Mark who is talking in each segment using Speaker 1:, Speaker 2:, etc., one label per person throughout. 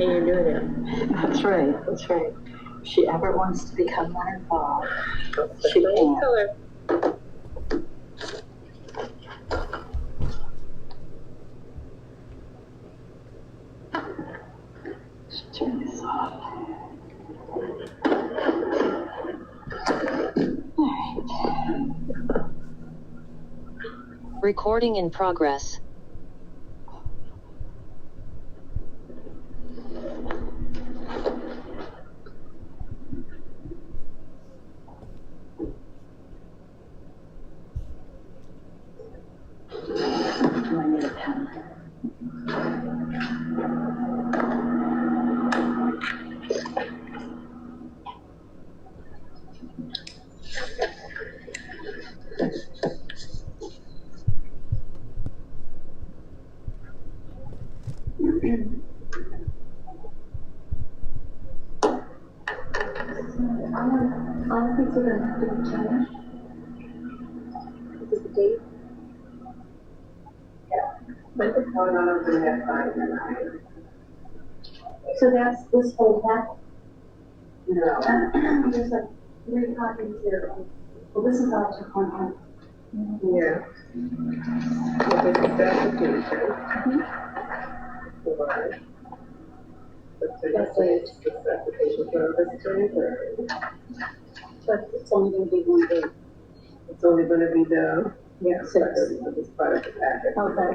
Speaker 1: And you're doing it.
Speaker 2: That's right, that's right. If she ever wants to become more involved, she
Speaker 1: Same
Speaker 2: can.
Speaker 1: color.
Speaker 2: Turn this off.
Speaker 3: Recording in progress.
Speaker 2: Do I need a pen?
Speaker 4: All the things are going to have to be changed. Is it the date?
Speaker 1: But it's going on over the next 5 minutes.
Speaker 4: So that's this whole pack?
Speaker 1: No.
Speaker 4: There's like 3 copies here. Well, this is all to contact.
Speaker 1: Yeah. But this is the application. For the application for August 23rd.
Speaker 4: But it's only going to be 1 day.
Speaker 1: It's only going to be the, yeah,
Speaker 4: 6.
Speaker 1: it's part of the packet.
Speaker 4: Okay.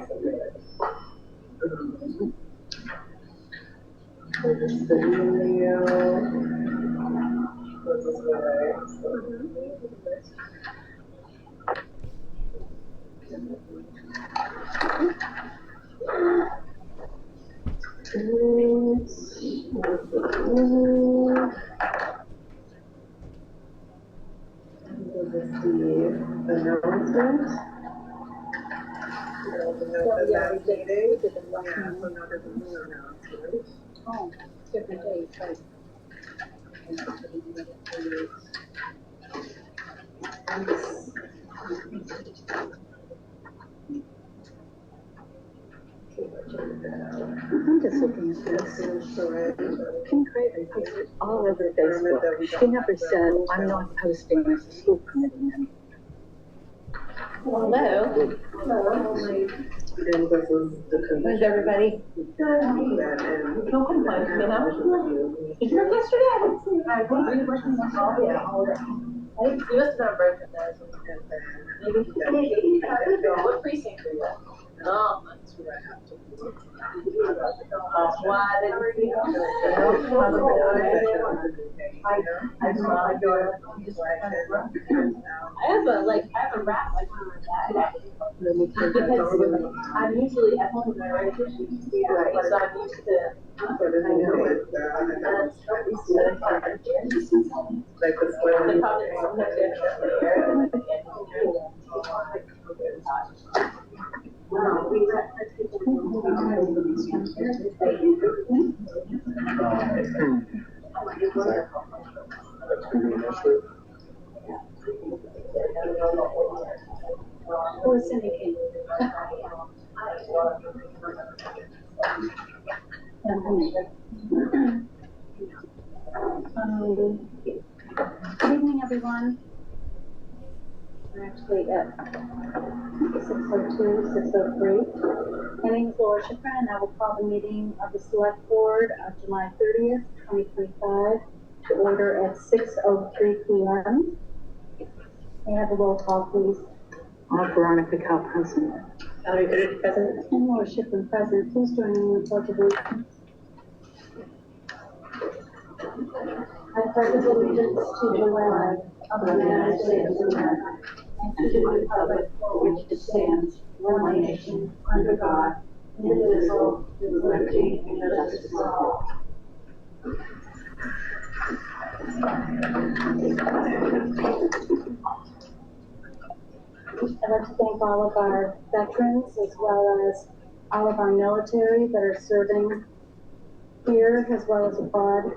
Speaker 1: This is the email. This is what This is the announcement. The meeting. Yeah, so now there's a new announcement.
Speaker 4: Oh, different days, right.
Speaker 2: I'm just looking at this. Kim Craven puts it all over Facebook. She never said, I'm not posting as a school committee member.
Speaker 4: Hello.
Speaker 1: And this is the condition.
Speaker 4: Where's everybody?
Speaker 1: No
Speaker 4: complaints, you know? Did you work yesterday? I didn't see you. I think you working on all day, all day. You must have been on break at that. Maybe. What precinct are you at? Oh, that's where I have to. Why didn't you? I have a wrap like that. Because I'm usually at home with my right issue. Right. So I'm used to.
Speaker 1: Like the square.
Speaker 4: The problem is sometimes you have to there. Who is syndicated? Good evening, everyone. We're actually at 6:02, 6:03. My name is Laura Schifrin, and I will call the meeting of the Select Board of July 30th, 2025 to order at 6:03 p.m. May I have a roll call, please?
Speaker 2: Veronica Cal present.
Speaker 1: Valerie Goodrich present.
Speaker 4: And Laura Schifrin present. Please join me in the pledge of allegiance. I pledge allegiance to the flag of the United States of America and to the republic for which it stands, one nation, under God, indivisible, with liberty and justice for all. I'd like to thank all of our veterans as well as all of our military that are serving here as well as abroad,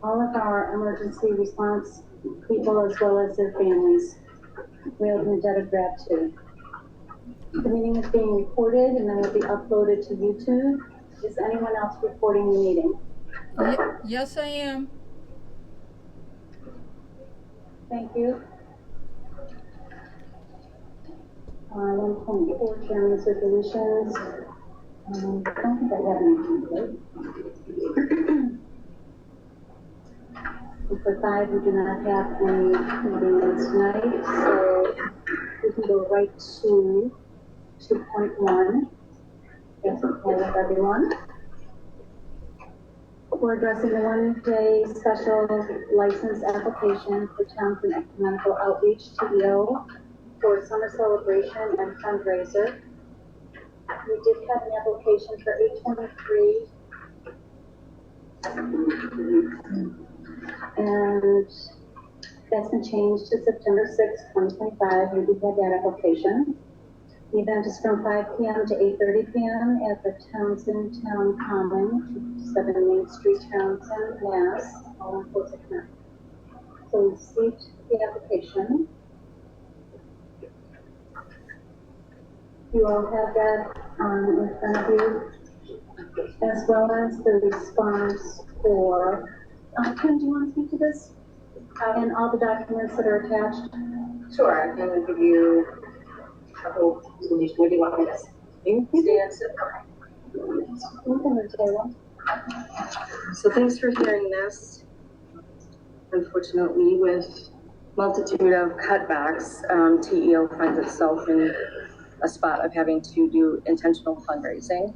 Speaker 4: all of our emergency response people as well as their families. We have an debt of gratitude. The meeting is being recorded and then will be uploaded to YouTube. Is anyone else recording the meeting?
Speaker 5: Yes, I am.
Speaker 4: Thank you. 1.4, Chairman's resolutions. I don't think I have anything today. And for 5, we do not have any meetings tonight, so we can go right to 2.1. Yes, okay with everyone. We're addressing the one-day special license application for Townsend Ecumenical Outreach, TEO, for summer celebration and fundraiser. We did have an application for 823, and that's been changed to September 6, 2025. We did have that application. The event is from 5 p.m. to 8:30 p.m. at the Townsend Town Common, 7 Main Street, Townsend, Mass. All in close account. So we received the application. You all have that in front of you, as well as the response for. Kim, do you want to speak to this? And all the documents that are attached?
Speaker 2: Sure, I can give you a whole solution. What do you want me to say? So thanks for hearing this. Unfortunately, with multitude of cutbacks, TEO finds itself in a spot of having to do intentional fundraising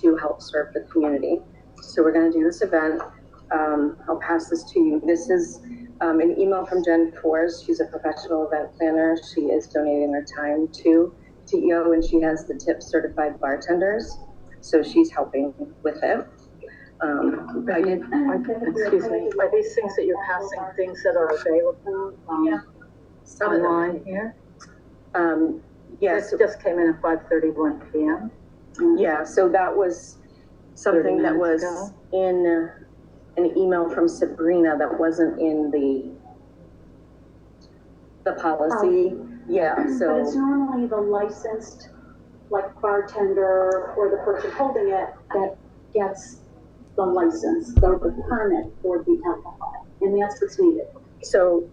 Speaker 2: to help serve the community. So we're going to do this event. I'll pass this to you. This is an email from Jen Forrest. She's a professional event planner. She is donating her time to TEO, and she has the TIP certified bartenders. So she's helping with it.
Speaker 1: Excuse me, are these things that you're passing, things that are available online here?
Speaker 2: Yes.
Speaker 1: This just came in at 5:31 p.m.
Speaker 2: Yeah, so that was something that was in an email from Sabrina that wasn't in the policy. Yeah, so.
Speaker 4: But it's normally the licensed, like bartender or the person holding it that gets the license, the permit for the alcohol, and that's what's needed.
Speaker 2: So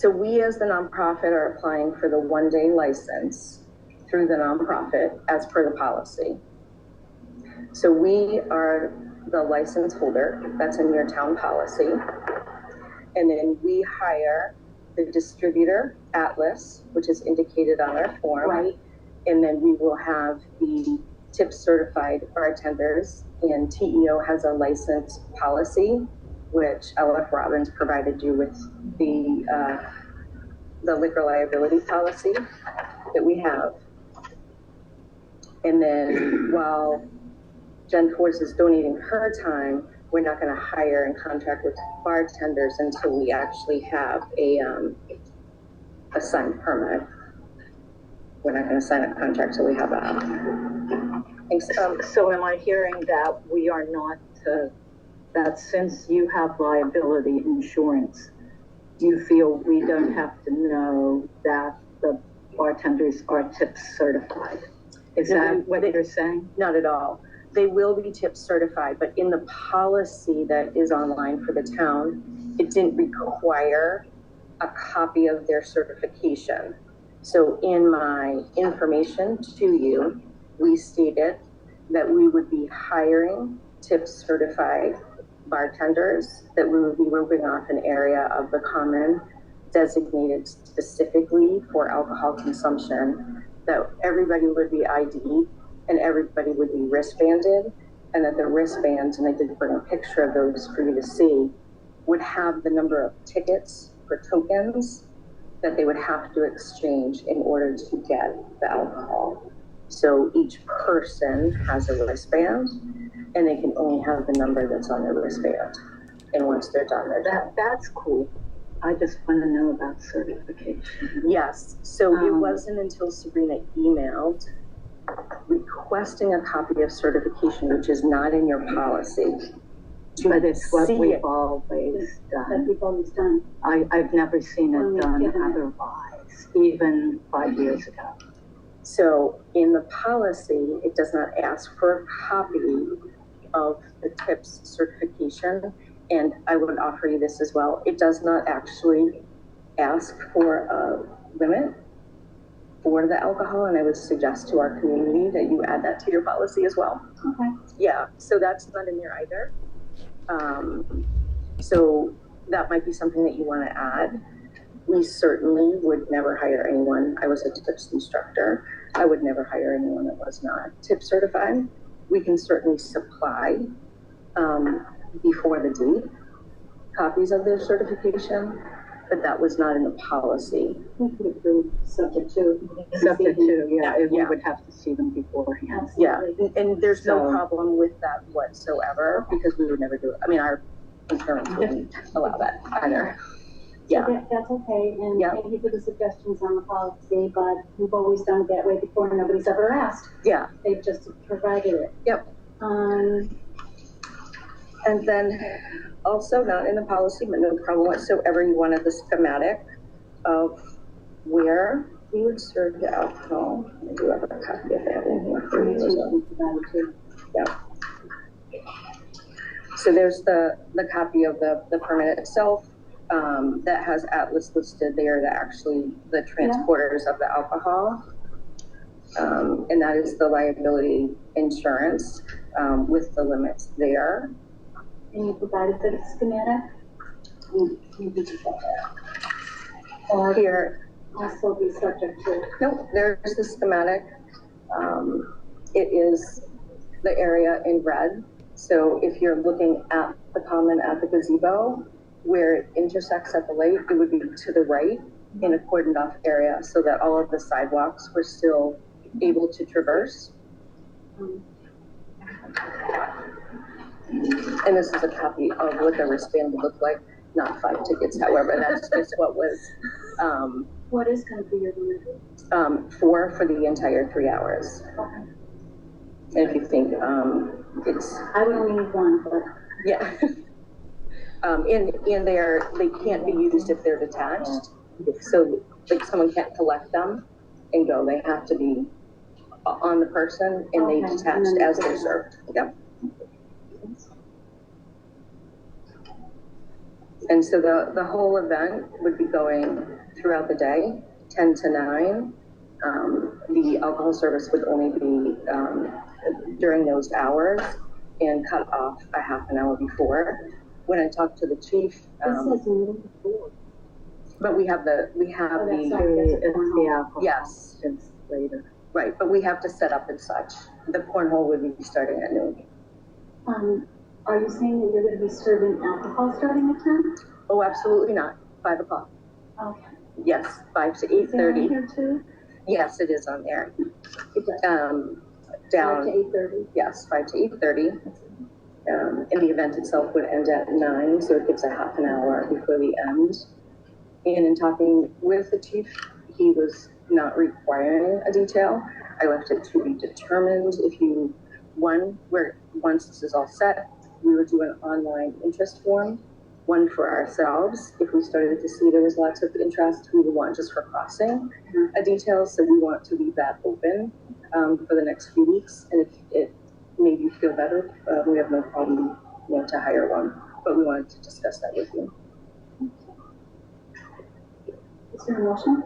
Speaker 2: we as the nonprofit are applying for the one-day license through the nonprofit as per the policy. So we are the license holder, that's in your town policy. And then we hire the distributor, Atlas, which is indicated on our form.
Speaker 4: Right.
Speaker 2: And then we will have the TIP certified bartenders, and TEO has a license policy, which LF Robbins provided you with the liquor liability policy that we have. And then while Jen Force is donating her time, we're not going to hire and contract with bartenders until we actually have a signed permit. We're not going to sign a contract till we have that.
Speaker 1: So am I hearing that we are not, that since you have liability insurance, you feel we don't have to know that the bartenders are TIP certified? Is that what you're saying?
Speaker 2: Not at all. They will be TIP certified, but in the policy that is online for the town, it didn't require a copy of their certification. So in my information to you, we stated that we would be hiring TIP certified bartenders, that we would be roping off an area of the common designated specifically for alcohol consumption, that everybody would be ID'd and everybody would be wristbanded, and that the wristbands, and I did bring a picture of those for you to see, would have the number of tickets or tokens that they would have to exchange in order to get the alcohol. So each person has a wristband, and they can only have the number that's on their wristband. And once they're done, they're done.
Speaker 1: That's cool. I just want to know about certification.
Speaker 2: Yes, so it wasn't until Sabrina emailed requesting a copy of certification, which is not in your policy.
Speaker 1: But it's what we've always
Speaker 4: That
Speaker 1: done.
Speaker 4: we've always done.
Speaker 1: I've never seen it done otherwise, even 5 years ago.
Speaker 2: So in the policy, it does not ask for a copy of the TIPS certification certification. And I would offer you this as well. It does not actually ask for a limit for the alcohol, and I would suggest to our community that you add that to your policy as well.
Speaker 4: Okay.
Speaker 2: Yeah, so that's not in there either. So that might be something that you want to add. We certainly would never hire anyone. I was a tips instructor. I would never hire anyone that was not tip certified. We can certainly supply before the date copies of their certification, but that was not in the policy.
Speaker 4: We could approve subject to.
Speaker 1: We would have to see them beforehand.
Speaker 4: Absolutely.
Speaker 2: Yeah, and there's no problem with that whatsoever, because we would never do it. I mean, our insurance wouldn't allow that either. Yeah.
Speaker 4: So that's okay, and
Speaker 2: Yeah.
Speaker 4: thank you for the suggestions on the policy, but we've always done it that way before, nobody's ever asked.
Speaker 2: Yeah.
Speaker 4: They've just provided it.
Speaker 2: Yep. And then also not in the policy, but no problem whatsoever, you wanted the schematic of where we would serve the alcohol. I do have a copy of that in here for you as well. Yeah. So there's the copy of the permit itself that has Atlas listed there, that actually the transporters of the alcohol. And that is the liability insurance with the limits there.
Speaker 4: And you provided the schematic? Or
Speaker 2: Here,
Speaker 4: also be subject to?
Speaker 2: nope, there's the schematic. It is the area in red. So if you're looking at the common at the gazebo, where it intersects at the lake, it would be to the right in a cordoned off area, so that all of the sidewalks were still able to traverse. And this is a copy of what the wristband would look like, not 5 tickets, however, that's just what was,
Speaker 4: What is going to be your limit?
Speaker 2: 4 for the entire 3 hours.
Speaker 4: Okay.
Speaker 2: And if you think, it's,
Speaker 4: I would only need one, but.
Speaker 2: yeah. In there, they can't be used if they're detached. So like someone can't collect them and go, they have to be on the person, and they detached as they're served. Yep. And so the whole event would be going throughout the day, 10 to 9. The alcohol service would only be during those hours and cut off a half an hour before. When I talked to the chief, but we have the
Speaker 1: alcohol.
Speaker 2: Yes.
Speaker 1: It's later.
Speaker 2: Right, but we have to set up and such. The cornhole would be starting at noon.
Speaker 4: Are you saying that you're going to be serving alcohol starting at 10?
Speaker 2: Oh, absolutely not. 5 o'clock.
Speaker 4: Okay.
Speaker 2: Yes, 5 to
Speaker 4: Is there
Speaker 2: 8:30.
Speaker 4: here too?
Speaker 2: Yes, it is on there.
Speaker 4: Down. 5
Speaker 2: Down.
Speaker 4: to 8:30.
Speaker 2: Yes, 5 to 8:30. And the event itself would end at 9, so it gives a half an hour before the end. And in talking with the chief, he was not requiring a detail. I left it to be determined. If you, once this is all set, we would do an online interest form, one for ourselves. If we started to see there was lots of interest, we would want just for crossing a detail. So we want to leave that open for the next few weeks. And if it made you feel better, we have no problem, to hire one. But we wanted to discuss that with you.
Speaker 4: Is there a motion?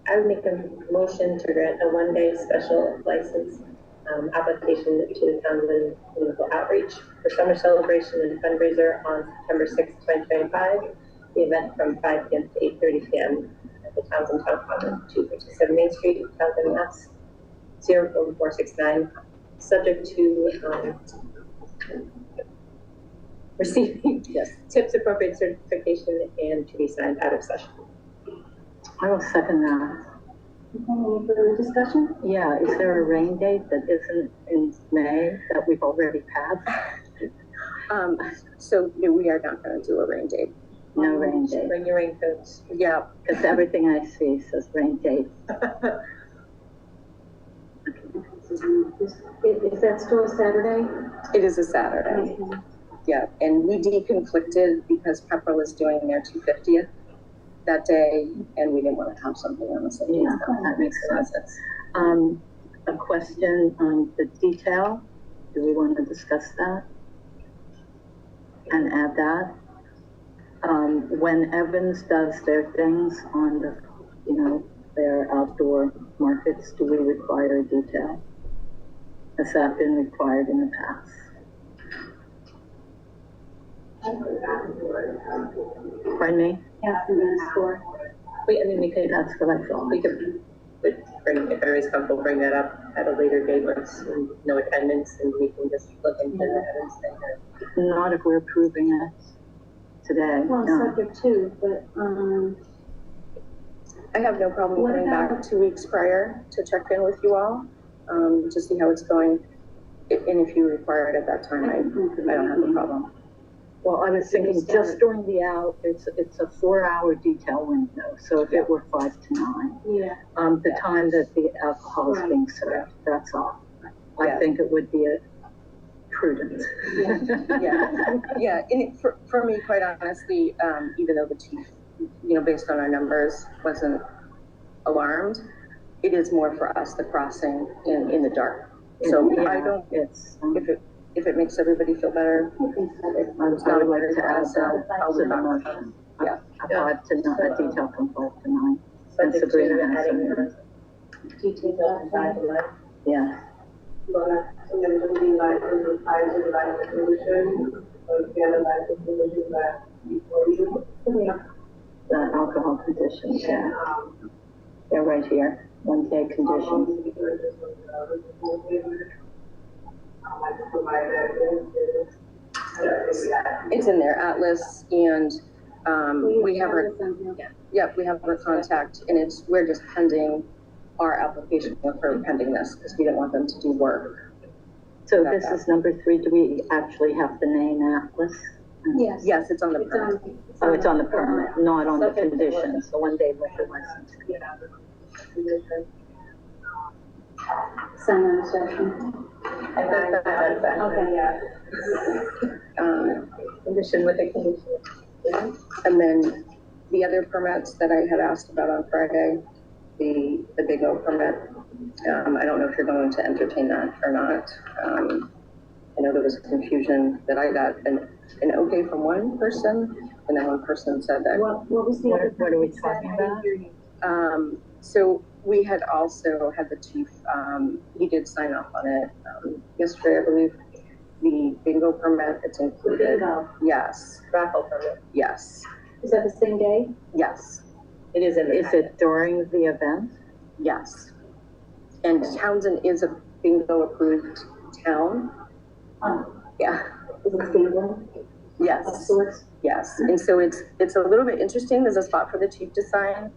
Speaker 5: I would make a motion to grant a one-day special license application to the Townsend Political Outreach for summer celebration and fundraiser on September 6th, 2025. The event from 5 p.m. to 8:30 p.m. at the Townsend Town Common, 257 Main Street, Townsend, Mass. 04469, subject to receiving tips appropriate certification and to be signed out of session.
Speaker 1: I will second that.
Speaker 4: Okay, any further discussion?
Speaker 1: Yeah, is there a rain date that isn't in May that we've already passed?
Speaker 2: So we are not going to do a rain date.
Speaker 1: No rain date.
Speaker 5: Bring your raincoats.
Speaker 2: Yeah,
Speaker 1: Because everything I see says rain date.
Speaker 4: Is that still a Saturday?
Speaker 2: it is a Saturday.
Speaker 4: Okay.
Speaker 2: Yeah, and we deconflicted because Pepper was doing their 250th that day, and we didn't want to have something on the same day.
Speaker 1: Yeah, that makes sense. a question on the detail. Do we want to discuss that and add that? When Evans does their things on the, their outdoor markets, do we require detail? Has that been required in the past? Pardon me?
Speaker 4: After the store.
Speaker 5: We could,
Speaker 1: That's what I thought.
Speaker 5: we could bring, if everybody's comfortable, bring that up at a later date once no attendance, and we can just look into the Evans thing.
Speaker 1: Not if we're approving it today.
Speaker 4: Well,
Speaker 1: No.
Speaker 4: subject to, but,
Speaker 2: I have no problem
Speaker 4: What
Speaker 2: coming
Speaker 4: about-
Speaker 2: back 2 weeks prior to check in with you all, to see how it's going. And if you require it at that time, I don't have a problem.
Speaker 1: Well, I was thinking just during the it's a 4-hour detail window. So if it were 5 to 9,
Speaker 4: yeah.
Speaker 1: the time that the alcohol is being served, that's all. I
Speaker 2: Yeah.
Speaker 1: think it would be a prudent.
Speaker 2: Yeah. And for me, quite honestly, even though the chief, based on our numbers, wasn't alarmed, it is more for us, the crossing in the dark. So
Speaker 1: Yeah,
Speaker 2: I don't,
Speaker 1: it's,
Speaker 2: if it makes everybody feel better,
Speaker 1: I would like to add that to the motion.
Speaker 2: Yeah.
Speaker 1: A 5 to 9, a detail from 5 to 9. And
Speaker 5: Subject
Speaker 1: Sabrina
Speaker 5: to
Speaker 1: has
Speaker 5: adding
Speaker 1: some.
Speaker 5: details from 5 to 9.
Speaker 1: Yeah. The alcohol conditions, yeah. They're right here, 1K conditions.
Speaker 2: it's in there, Atlas, and we have our, we have our contact, and we're just pending our application with her pending this, because we don't want them to do work.
Speaker 1: So this is number 3. Do we actually have the name Atlas?
Speaker 4: Yes.
Speaker 2: Yes, it's on the permit.
Speaker 1: Oh, it's on the permit, not on the conditions, the 1-day liquor license.
Speaker 4: Sign on the session. Okay.
Speaker 5: Condition with a condition.
Speaker 2: And then the other permits that I had asked about on Friday, the Big O permit, I don't know if you're going to entertain that or not. I know there was confusion that I got an okay from one person, and then one person said that.
Speaker 4: What was the other?
Speaker 1: What are we talking about?
Speaker 2: So we had also had the chief, he did sign off on it yesterday, I believe. The bingo permit, it's included.
Speaker 4: Bingo.
Speaker 2: Yes.
Speaker 5: Raffle permit.
Speaker 2: Yes.
Speaker 4: Is that the same day?
Speaker 2: Yes.
Speaker 5: It is in the
Speaker 1: Is it during the event?
Speaker 2: Yes. And Townsend is a bingo approved town. Yeah.
Speaker 4: Is it stable? Of
Speaker 2: Yes.
Speaker 4: sorts?
Speaker 2: Yes. And so it's a little bit interesting. There's a spot for the chief to sign,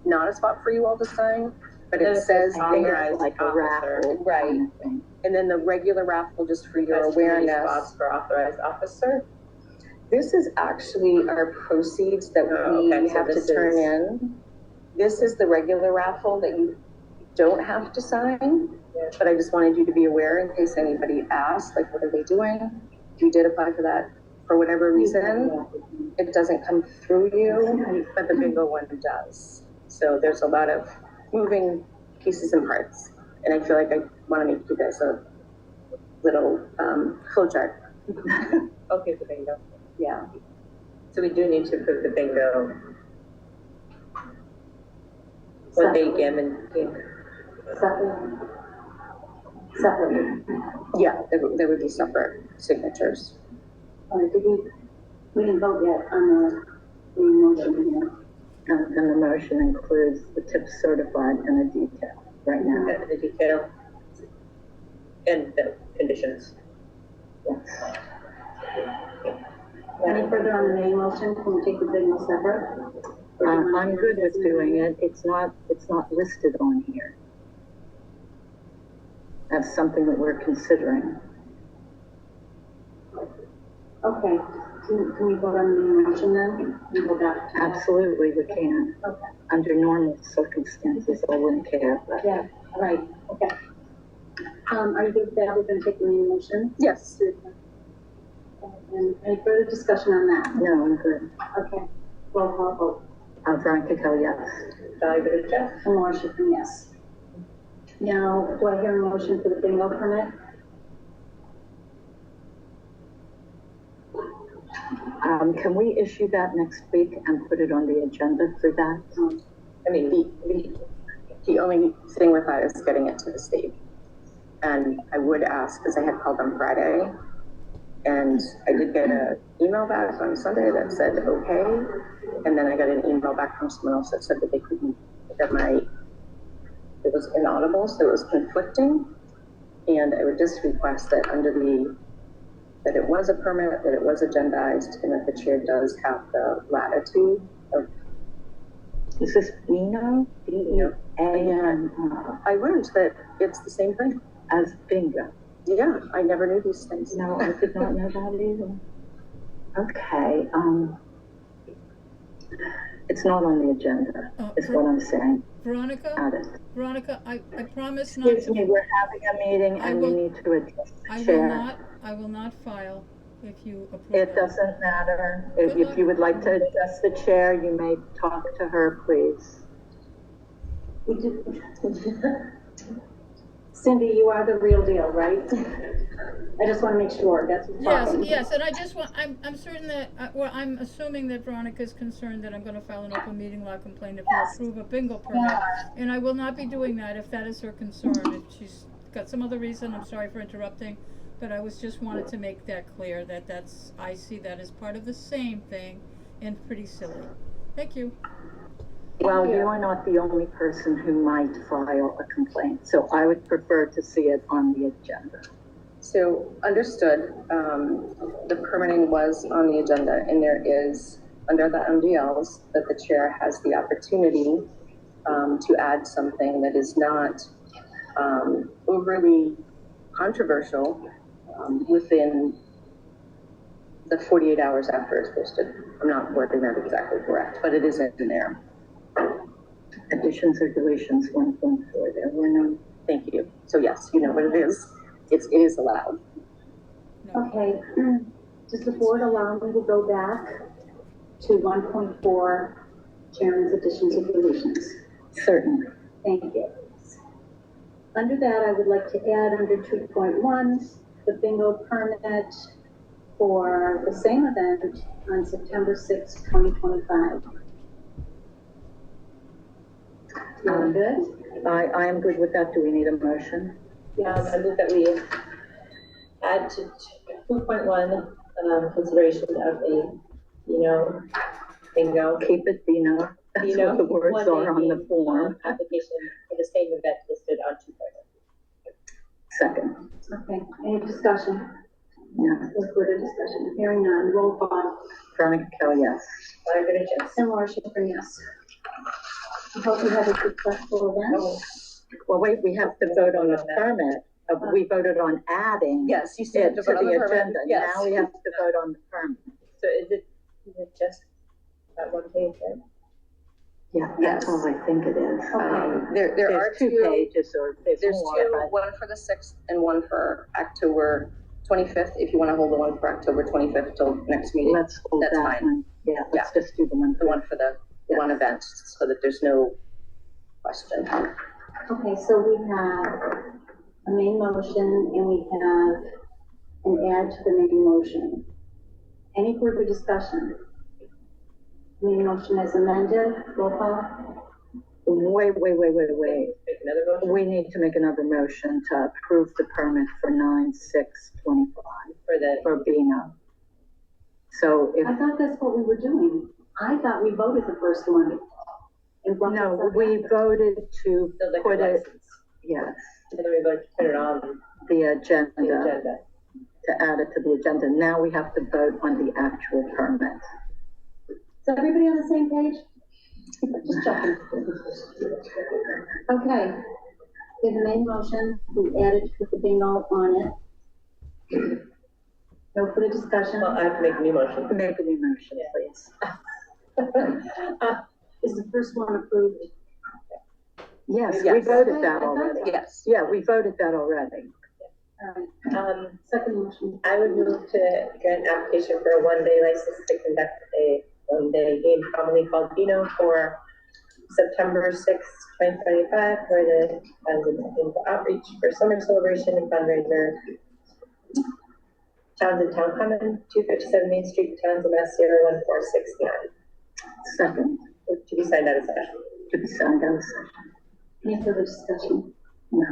Speaker 2: not a spot for you all to sign, but it says
Speaker 5: authorized
Speaker 1: like a
Speaker 5: officer.
Speaker 1: raffle.
Speaker 2: Right.
Speaker 1: kind of thing.
Speaker 2: And then the regular raffle, just for your
Speaker 5: Has 3
Speaker 2: awareness.
Speaker 5: spots for authorized officer.
Speaker 2: This is actually our proceeds that
Speaker 5: Oh,
Speaker 2: we
Speaker 5: okay, so
Speaker 2: have to
Speaker 5: this
Speaker 2: turn
Speaker 5: is-
Speaker 2: in. This is the regular raffle that you don't have to sign, but I just wanted you to be aware in case anybody asked, like, what are they doing? You did apply for that for whatever reason. It doesn't come through you, but the bingo one does. So there's a lot of moving pieces and parts. And I feel like I want to make you guys a little flow chart.
Speaker 5: Okay, the bingo.
Speaker 2: Yeah.
Speaker 5: So we do need to approve the bingo. What they give and
Speaker 4: Separate.
Speaker 2: Yeah, there would be separate signatures.
Speaker 4: We didn't vote yet on the motion here.
Speaker 1: And the motion includes the tip certified and a detail right now.
Speaker 5: and the detail and the conditions.
Speaker 1: Yes.
Speaker 4: Any further on the main motion? Can we take the bingo separate? Or do you want
Speaker 1: I'm
Speaker 4: to
Speaker 1: good with
Speaker 4: do
Speaker 1: doing it. It's not listed on here. That's something that we're considering.
Speaker 4: Okay. Can we vote on the main motion then? And go back to that?
Speaker 1: Absolutely, we can.
Speaker 4: Okay.
Speaker 1: Under normal circumstances, I wouldn't care, but
Speaker 4: Yeah, right, okay. Are you good with that? We're gonna take the main motion?
Speaker 2: Yes.
Speaker 4: And any further discussion on that?
Speaker 1: no, I'm good.
Speaker 4: Okay. Roll call vote.
Speaker 1: Veronica Kell, yes.
Speaker 5: Shall I go to Jeff?
Speaker 4: And Laura Schiffern, yes. Now, do I hear a motion for the bingo permit?
Speaker 1: Can we issue that next week and put it on the agenda for that?
Speaker 2: I mean, the only thing with that is getting it to the state. And I would ask, because I had called them Friday, and I did get an email back on Sunday that said, okay. And then I got an email back from someone else that said that they couldn't, it was inaudible, so it was conflicting. And I would just request that that it was a permit, that it was agendized, and that the chair does have the latitude of.
Speaker 1: Is this Bino? B-E-A-N.
Speaker 2: I learned that it's the same thing.
Speaker 1: As bingo.
Speaker 2: Yeah, I never knew these things.
Speaker 1: No, I did not know that either. Okay, it's not on the agenda, is what I'm saying.
Speaker 6: Veronica, I promise not.
Speaker 1: Excuse me, we're having a meeting and you need to address the chair.
Speaker 6: I will not file if you approve.
Speaker 1: It doesn't matter. If you would like to address the chair, you may talk to her, please.
Speaker 4: Cindy, you are the real deal, right? I just want to make sure that's the problem.
Speaker 6: Yes, and I just want, I'm certain that, I'm assuming that Veronica's concerned that I'm going to file an open meeting law complaint if you approve a bingo permit. And I will not be doing that if that is her concern. If she's got some other reason, I'm sorry for interrupting, but I just wanted to make that clear that I see that as part of the same thing and pretty silly. Thank you.
Speaker 1: Well, you are not the only person who might file a complaint, so I would prefer to see it on the agenda.
Speaker 2: So, understood. The permitting was on the agenda, and there is, under the MDLs, that the chair has the opportunity to add something that is not overly controversial within the 48 hours after it's posted. I'm not wording that exactly correct, but it is in there.
Speaker 1: Additions or deletions, 1.4, there were no.
Speaker 2: Thank you. So yes, you know what it is. It is allowed.
Speaker 4: Okay. Does the board allow me to go back to 1.4 chairman's additions and deletions?
Speaker 1: Certainly.
Speaker 4: Thank you. Under that, I would like to add under 2.1 the bingo permit for the same event on September 6, 2025. You're good?
Speaker 1: I am good with that. Do we need a motion?
Speaker 5: Yeah, I move that we add to 2.1 consideration of a, bingo.
Speaker 1: Keep it Bino. That's what the words are on the form.
Speaker 5: Application for the same event listed on 2.1.
Speaker 1: Second.
Speaker 4: Okay. Any discussion?
Speaker 1: No.
Speaker 4: No further discussion. Hearing none. Roll call.
Speaker 1: Veronica Kell, yes.
Speaker 4: And Laura Schifrin, yes. I hope you have a successful event.
Speaker 1: Well, wait, we have to vote on the permit. We voted on adding
Speaker 2: Yes, you still have
Speaker 1: it
Speaker 2: to
Speaker 1: to
Speaker 2: vote on
Speaker 1: the
Speaker 2: the permit.
Speaker 1: agenda.
Speaker 2: Yes.
Speaker 1: Now we have to vote on the permit.
Speaker 5: So is it just that one page, right?
Speaker 1: Yeah, that's
Speaker 2: Yes.
Speaker 1: all I think it is.
Speaker 2: There are
Speaker 1: There's two pages or there's more.
Speaker 2: two,
Speaker 1: But
Speaker 2: one for the 6th and one for October 25th. If you want to hold the one for October 25th till next meeting,
Speaker 1: let's hold
Speaker 2: that's
Speaker 1: that
Speaker 2: fine.
Speaker 1: one. Yeah, let's just do the one.
Speaker 2: The one for the one event, so that there's no question.
Speaker 4: Okay, so we have a main motion and we have an add to the main motion. Any further discussion? Main motion is amended. Roll call.
Speaker 1: Wait.
Speaker 5: Make another motion
Speaker 1: We need to make another motion to approve the permit for 9/6/25 for Bino. So if,
Speaker 4: I thought that's what we were doing. I thought we voted the first one.
Speaker 1: no, we voted to
Speaker 5: the liquor
Speaker 1: put it,
Speaker 5: license.
Speaker 1: yes,
Speaker 5: And then we vote to put it on
Speaker 1: the agenda,
Speaker 5: the agenda.
Speaker 1: to add it to the agenda. Now we have to vote on the actual permit.
Speaker 4: Is everybody on the same page? Just checking. Okay. We have a main motion. We added with the bingo on it. No further discussion.
Speaker 5: Well, I have to make a new motion.
Speaker 1: Make a new motion, please.
Speaker 4: Is the first one approved?
Speaker 1: Yes, we
Speaker 2: Yes.
Speaker 1: voted that already.
Speaker 2: Yes.
Speaker 1: Yeah, we voted that already.
Speaker 4: All right. Second motion.
Speaker 5: I would move to grant application for a one-day license to conduct a one-day game commonly called Bino for September 6th, 2025, for the outreach for summer celebration and fundraiser. Townsend Town Common, 257 Main Street, Townsend, Mass. 01469.
Speaker 1: Second,
Speaker 5: To be signed out of session.
Speaker 1: to be signed out of session.
Speaker 4: Any further discussion?
Speaker 1: No.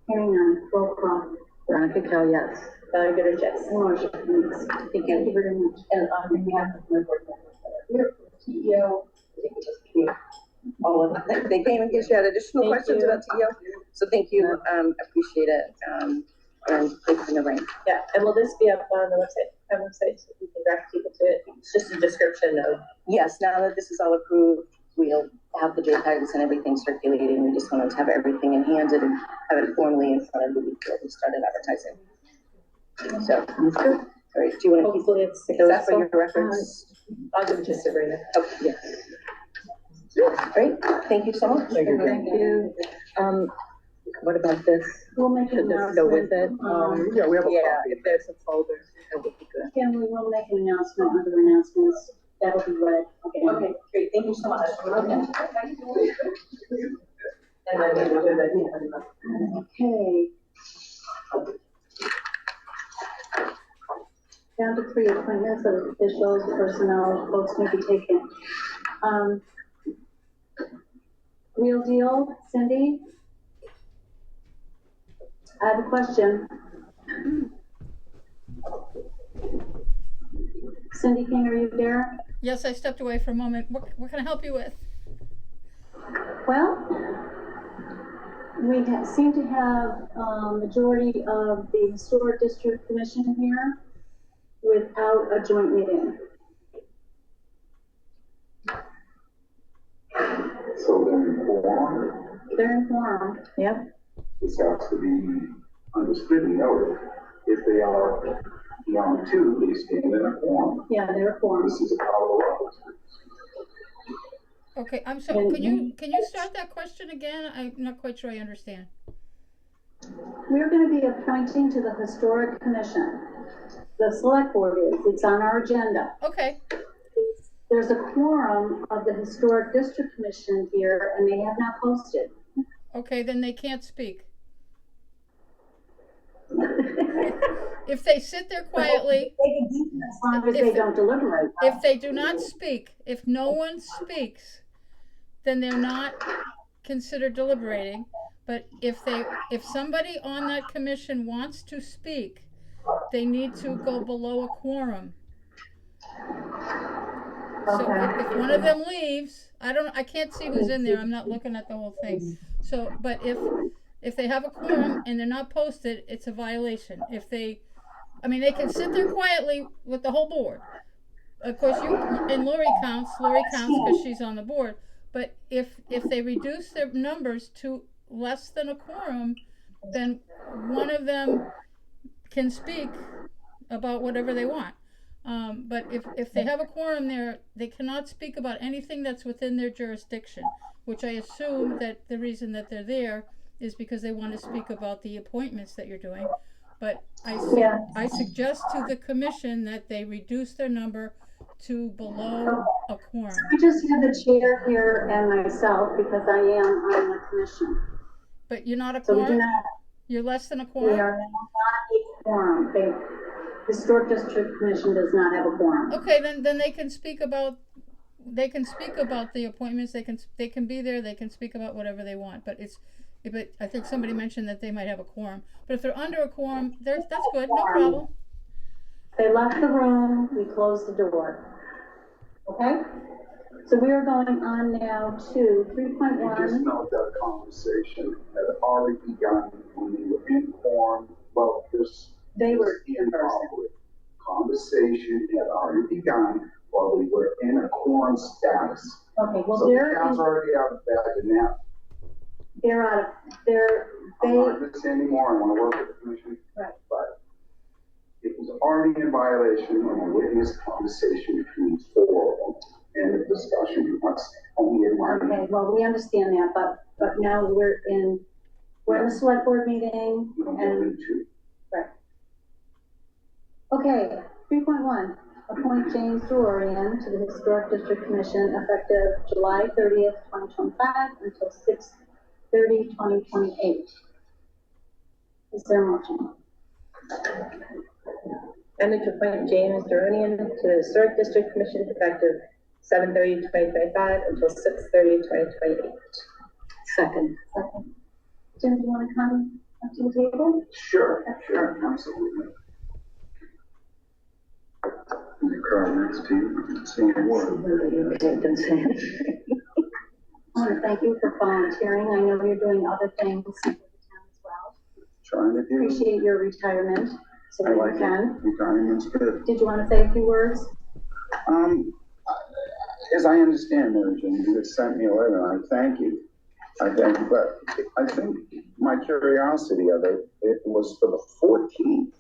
Speaker 4: Hearing none, roll call.
Speaker 1: Veronica Kell, yes.
Speaker 5: Valerie Goodrich, yes.
Speaker 4: Motion please. Thank you very much.
Speaker 2: And on behalf of my board members, TEO, all of them, they came in case you had additional
Speaker 5: Thank
Speaker 2: questions
Speaker 5: you.
Speaker 2: about TEO. So thank you, appreciate it, and thanks in the rain.
Speaker 5: Yeah, and will this be up on the website, so we can direct people to it? It's just a description of.
Speaker 2: Yes, now that this is all approved, we'll have the JPEGs and everything circulating. We just wanted to have everything in hand and have it formally in front of you before we started advertising. So,
Speaker 1: Sounds good.
Speaker 2: all right, do you want to keep
Speaker 5: Hopefully it's
Speaker 2: those for
Speaker 5: successful.
Speaker 2: your reference?
Speaker 5: I'll give it to Sabrina.
Speaker 2: Okay,
Speaker 1: Yes.
Speaker 2: great, thank you so much.
Speaker 1: Thank you. What about this?
Speaker 4: We'll make an
Speaker 1: Should this go with it?
Speaker 4: announcement.
Speaker 1: Yeah, we have
Speaker 2: a copy.
Speaker 1: If there's a folder, that would be good.
Speaker 4: Ken, we will make an announcement under announcements. That'll be read.
Speaker 2: Okay, great, thank you so much.
Speaker 4: Okay.
Speaker 5: And then we'll do that.
Speaker 4: Okay. Down to 3 appointments of officials, personnel, votes may be taken. Real deal, Cindy? I have a question. Cindy King, are you there?
Speaker 6: Yes, I stepped away for a moment. What can I help you with?
Speaker 4: Well, we seem to have majority of the Historic District Commission here without a joint meeting.
Speaker 7: So they're informed.
Speaker 4: They're in quorum.
Speaker 1: Yep.
Speaker 7: This has to be understood and noted. If they are beyond 2, they stand in a quorum.
Speaker 4: Yeah, they're a quorum.
Speaker 7: This is a power of office.
Speaker 6: Okay, I'm sorry. Can you start that question again? I'm not quite sure I understand.
Speaker 4: We're going to be appointing to the Historic Commission. The select board is. It's on our agenda.
Speaker 6: Okay.
Speaker 4: There's a quorum of the Historic District Commission here, and they have not posted.
Speaker 6: Okay, then they can't speak. If they sit there quietly,
Speaker 4: As long as they don't deliberate.
Speaker 6: if they do not speak, if no one speaks, then they're not considered deliberating. But if somebody on that commission wants to speak, they need to go below a quorum. So if one of them leaves, I can't see who's in there. I'm not looking at the whole thing. So, but if they have a quorum and they're not posted, it's a violation. They can sit there quietly with the whole board. Of course, Lori counts because she's on the board. But if they reduce their numbers to less than a quorum, then one of them can speak about whatever they want. But if they have a quorum there, they cannot speak about anything that's within their jurisdiction, which I assume that the reason that they're there is because they want to speak about the appointments that you're doing. But I suggest to the commission that they reduce their number to below a quorum.
Speaker 4: I just have the chair here and myself because I am on the commission.
Speaker 6: But you're not a
Speaker 4: So we
Speaker 6: quorum?
Speaker 4: do not,
Speaker 6: You're less than a
Speaker 4: we
Speaker 6: quorum?
Speaker 4: are not a quorum. The Historic District Commission does not have a quorum.
Speaker 6: Okay, then they can speak about the appointments. They can be there. They can speak about whatever they want. But I think somebody mentioned that they might have a quorum. But if they're under a quorum, that's good. No problem.
Speaker 4: They left the room, we closed the door. Okay? So we are going on now to 3.1.
Speaker 7: Just note that conversation had already begun when they were informed. Well,
Speaker 4: They were in person.
Speaker 7: Conversation had already begun while they were in a quorum status.
Speaker 4: Okay, well,
Speaker 7: So the town's already out of bed and now. I'm not this anymore. I want to work with the commission.
Speaker 4: Right.
Speaker 7: But it was already in violation when I witnessed conversation between 4 of them and the discussion. That's only in my.
Speaker 4: Okay, well, we understand that, but now we're in the select board meeting and, right. Okay, 3.1, appointment appoint James Dorian to the Historic District Commission effective July 30th, 2025 until 6/30/2028. Is there a motion?
Speaker 5: I move to appoint James Duronian to the Historic District Commission effective 7/30/2025 until 6/30/2028.
Speaker 1: Second.
Speaker 4: Jim, do you want to come up to the table?
Speaker 7: Sure, absolutely. The car next to you, seeing what?
Speaker 4: I want to thank you for volunteering. I know you're doing other things for the town as well.
Speaker 7: Trying to do.
Speaker 4: Appreciate your retirement, so
Speaker 7: I
Speaker 4: that
Speaker 7: like
Speaker 4: you can.
Speaker 7: Retirement's good.
Speaker 4: Did you want to say a few words?
Speaker 7: As I understand, Mary Jane, you had sent me a letter, and I thank you. But I think my curiosity of it was for the 14th,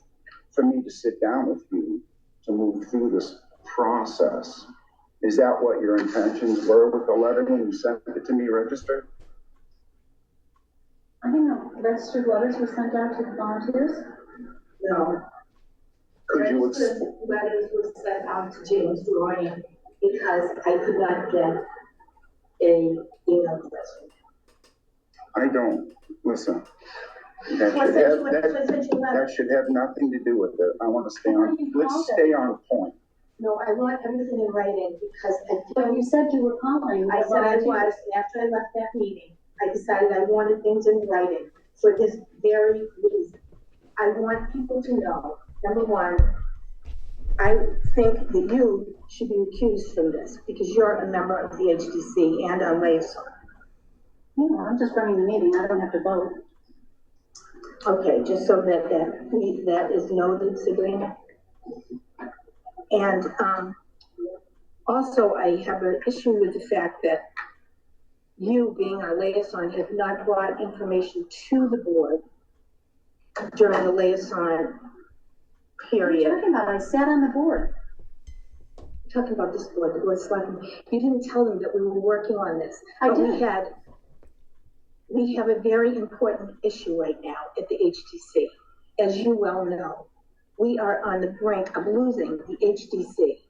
Speaker 7: for me to sit down with you to move through this process. Is that what your intentions were with the letter when you sent it to me registered?
Speaker 4: I think registered letters were sent out to the volunteers.
Speaker 5: No.
Speaker 7: Could you
Speaker 5: Letters were sent out to James Duronian because I could not get a email address.
Speaker 7: I don't, listen. That should have nothing to do with it. I want to stay on, let's stay on point.
Speaker 5: No, I want everything in writing because
Speaker 4: Well, you said you were calling.
Speaker 5: I said I was, and after I left that meeting, I decided I wanted things in writing for this very reason. I want people to know, number one, I think that you should be recused from this because you're a member of the HDC and a liaison.
Speaker 4: Yeah, I'm just running the meeting. I don't have to vote.
Speaker 5: Okay, just so that is noted, Sabrina. And also, I have an issue with the fact that you, being our liaison, have not brought information to the board during the liaison period.
Speaker 4: What are you talking about? I sat on the board.
Speaker 5: I'm talking about this board, the board of selectmen. You didn't tell them that we were working on this.
Speaker 4: I
Speaker 5: But
Speaker 4: did.
Speaker 5: we have a very important issue right now at the HDC. As you well know, we are on the brink of losing the HDC.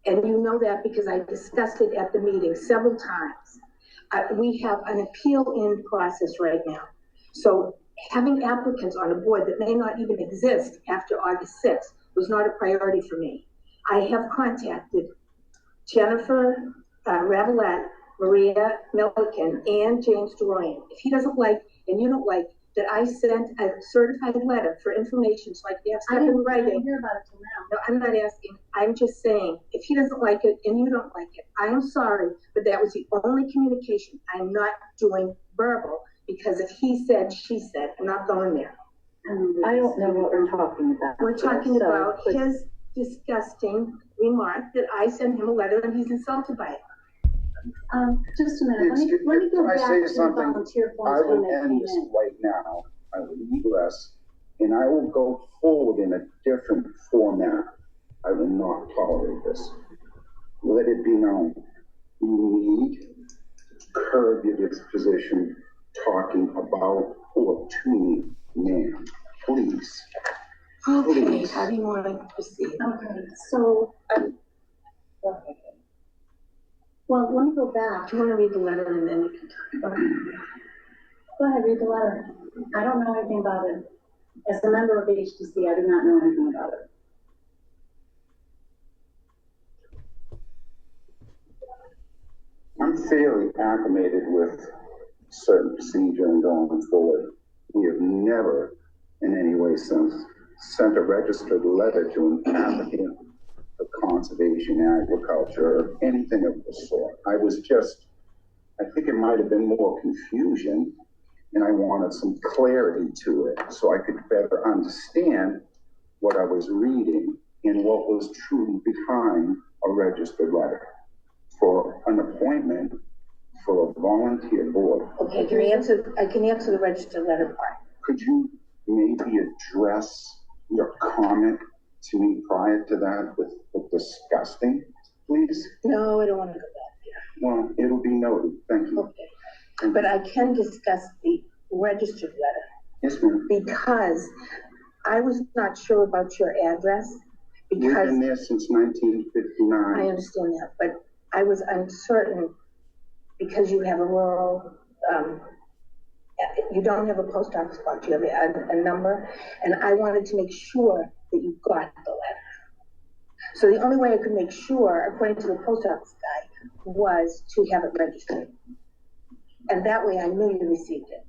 Speaker 5: And you know that because I discussed it at the meeting several times. We have an appeal in process right now. So having applicants on a board that may not even exist after August 6th was not a priority for me. I have contacted Jennifer Ravelette, Maria Milliken, and James Doroyan. If he doesn't like, and you don't like, that I sent a certified letter for information so I can have stuff in
Speaker 4: I
Speaker 5: writing.
Speaker 4: didn't hear about it till now.
Speaker 5: No, I'm not asking. I'm just saying, if he doesn't like it and you don't like it, I am sorry, but that was the only communication. I'm not doing verbal because if he said, she said, I'm not going there.
Speaker 1: I don't know what we're talking about.
Speaker 5: We're talking about his disgusting remark that I sent him a letter and he's insulted by it.
Speaker 4: Just a minute. Let me go
Speaker 7: Can I
Speaker 4: back
Speaker 7: say
Speaker 4: to the
Speaker 7: something?
Speaker 4: volunteer
Speaker 7: I
Speaker 4: forms when
Speaker 7: will
Speaker 4: they
Speaker 7: end
Speaker 4: came
Speaker 7: this
Speaker 4: in.
Speaker 7: right now. I will egress, and I will go forward in a different format. I will not tolerate this. Let it be known. You need to curb your disposition talking about or to me, ma'am. Please.
Speaker 5: Okay,
Speaker 7: Please.
Speaker 5: how do you want to proceed?
Speaker 4: Okay, so, well, let me go back.
Speaker 5: Do you want to read the letter and then you can talk about it?
Speaker 4: Go ahead, read the letter. I don't know anything about it. As a member of HTC, I do not know anything about it.
Speaker 7: I'm fairly acclimated with certain procedure and going forward. We have never, in any way, sent a registered letter to an applicant for conservation, agriculture, or anything of the sort. I think it might have been more confusion, and I wanted some clarity to it so I could better understand what I was reading and what was truly behind a registered letter for an appointment for a volunteer board.
Speaker 5: Okay, I can answer the registered letter part.
Speaker 7: Could you maybe address your comment to me prior to that with disgusting, please?
Speaker 5: No, I don't want to go back there.
Speaker 7: Well, it'll be noted. Thank you.
Speaker 5: Okay, but I can discuss the registered letter
Speaker 7: Yes, ma'am.
Speaker 5: because I was not sure about your address
Speaker 7: We've
Speaker 2: because
Speaker 7: been there since 1959.
Speaker 2: I understand that, but I was uncertain because you have a rural, you don't have a post office box, you have a number, and I wanted to make sure that you got the letter. So the only way I could make sure, according to the post office guy, was to have it registered. And that way I knew you received it.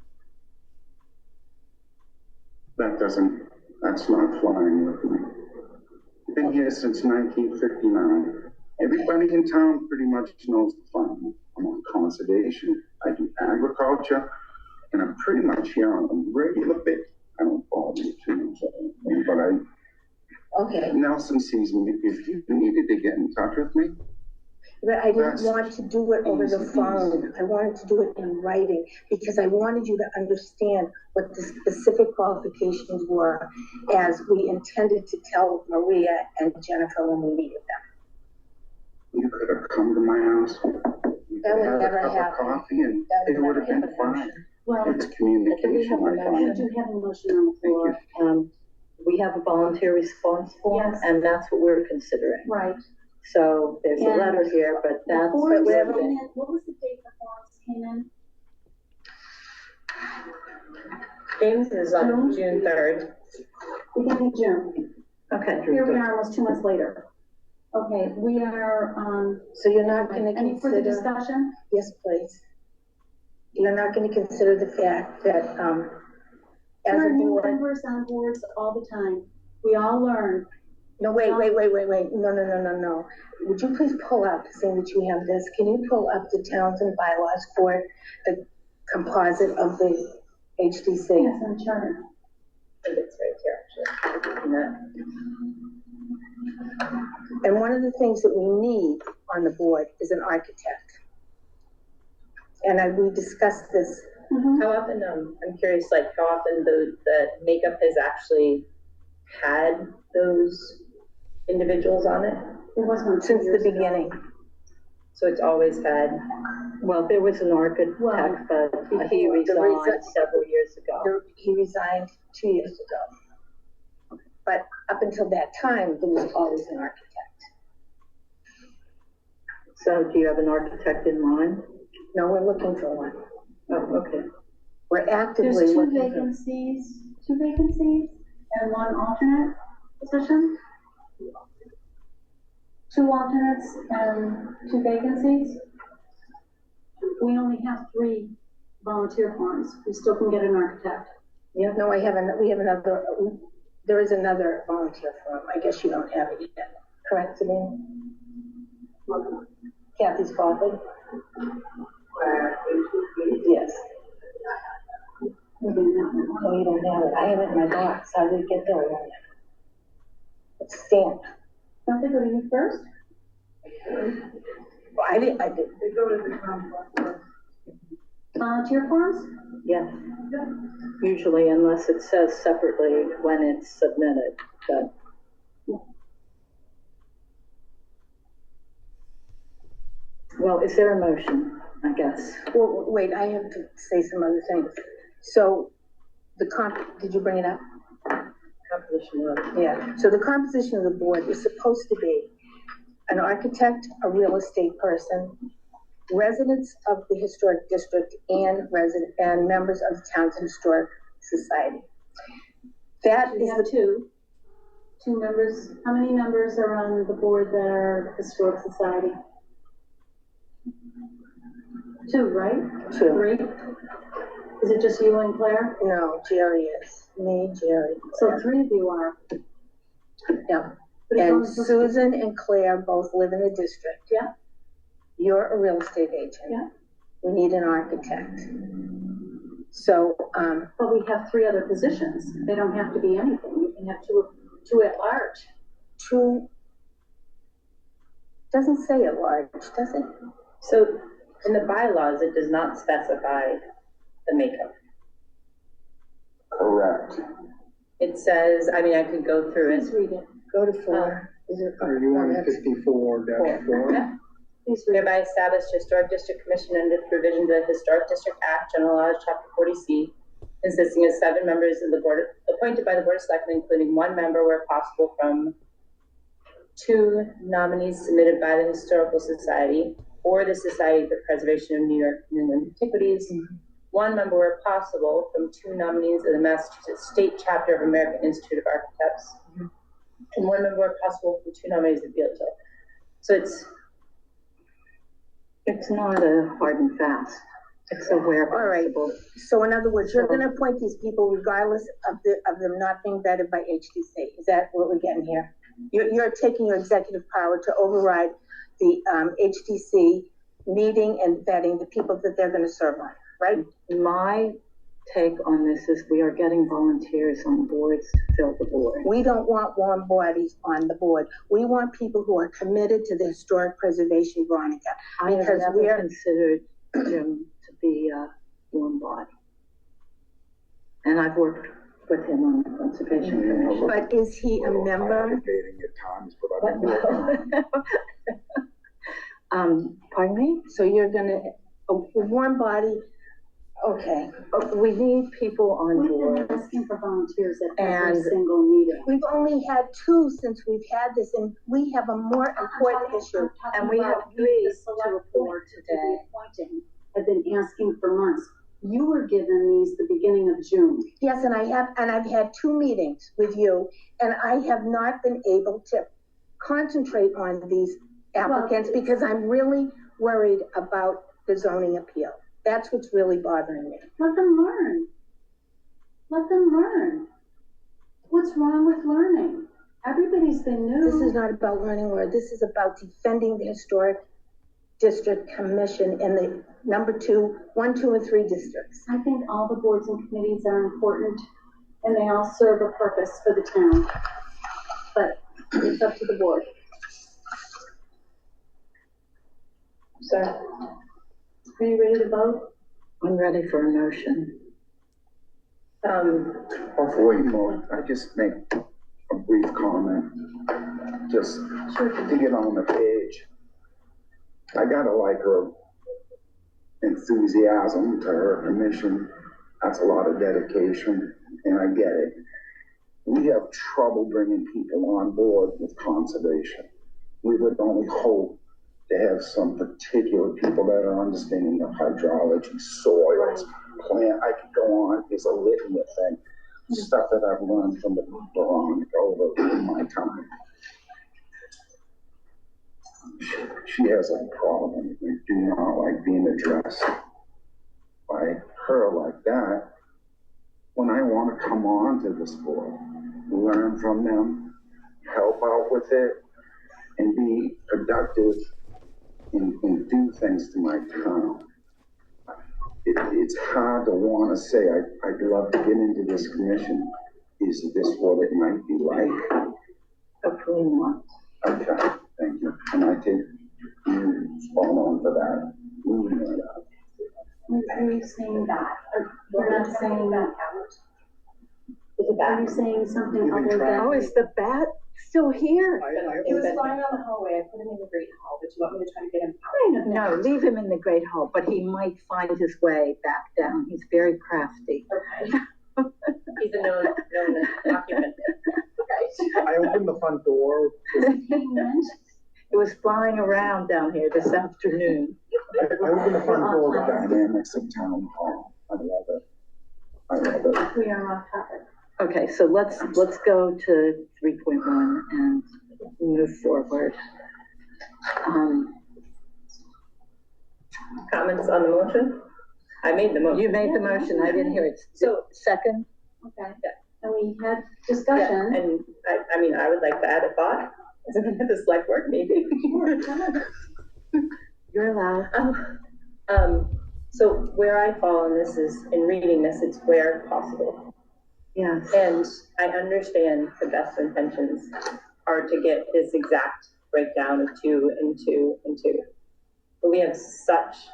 Speaker 7: That's not flying with me. I've been here since 1959. Everybody in town pretty much knows the farm. I'm on conservation, I do agriculture, and I'm pretty much here on a regular basis. I don't bother you too much, but
Speaker 2: Okay.
Speaker 7: Nelson sees me. If you needed to get in touch with me,
Speaker 2: But I didn't want to do it over the phone. I wanted to do it in writing because I wanted you to understand what the specific qualifications were as we intended to tell Maria and Jennifer when we meet with them.
Speaker 7: you could have come to my house.
Speaker 2: That would
Speaker 7: Had
Speaker 2: never
Speaker 7: a cup
Speaker 2: happen.
Speaker 7: of coffee, and
Speaker 2: That would
Speaker 7: it would have
Speaker 2: never
Speaker 7: been
Speaker 2: happen.
Speaker 7: fine.
Speaker 4: Well,
Speaker 7: It's communication, I
Speaker 4: we
Speaker 7: find.
Speaker 4: do have a motion on the floor.
Speaker 1: We have a volunteer response form,
Speaker 4: Yes.
Speaker 1: and that's what we're considering.
Speaker 4: Right.
Speaker 1: So there's a
Speaker 4: And
Speaker 1: letter here, but
Speaker 4: The
Speaker 1: that's.
Speaker 4: forms
Speaker 2: whatever-
Speaker 4: came in, what was the date the forms came in?
Speaker 5: James is on June 3rd.
Speaker 4: We came in June.
Speaker 1: Okay.
Speaker 4: Here we are almost 2 months later. Okay, we are,
Speaker 2: So you're not gonna
Speaker 4: any further
Speaker 2: consider,
Speaker 4: discussion?
Speaker 2: yes, please. You're not gonna consider the fact that, as
Speaker 4: There
Speaker 2: a
Speaker 4: are new
Speaker 2: board,
Speaker 4: members on boards all the time. We all learn.
Speaker 2: no, wait, no. Would you please pull up, seeing that you have this, can you pull up the Townsend bylaws for the composite of the HDC?
Speaker 4: Yes, on charter.
Speaker 5: I think it's right here, actually.
Speaker 2: And one of the things that we need on the board is an architect. And we discussed this.
Speaker 5: How often, I'm curious, like how often the makeup has actually had those individuals on it?
Speaker 4: There was one
Speaker 2: Since the beginning.
Speaker 5: So it's always had,
Speaker 1: Well, there was an architect,
Speaker 4: Well,
Speaker 1: but he resigned several years ago.
Speaker 2: He resigned 2 years ago. But up until that time, there was always an architect.
Speaker 1: So do you have an architect in mind?
Speaker 2: No, we're looking for one.
Speaker 1: Oh, okay.
Speaker 2: We're actively
Speaker 4: There's two
Speaker 2: looking for.
Speaker 4: vacancies and one alternate position. 2 alternates and 2 vacancies. We only have 3 volunteer forms. We still can get an architect.
Speaker 2: Yeah, no, we have another, there is another volunteer firm. I guess you don't have it yet. Correct, Sabine? Kathy's Coffee? Yes. No, you don't have it. I have it in my box. How did it get there? It's stamped.
Speaker 4: Don't they go to you first?
Speaker 2: Well, I did.
Speaker 5: they go to the
Speaker 4: Volunteer forms?
Speaker 1: Yes. Usually, unless it says separately when it's submitted, but. Well, is there a motion, I guess?
Speaker 2: Well, wait, I have to say some other things. So, did you bring it up?
Speaker 1: Composition of.
Speaker 2: Yeah, so the composition of the board is supposed to be an architect, a real estate person, residents of the historic district, and members of the Townsend Historic Society. That
Speaker 4: We
Speaker 2: is
Speaker 4: have
Speaker 2: the
Speaker 4: 2 members. How many members are on the board that are Historic Society? 2, right?
Speaker 2: 2.
Speaker 4: 3? Is it just you and Claire?
Speaker 2: No, Jerry is. Me, Jerry.
Speaker 4: So 3 of you are.
Speaker 2: Yeah.
Speaker 4: But it's
Speaker 2: And
Speaker 4: only supposed to-
Speaker 2: Susan and Claire both live in the district.
Speaker 4: Yeah.
Speaker 2: You're a real estate agent.
Speaker 4: Yeah.
Speaker 2: We need an architect. So,
Speaker 4: But we have 3 other positions. They don't have to be anything. You can have 2 at large.
Speaker 2: 2, doesn't say at large, does it?
Speaker 5: So in the bylaws, it does not specify the makeup.
Speaker 7: Correct.
Speaker 5: It says, I mean, I could go through
Speaker 4: Please
Speaker 5: it.
Speaker 4: read it.
Speaker 2: Go to 4. Is it?
Speaker 8: Are you on 54-4?
Speaker 5: Yeah.
Speaker 4: Please read it.
Speaker 5: Hereby established Historic District Commission under the provisions of the Historic District Act, General Laws, Chapter 40C, consisting of 7 members of the board, appointed by the Board of Selectmen, including 1 member where possible from 2 nominees submitted by the Historical Society or the Society for Preservation of New England Antiquities, 1 member where possible from 2 nominees of the Massachusetts State Chapter of American Institute of Architects, and 1 member where possible from 2 nominees of Field Hill. So
Speaker 1: it's not a hard and fast. It's a where possible.
Speaker 9: All right. So in other words, you're going to appoint these people regardless of them not being vetted by HDC. Is that what we're getting here? You're taking your executive power to override the HDC meeting and vetting the people that they're going to serve on, right?
Speaker 1: My take on this is we are getting volunteers on boards to fill the board.
Speaker 9: We don't want warm bodies on the board. We want people who are committed to the historic preservation, Veronica.
Speaker 1: I have never considered Jim to be a warm body. And I've worked with him on the conservation commission.
Speaker 9: But is he a member?
Speaker 1: Pardon me?
Speaker 9: So you're gonna, a warm body, okay.
Speaker 1: We need people on board.
Speaker 4: We've been asking for volunteers at every single meeting.
Speaker 9: We've only had 2 since we've had this, and we have a more important issue.
Speaker 1: And we have 3
Speaker 4: the select board today. Have been asking for months. You were given these the beginning of June.
Speaker 9: Yes, and I've had 2 meetings with you, and I have not been able to concentrate on these applicants because I'm really worried about the zoning appeal. That's what's really bothering me.
Speaker 4: Let them learn. Let them learn. What's wrong with learning? Everybody's been new.
Speaker 9: This is not about learning, Laura. This is about defending the historic district commission in the number 1, 2, and 3 districts.
Speaker 4: I think all the boards and committees are important and they all serve a purpose for the town. But it's up to the board.
Speaker 5: So,
Speaker 4: are you ready to vote?
Speaker 1: I'm ready for a motion.
Speaker 7: Before you move, I just make a brief comment, just to get on the page. I gotta like her enthusiasm to her commission. That's a lot of dedication, and I get it. We have trouble bringing people on board with conservation. We would only hope to have some particular people that are understanding of hydrology, soils, plant. I could go on. There's a litany of things, stuff that I've learned from the Veronica over my time. She has a problem. We do not like being addressed by her like that. When I want to come on to this board, learn from them, help out with it, and be productive and do things to my town. It's hard to want to say, I'd love to get into this commission. Is this what it might be like?
Speaker 1: Hopefully not.
Speaker 7: Okay, thank you. And I take you spot on for that.
Speaker 4: Are you saying that? You're not saying that. Are you saying something other than?
Speaker 1: Oh, is the bat still here?
Speaker 2: He was flying on the hallway. I put him in the Great Hall, but you want me to try to get him out?
Speaker 1: No, leave him in the Great Hall, but he might find his way back down. He's very crafty.
Speaker 5: Okay. He's a known occupant.
Speaker 8: I opened the front door.
Speaker 1: It was flying around down here this afternoon.
Speaker 8: I opened the front door.
Speaker 7: The dynamics of town hall. I love it. I love it.
Speaker 4: We are off topic.
Speaker 1: Okay, so let's go to 3.1 and move forward.
Speaker 5: Comments on the motion? I made the motion.
Speaker 1: You made the motion. I didn't hear it.
Speaker 5: So
Speaker 1: second.
Speaker 4: Okay. Yeah. And we had discussion.
Speaker 5: Yeah, and I mean, I would like to add a thought. The select board, maybe.
Speaker 1: You're allowed.
Speaker 5: So where I fall in this is, in reading this, it's where possible.
Speaker 1: Yes.
Speaker 5: And I understand the best intentions are to get this exact breakdown of 2 and 2 and 2. But we have such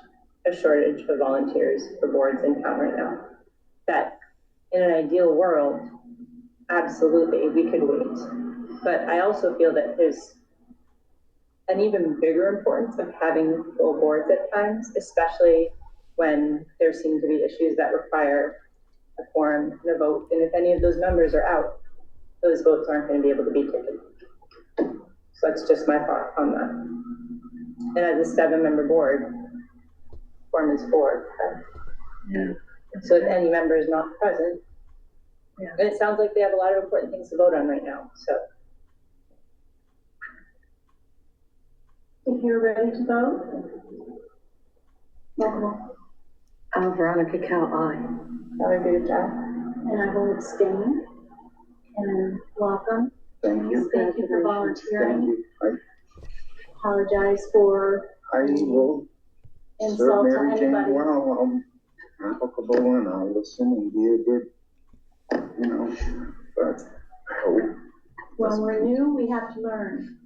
Speaker 5: a shortage of volunteers for boards in town right now that in an ideal world, absolutely, we could wait. But I also feel that there's an even bigger importance of having full boards at times, especially when there seem to be issues that require a quorum and a vote. And if any of those members are out, those votes aren't going to be able to be taken. So that's just my thought on that. And as a 7-member board, quorum is 4.
Speaker 1: Yeah.
Speaker 5: So if any member is not present,
Speaker 1: Yeah.
Speaker 5: and it sounds like they have a lot of important things to vote on right now, so.
Speaker 4: If you're ready to vote? Welcome.
Speaker 1: Veronica Cal, aye.
Speaker 5: Another good job.
Speaker 4: And I will abstain. And welcome.
Speaker 7: Thank you.
Speaker 4: Thank you for
Speaker 7: Thank
Speaker 4: volunteering.
Speaker 7: you.
Speaker 4: Apologize for
Speaker 7: I will serve
Speaker 4: insult to
Speaker 7: Mary Jane
Speaker 4: anybody.
Speaker 7: well. I'm applicable and I'll listen and be a good, but I hope.
Speaker 4: When we're new, we have to learn.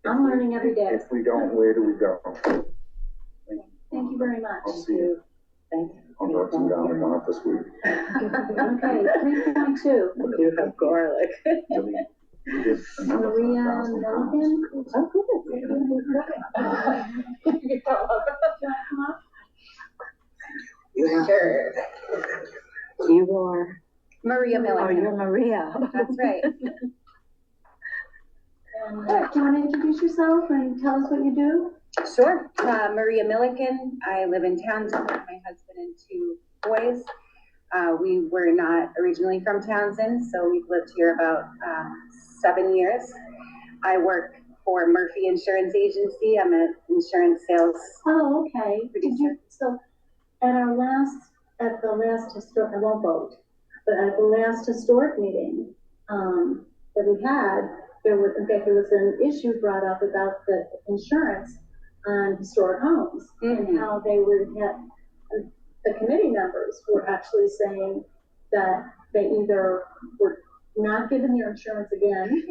Speaker 4: I'm learning every day.
Speaker 7: If we don't, where do we go?
Speaker 4: Thank you very much.
Speaker 7: I'll see you.
Speaker 1: Thank you.
Speaker 7: I'm working down the north this week.
Speaker 4: Okay, 3.2.
Speaker 5: We do have garlic.
Speaker 4: Maria Milligan.
Speaker 5: Oh, good.
Speaker 1: Sure. You are.
Speaker 2: Maria
Speaker 1: Oh,
Speaker 2: Milligan.
Speaker 1: you're Maria.
Speaker 2: That's right.
Speaker 4: And, do you want to introduce yourself and tell us what you do?
Speaker 2: Sure. Maria Milligan. I live in Townsend with my husband and 2 boys. We were not originally from Townsend, so we've lived here about 7 years. I work for Murphy Insurance Agency. I'm an insurance sales.
Speaker 4: Oh, okay. Did you, so at the last historic, I won't vote, but at the last historic meeting that we had, there was an issue brought up about the insurance on historic homes and how they would have, the committee members were actually saying that they either were not given their insurance again,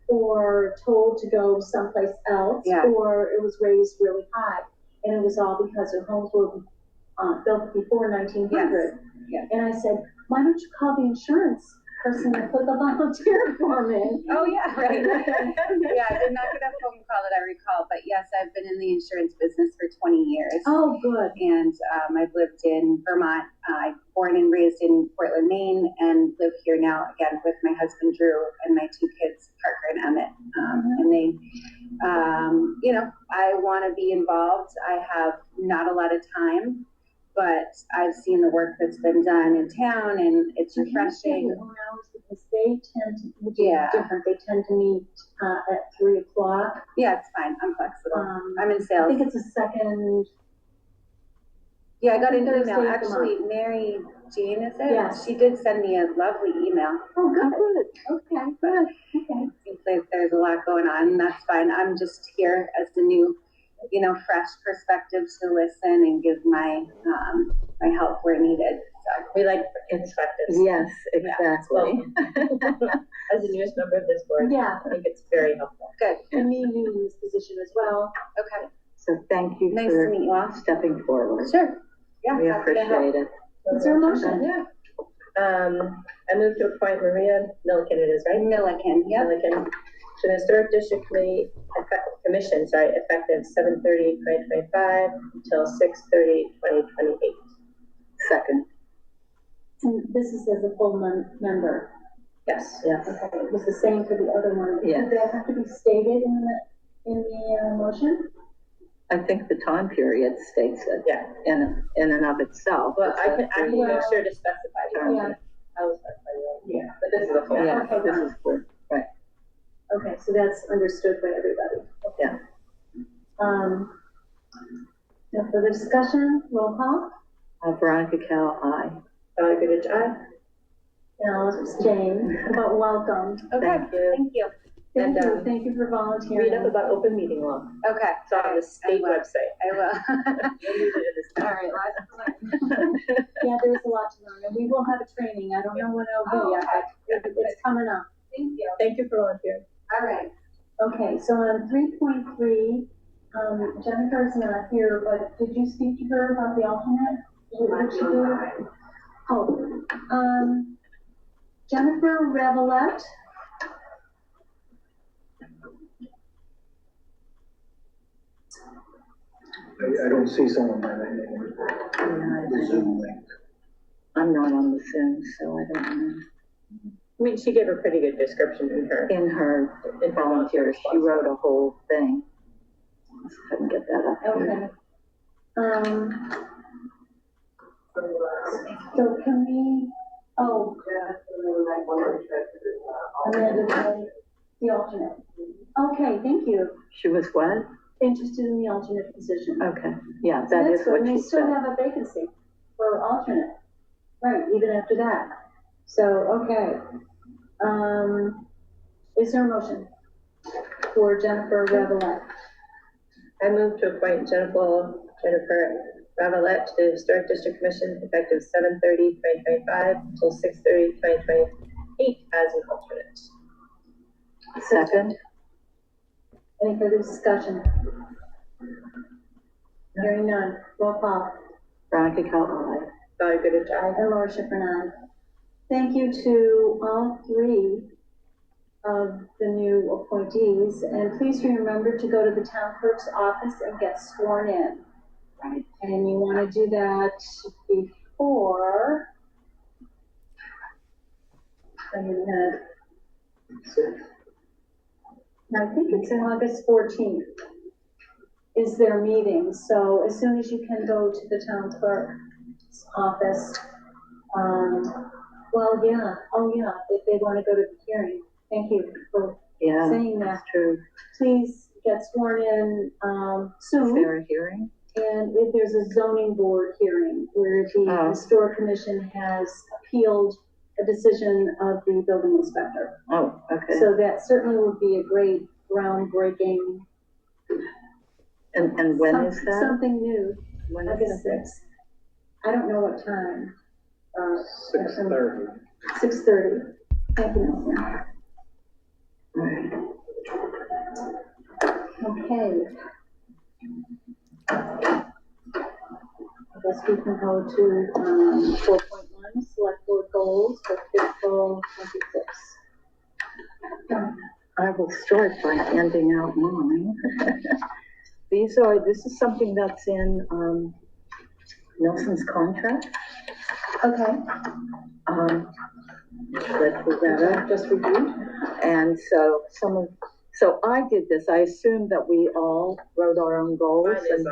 Speaker 4: or told to go someplace else, or it was raised really high, and it was all because their homes were built before 1900.
Speaker 2: Yes.
Speaker 4: And I said, why don't you call the insurance person to put the volunteer form in?
Speaker 2: Oh, yeah, right. Yeah, I did not get a phone call that I recall, but yes, I've been in the insurance business for 20 years.
Speaker 4: Oh, good.
Speaker 2: And I've lived in Vermont. I'm born and raised in Portland, Maine, and live here now again with my husband, Drew, and my 2 kids, Parker and Emmett. And they, I want to be involved. I have not a lot of time, but I've seen the work that's been done in town, and it's refreshing.
Speaker 4: Because they tend to be different. They tend to meet at 3 o'clock.
Speaker 2: Yeah, it's fine. I'm flexible. I'm in sales.
Speaker 4: I think it's a second.
Speaker 2: Yeah, I got an
Speaker 4: Thursday
Speaker 2: email.
Speaker 4: of the
Speaker 2: Actually, Mary Jane, is it?
Speaker 4: Yes.
Speaker 2: She did send me a lovely email.
Speaker 4: Oh, good. Okay, good. Okay.
Speaker 2: Seems like there's a lot going on, and that's fine. I'm just here as the new, fresh perspective to listen and give my my help where needed. So
Speaker 5: We like perspectives.
Speaker 1: Yes, exactly.
Speaker 5: As the newest member of this board,
Speaker 4: Yeah.
Speaker 5: I think it's very helpful.
Speaker 2: good.
Speaker 4: And me new in this position as well.
Speaker 2: Okay.
Speaker 1: So thank you
Speaker 2: Nice
Speaker 1: for
Speaker 2: to meet you all.
Speaker 1: stepping forward.
Speaker 2: Sure. Yeah.
Speaker 1: We
Speaker 2: happy to help.
Speaker 1: appreciate it.
Speaker 4: Is there a motion?
Speaker 5: Yeah. I move to appoint Maria Milliken, it is, right?
Speaker 2: Milliken. Yep.
Speaker 5: Milliken to the Historic District Commission, effective 7/30/2025 until 6/30/2028.
Speaker 1: Second.
Speaker 4: And this is as a full member.
Speaker 5: Yes.
Speaker 1: Yes.
Speaker 4: Okay, it was the same for the other one.
Speaker 1: Yes.
Speaker 4: Did that have to be stated in the motion?
Speaker 1: I think the time period states it.
Speaker 5: Yeah.
Speaker 1: In and of itself.
Speaker 5: Well, I can make sure to specify.
Speaker 4: Yeah.
Speaker 5: I will specify. Yeah. But this is a full.
Speaker 1: Yeah,
Speaker 4: Okay.
Speaker 1: this is good. Right.
Speaker 4: Okay, so that's understood by everybody.
Speaker 1: Yeah.
Speaker 4: Now for the discussion, roll call.
Speaker 1: Veronica Cal, aye.
Speaker 5: Good job.
Speaker 4: Now, Jane, but welcome.
Speaker 2: Okay.
Speaker 5: Thank you.
Speaker 2: Thank you.
Speaker 4: Thank
Speaker 5: And,
Speaker 4: you, thank you for volunteering.
Speaker 5: Read up about open meeting law.
Speaker 2: Okay.
Speaker 5: It's on the state
Speaker 2: I will.
Speaker 5: website.
Speaker 2: I will.
Speaker 5: You'll need it in this.
Speaker 2: All right. Last
Speaker 4: Yeah, there's a lot to learn, and we will have a training. I don't know when it'll be yet, but it's coming up.
Speaker 2: Thank you.
Speaker 5: Thank you for volunteering.
Speaker 2: All right.
Speaker 4: Okay, so on 3.3, Jennifer's not here, but did you speak to her about the alternate? What she do? Oh, Jennifer Revelette.
Speaker 8: I don't see someone by that name.
Speaker 1: Yeah,
Speaker 8: The Zoom link.
Speaker 1: I'm not on the Zoom, so I don't know.
Speaker 5: I mean, she gave a pretty good description in her
Speaker 1: volunteer. She wrote a whole thing. Let's go ahead and get that up.
Speaker 4: Okay. So can we, Amanda, the alternate. Okay, thank you.
Speaker 1: She was what?
Speaker 4: Interested in the alternate position.
Speaker 1: Okay, yeah,
Speaker 4: So
Speaker 1: that is
Speaker 4: that's
Speaker 1: what
Speaker 4: good.
Speaker 1: she
Speaker 4: And they still
Speaker 1: said.
Speaker 4: have a vacancy for alternate. Right, even after that. So, okay. Is there a motion for Jennifer Revelette?
Speaker 5: I move to appoint Jennifer Ravalette to the Historic District Commission effective 7/30/2025 until 6/30/2028 as an alternate.
Speaker 1: Second.
Speaker 4: Any further discussion? Hearing none. Roll call.
Speaker 1: Veronica Cal, aye.
Speaker 5: Valerie Goodrich, aye.
Speaker 4: And Laura Schifrin, aye. Thank you to all three of the new appointees, and please remember to go to the town clerk's office and get sworn in.
Speaker 1: Right.
Speaker 4: And you want to do that before. I think it's August 14th is their meeting, so as soon as you can go to the town clerk's office. If they want to go to the hearing. Thank you for saying that.
Speaker 1: That's true.
Speaker 4: Please get sworn in soon.
Speaker 1: Is there a hearing?
Speaker 4: And if there's a zoning board hearing where the historic commission has appealed a decision of the building inspector.
Speaker 1: Oh, okay.
Speaker 4: So that certainly would be a great groundbreaking.
Speaker 1: And when is that?
Speaker 4: Something new.
Speaker 1: When
Speaker 4: August 6th. I don't know what time.
Speaker 8: 6:30.
Speaker 4: 6:30. Thank you, Nelson.
Speaker 1: All right.
Speaker 4: Okay. I guess we can go to 4.1, select board goals for fiscal 26.
Speaker 1: I will start by handing out mine. This is something that's in Nelson's contract.
Speaker 4: Okay.
Speaker 1: Let's put that up.
Speaker 4: Just reviewed.
Speaker 1: And so so I did this. I assumed that we all wrote our own goals.
Speaker 5: Mine is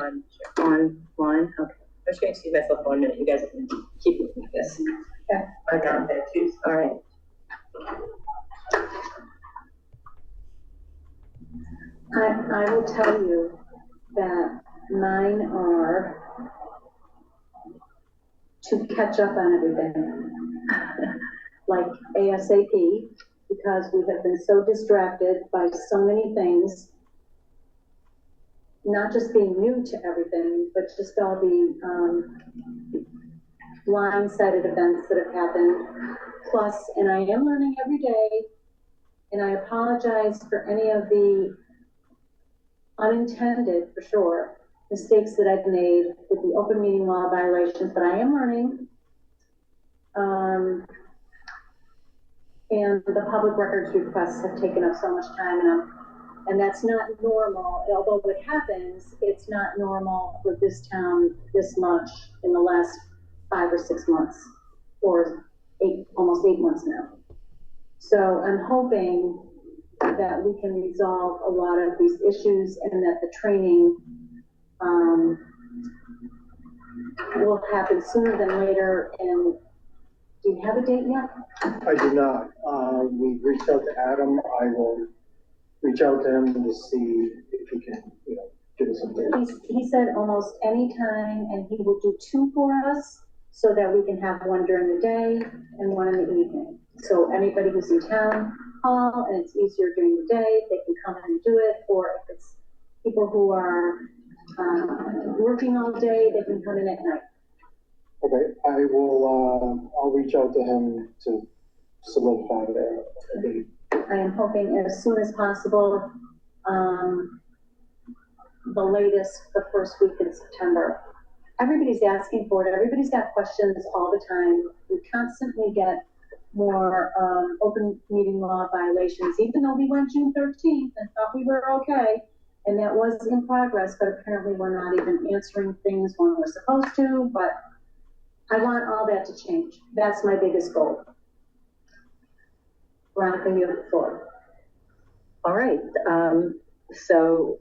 Speaker 1: online. Okay.
Speaker 5: I'm just going to excuse myself for 1 minute. You guys can keep looking at this.
Speaker 4: Okay.
Speaker 5: I got that too.
Speaker 1: All right.
Speaker 4: I will tell you that mine are to catch up on everything, like ASAP, because we have been so distracted by so many things, not just being new to everything, but just all the blindsided events that have happened. Plus, and I am learning every day, and I apologize for any of the unintended, for sure, mistakes that I've made with the open meeting law violations, but I am learning. And the public records requests have taken up so much time, and that's not normal. Although it happens, it's not normal for this town this much in the last 5 or 6 months, or almost 8 months now. So I'm hoping that we can resolve a lot of these issues and that the training will happen sooner than later. And do you have a date yet?
Speaker 8: I do not. We reached out to Adam. I will reach out to him to see if he can, give us some dates.
Speaker 4: He said almost any time, and he will do 2 for us so that we can have one during the day and one in the evening. So anybody who's in town hall and it's easier during the day, they can come in and do it. Or if it's people who are working all day, they can come in at night.
Speaker 8: Okay, I will, I'll reach out to him to solidify a date.
Speaker 4: I am hoping as soon as possible, the latest, the first week in September. Everybody's asking for it. Everybody's got questions all the time. We constantly get more open meeting law violations, even though we went June 13th and thought we were okay. And that was in progress, but apparently we're not even answering things when we're supposed to. But I want all that to change. That's my biggest goal. Veronica, you have the floor.
Speaker 1: All right. So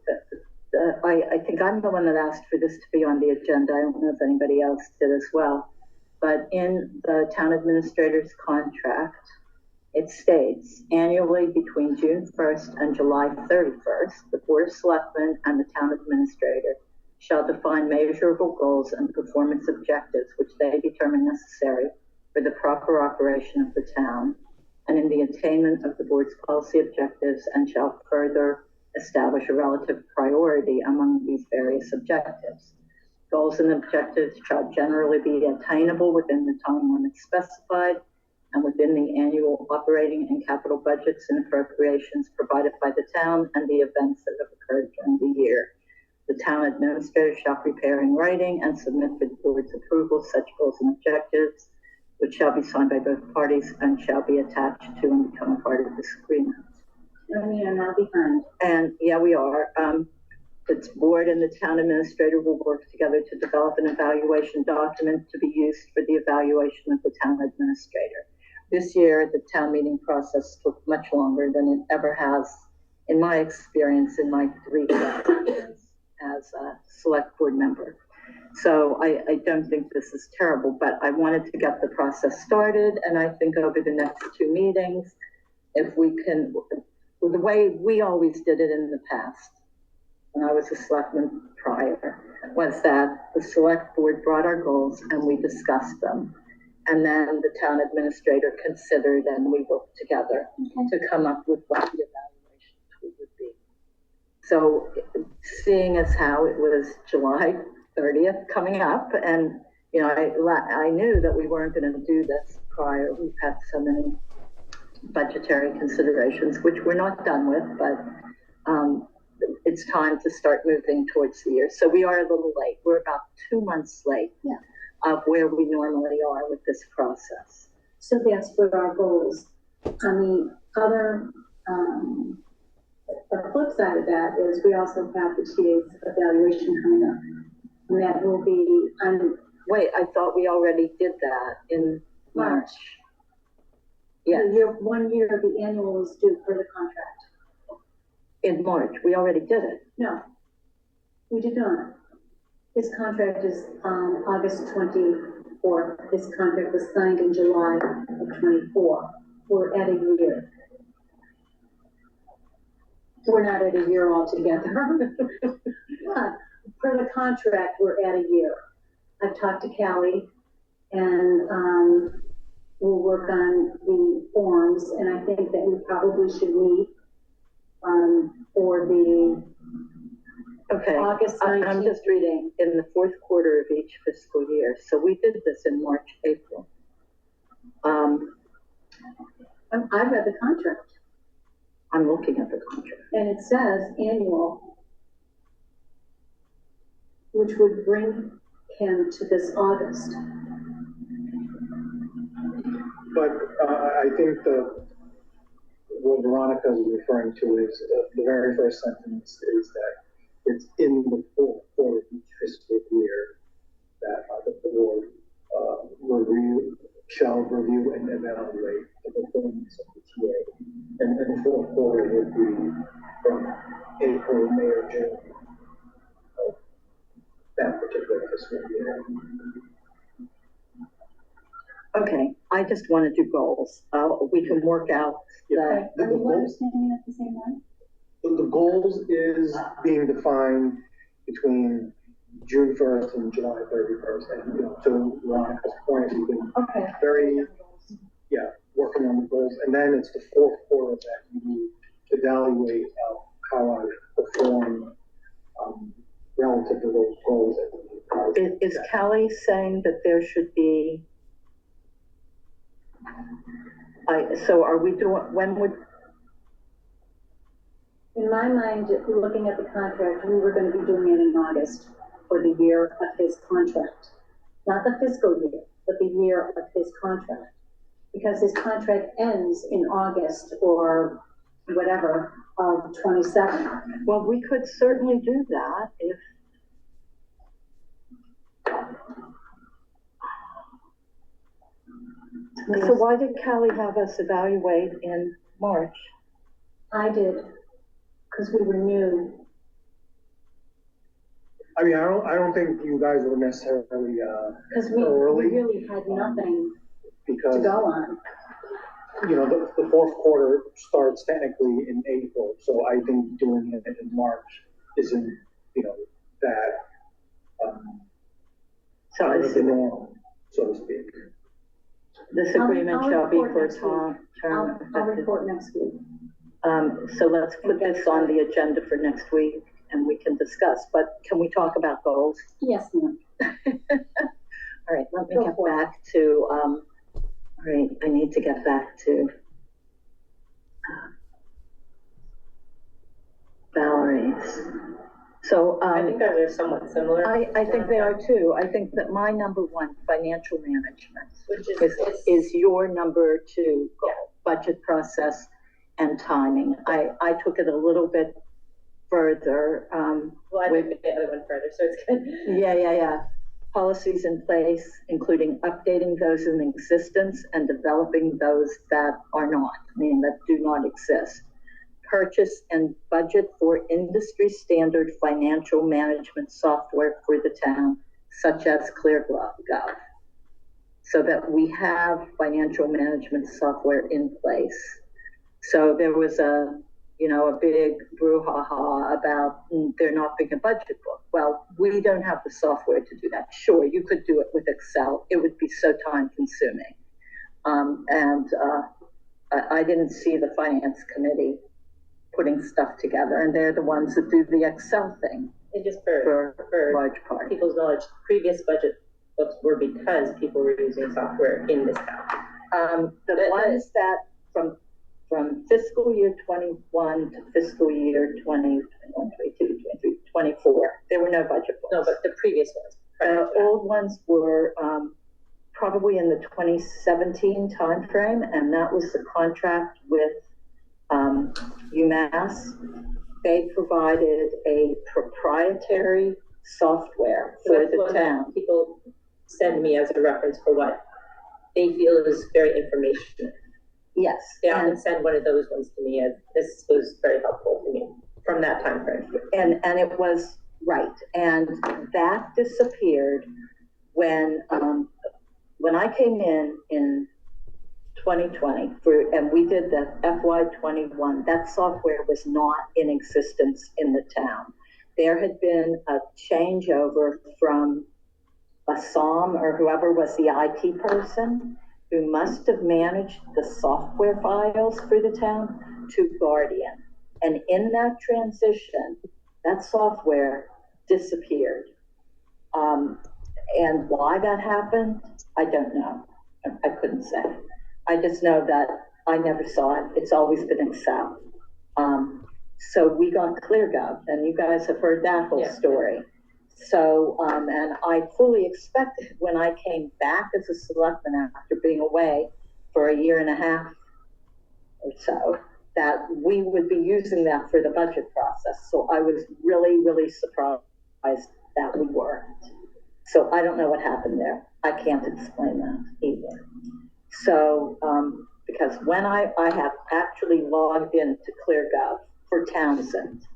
Speaker 1: I think I'm the one that asked for this to be on the agenda. I don't know if anybody else did as well. But in the town administrator's contract, it states annually between June 1st and July 31st, the Board of Selectmen and the town administrator shall define measurable goals and performance objectives which they determine necessary for the proper operation of the town and in the attainment of the board's policy objectives, and shall further establish a relative priority among these various objectives. Goals and objectives shall generally be attainable within the time limits specified and within the annual operating and capital budgets and appropriations provided by the town and the events that have occurred during the year. The town administrator shall prepare in writing and submit for the board's approval such goals and objectives, which shall be signed by both parties and shall be attached to and become a part of this agreement.
Speaker 4: And we are not behind.
Speaker 1: And yeah, we are. The board and the town administrator will work together to develop an evaluation document to be used for the evaluation of the town administrator. This year, the town meeting process took much longer than it ever has, in my experience, in my 3 years as a select board member. So I don't think this is terrible, but I wanted to get the process started, and I think over the next 2 meetings, if we can, the way we always did it in the past, when I was a selectman prior, was that the select board brought our goals and we discussed them. And then the town administrator considered and we worked together to come up with what the evaluation tool would be. So seeing as how it was July 30th coming up, and you know, I knew that we weren't going to do this prior. We've had so many budgetary considerations, which we're not done with, but it's time to start moving towards the year. So we are a little late. We're about 2 months late of where we normally are with this process.
Speaker 4: So that's for our goals. On the other, the flip side of that is we also have the TA's evaluation coming up. And that will be on.
Speaker 1: Wait, I thought we already did that in March. Yeah.
Speaker 4: 1 year of the annual is due for the contract.
Speaker 1: In March, we already did it.
Speaker 4: No, we did not. His contract is August 24th. His contract was signed in July of 24. We're at a year. We're not at a year altogether. But for the contract, we're at a year. I've talked to Callie, and we'll work on the forms, and I think that we probably should meet for the August 19th.
Speaker 1: I'm just reading in the 4th quarter of each fiscal year. So we did this in March, April.
Speaker 4: I've read the contract.
Speaker 1: I'm looking at the contract.
Speaker 4: And it says annual, which would bring him to this August.
Speaker 8: But I think what Veronica is referring to is the very first sentence is that it's in the 4th quarter of each fiscal year that the board shall review and evaluate the performance of the TA. And the 4th quarter would be from April, May, or June of that particular fiscal year.
Speaker 1: Okay, I just want to do goals. We can work out
Speaker 4: Are you understanding it the same way?
Speaker 8: The goals is being defined between June 1st and July 31st. And, you know, to Veronica's point, we've been working on the goals. And then it's the 4th quarter that you evaluate how I perform relative to those goals.
Speaker 1: Is Callie saying that there should be, so are we doing, when would?
Speaker 4: In my mind, looking at the contract, we were going to be doing it in August for the year of his contract. Not the fiscal year, but the year of his contract. Because his contract ends in August or whatever of 27.
Speaker 1: Well, we could certainly do that if. So why did Callie have us evaluate in March.
Speaker 4: I did, because we were new.
Speaker 8: I mean, I don't think you guys were necessarily,
Speaker 4: Because we really had nothing
Speaker 8: because,
Speaker 4: to go on.
Speaker 8: you know, the fourth quarter starts technically in April, so I think doing it in March isn't, you know, that,
Speaker 1: So
Speaker 8: out of the norm, so to speak.
Speaker 1: this agreement
Speaker 4: I'll
Speaker 1: shall be
Speaker 4: report
Speaker 1: for a
Speaker 4: next
Speaker 1: term
Speaker 4: I'll
Speaker 1: effective.
Speaker 4: report next week.
Speaker 1: So let's put this on the agenda for next week and we can discuss, but can we talk about goals?
Speaker 4: Yes, ma'am.
Speaker 1: All right, let me
Speaker 4: Go
Speaker 1: get
Speaker 4: for it.
Speaker 1: back to, all right, I need to get back to Valerie's. So,
Speaker 5: I think those are somewhat similar.
Speaker 1: I think they are too. I think that my number one, financial management,
Speaker 5: Which
Speaker 1: is your number two goal, budget process and timing. I took it a little bit further.
Speaker 5: Well, I took the other one further, so it's good.
Speaker 1: Yeah. Policies in place, including updating those in existence and developing those that are not, meaning that do not exist. Purchase and budget for industry standard financial management software for the town, such as ClearGov, so that we have financial management software in place. So there was a big brouhaha about there not being a budget book. Well, we don't have the software to do that. Sure, you could do it with Excel. It would be so time consuming. I didn't see the finance committee putting stuff together, and they're the ones that do the Excel thing.
Speaker 5: And just for
Speaker 1: large part.
Speaker 5: People's knowledge, previous budget books were because people were using software in this town.
Speaker 1: The ones that from fiscal year 21 to fiscal year 20, 21, 22, 23, 24, there were no budget books.
Speaker 5: No, but the previous ones.
Speaker 1: The old ones were probably in the 2017 timeframe, and that was the contract with UMass. They provided a proprietary software for the town.
Speaker 5: People send me as a reference for what they feel is very informational.
Speaker 1: Yes.
Speaker 5: They often send one of those ones to me as this was very helpful for me from that time frame.
Speaker 1: And it was right. And that disappeared when I came in 2020 and we did the FY21, that software was not in existence in the town. There had been a changeover from Assam or whoever was the IT person who must have managed the software files for the town to Guardian. And in that transition, that software disappeared. And why that happened, I don't know. I couldn't say. I just know that I never saw it. It's always been Excel. So we got ClearGov, and you guys have heard that whole story. So, and I fully expected when I came back as a selectman after being away for a year and a half or so, that we would be using that for the budget process. So I was really, really surprised that we weren't. So I don't know what happened there. I can't explain that either. So, because when I have actually logged into ClearGov for Townsend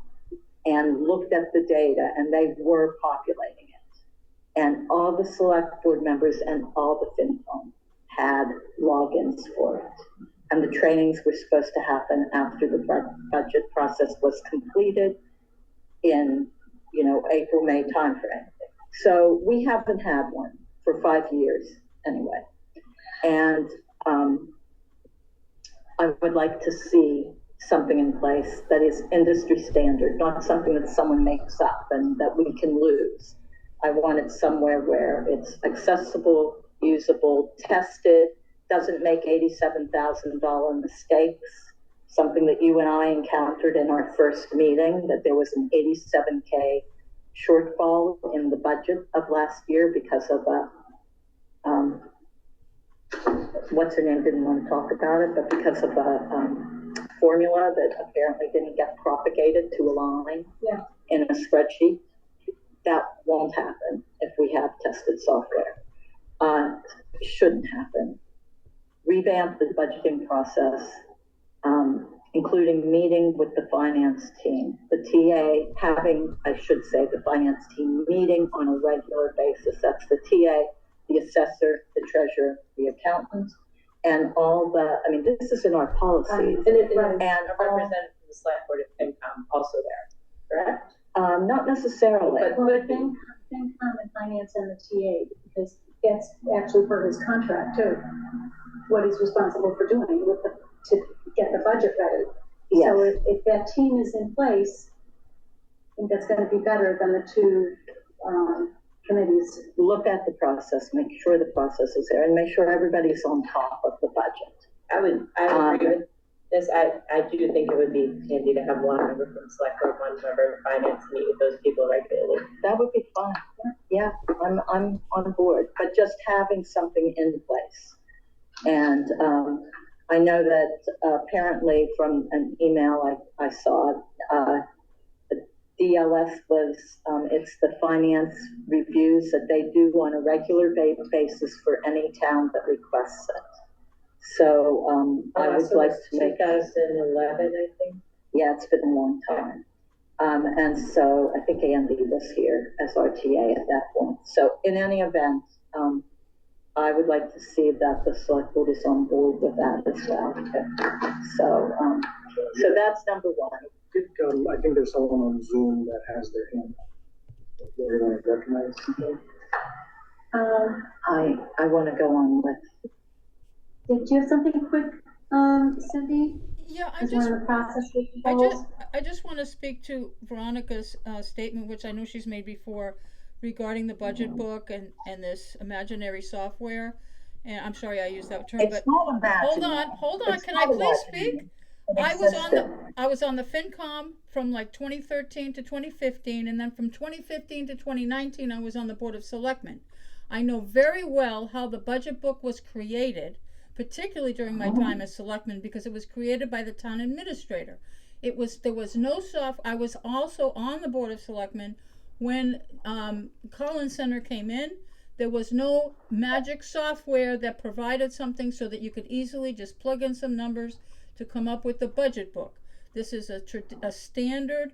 Speaker 1: and looked at the data, and they were populating it, and all the select board members and all the FinCom had logins for it. And the trainings were supposed to happen after the budget process was completed in, April, May timeframe. So we haven't had one for 5 years anyway. And I would like to see something in place that is industry standard, not something that someone makes up and that we can lose. I want it somewhere where it's accessible, usable, tested, doesn't make $87,000 mistakes, something that you and I encountered in our first meeting, that there was an $87K shortfall in the budget of last year because of what's her name didn't want to talk about it, but because of a formula that apparently didn't get propagated to a line in a spreadsheet. That won't happen if we have tested software. Shouldn't happen. Revamp the budgeting process including meeting with the finance team, the TA having, I should say, the finance team meeting on a regular basis. That's the TA, the assessor, the treasurer, the accountant, and all the, I mean, this is in our policies.
Speaker 5: And a representative from the select board at FinCom also there, correct?
Speaker 1: Not necessarily.
Speaker 4: But FinCom and finance and the TA, because that's actually for his contract too. What he's responsible for doing with the, to get the budget ready.
Speaker 1: Yes.
Speaker 4: So if that team is in place, I think that's gonna be better than the two, committees.
Speaker 1: Look at the process, make sure the process is there, and make sure everybody's on top of the budget.
Speaker 5: I would agree with this. I do think it would be handy to have one member from select board, one member of finance meet with those people regularly.
Speaker 1: That would be fun. Yeah, I'm on board, but just having something in place. And I know that apparently from an email I saw, the DLS was, it's the finance reviews that they do on a regular basis for any town that requests it. So I would like to make
Speaker 5: 2011, I think.
Speaker 1: Yeah, it's been a long time. And so I think Andy was here as RTA at that point. So in any event, I would like to see that the select board is on board with that as well. So that's number one.
Speaker 8: I think there's someone on Zoom that has their hand up. Do you want to recognize people?
Speaker 1: I want to go on with.
Speaker 4: Did you have something quick, Cindy?
Speaker 6: Yeah,
Speaker 4: I
Speaker 6: just want to speak to Veronica's statement, which I know she's made before, regarding the budget book and this imaginary software. And I'm sorry I used that term,
Speaker 1: It's not imaginary.
Speaker 6: Hold on. Can I please speak? I was on the FinCom from like 2013 to 2015, and then from 2015 to 2019, I was on the Board of Selectmen. I know very well how the budget book was created, particularly during my time as selectman, because it was created by the town administrator. There was no I was also on the Board of Selectmen when Collins Center came in. There was no magic software that provided something so that you could easily just plug in some numbers to come up with the budget book. This is a standard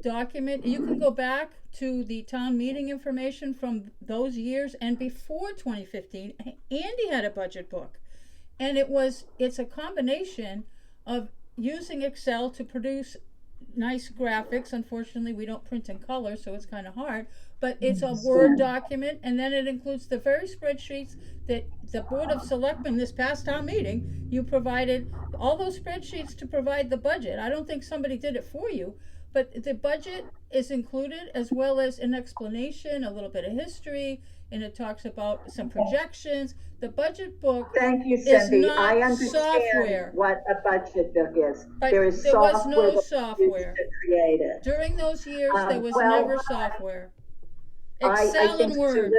Speaker 6: document. You can go back to the town meeting information from those years, and before 2015, Andy had a budget book. And it's a combination of using Excel to produce nice graphics. Unfortunately, we don't print in color, so it's kind of hard, but it's a Word document, and then it includes the very spreadsheets that the Board of Selectmen, this past town meeting, you provided all those spreadsheets to provide the budget. I don't think somebody did it for you, but the budget is included, as well as an explanation, a little bit of history, and it talks about some projections. The budget book
Speaker 1: Thank you,
Speaker 6: is
Speaker 1: Cindy.
Speaker 6: not
Speaker 1: I understand
Speaker 6: software.
Speaker 1: what a budget book is.
Speaker 6: But
Speaker 1: there was
Speaker 6: no software.
Speaker 1: To create it.
Speaker 6: During those years, there was never software.
Speaker 1: I
Speaker 6: Excel
Speaker 1: think
Speaker 6: and Word.